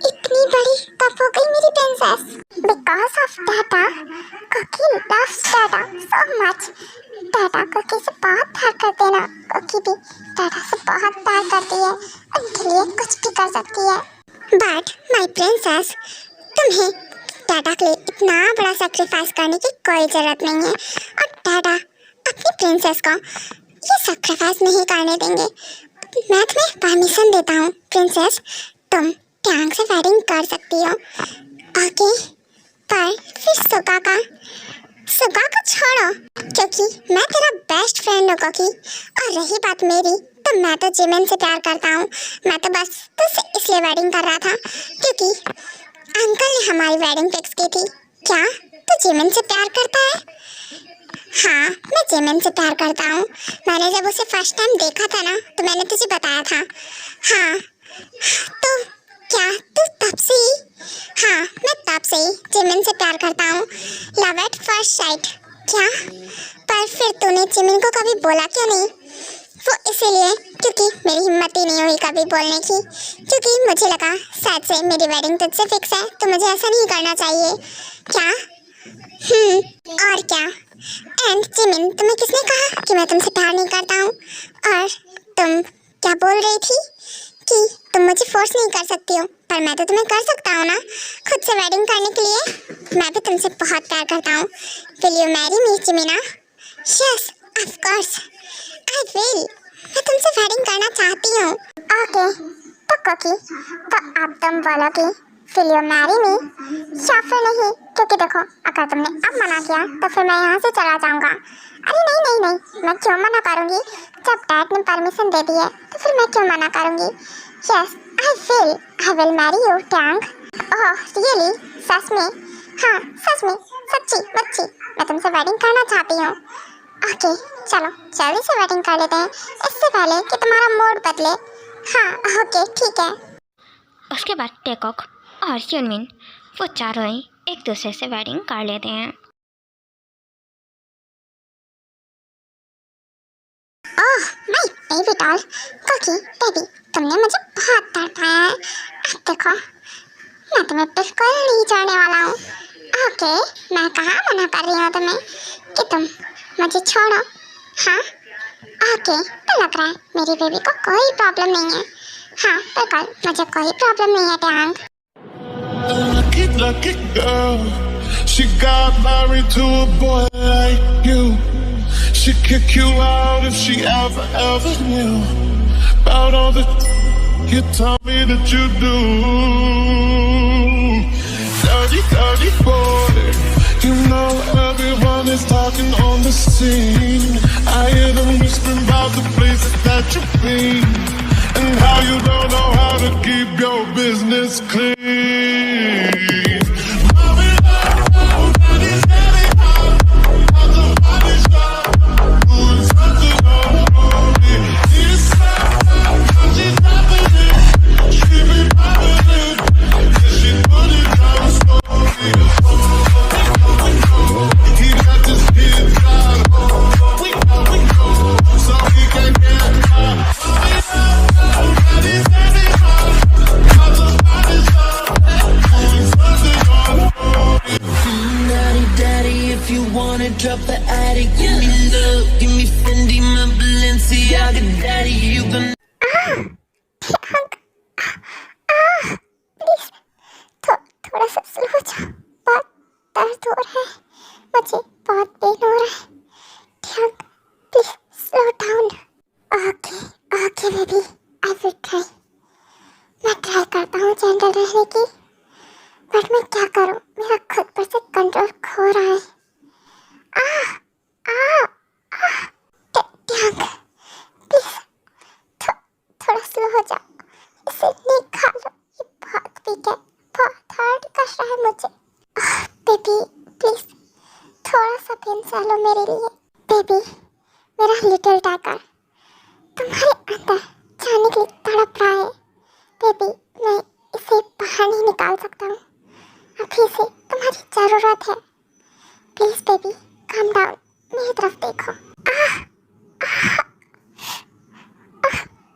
इतनी बड़ी कब हो गई मेरी princess? Because of Data, Cookie loves Data so much. Data Cookie से बहुत प्यार करते ना, कुकी भी डाटा से बहुत प्यार करती है, उनके लिए कुछ भी कर सकती है। बट माय प्रिंसेस, तुम्हें डाटा के लिए इतना बड़ा सैक्रिफाइस करने की कोई ज़रूरत नहीं है, और डाटा अपनी प्रिंसेस को ये सैक्रिफाइस नहीं करने देंगे। मैं तुम्हें परमिशन देता हूँ प्रिंसेस, तुम ट्यांग से वेडिंग कर सकती हो। ओके, पर फिर सुगा का सुगा को छोड़ो, क्योंकि मैं तेरा बेस्ट फ्रेंड हूँ कोकी। और रही बात मेरी, तो मैं तो जिमिन से प्यार करता हूँ। मैं तो बस तुझसे इसलिए वेडिंग कर रहा था क्योंकि अंकल ने हमारी वेडिंग फिक्स की थी। क्या तू जिमिन से प्यार करता है? हाँ, मैं जिमिन से प्यार करता हूँ। मैंने जब उसे फर्स्ट टाइम देखा था ना, तो मैंने तुझे बताया था। हाँ, तो क्या तू तब से ही? हाँ, मैं तब से ही जिमिन से प्यार करता हूँ। Love at first sight. क्या? पर फिर तूने जिमिन को कभी बोला क्यों नहीं? वो इसीलिए क्योंकि मेरी हिम्मत ही नहीं हुई कभी बोलने की, क्योंकि मुझे लगा शायद से मेरी वेडिंग तुझसे फिक्स है, तो मुझे ऐसा नहीं करना चाहिए। क्या? और क्या? एंड जिमिन, तुम्हें किसने कहा कि मैं तुमसे प्यार नहीं करता हूँ? और तुम क्या बोल रही थी कि तुम मुझे फोर्स नहीं कर सकती हो, पर मैं तो तुम्हें कर सकता हूँ ना, खुद से वेडिंग करने के लिए। मैं भी तुमसे बहुत प्यार करता हूँ। विल यू मैरी मी जिमिना? Yes, of course I will. मैं तुमसे वेडिंग करना चाहती हूँ। ओके, तो कोकी, तो अब तुम बोलोगी विल यू मैरी मी या फिर नहीं? क्योंकि देखो, अगर तुमने अब मना किया तो फिर मैं यहाँ से चला जाऊँगा। अरे नहीं नहीं नहीं, मैं क्यों मना करूँगी? जब डैड ने परमिशन दे दी है तो फिर मैं क्यों मना करूँगी? Yes, I will marry you Tang. Oh really? सच में? हाँ सच में, सच्ची बच्ची, मैं तुमसे वेडिंग करना चाहती हूँ। ओके चलो जल्दी से वेडिंग कर लेते हैं, इससे पहले कि तुम्हारा मूड बदले। हाँ ओके ठीक है। उसके बाद टेकॉक और यूनमिन वो चारों ही एक दूसरे से वेडिंग कर लेते हैं। ओह माय बेबी डॉल, कोकी बेबी, तुमने मुझे बहुत तड़पाया है। अब देखो, मैं तुम्हें बिल्कुल नहीं छोड़ने वाला हूँ। ओके, मैं कहाँ मना कर रही हूँ तुम्हें कि तुम मुझे छोड़ो। हाँ ओके, तो लग रहा है मेरी बेबी को कोई प्रॉब्लम नहीं है। हाँ बिल्कुल, मुझे कोई प्रॉब्लम नहीं है Tang. Lucky, lucky girl. She got married to a boy like you. She'd kick you out if she ever knew about all the you told me that you do. Dirty, dirty boy. You know everyone is talking on the scene. I hear them whispering about the places that you've been and how you don't know how to keep your business clean. Drop the attic, give me love, give me Fendi, my Balenciaga daddy, you can please थोड़ा सा slow हो जाओ, बहुत दर्द हो रहा है, मुझे बहुत पेन हो रहा है। Tang please slow down. Okay baby, I will try. मैं ट्राई करता हूँ जेंटल रहने की, बट मैं क्या करूँ, मेरा खुद पर से कंट्रोल खो रहा है। टैंग प्लीज थोड़ा स्लो हो जाओ, इसे निकालो, ये बहुत वीक है, बहुत हार्ड कर रहा है मुझे। बेबी प्लीज थोड़ा सा पेन सहलो मेरे लिए। बेबी, मेरा लिटिल टाइगर तुम्हारे अंदर जाने के लिए तड़प रहा है। बेबी, मैं इसे बाहर नहीं निकाल सकता हूँ, अभी से तुम्हारी ज़रूरत है। प्लीज बेबी काम डाउन, मेरी तरफ देखो।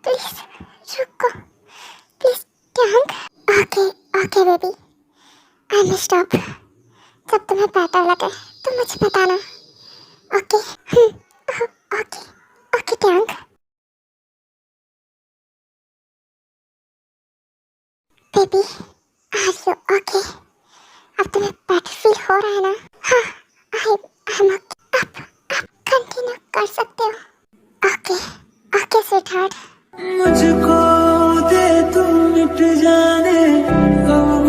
प्लीज रुको, please Tang. Okay baby, I will stop. जब तुम्हें बेटर लगे तो मुझे बताना। Okay okay Tang. Baby are you okay? अब तुम्हें बेटर फील हो रहा है ना? हाँ आई एम ओके। अब कंटिन्यू कर सकते हो। Okay sweetheart. मुझको दे तू मिट जाने, गम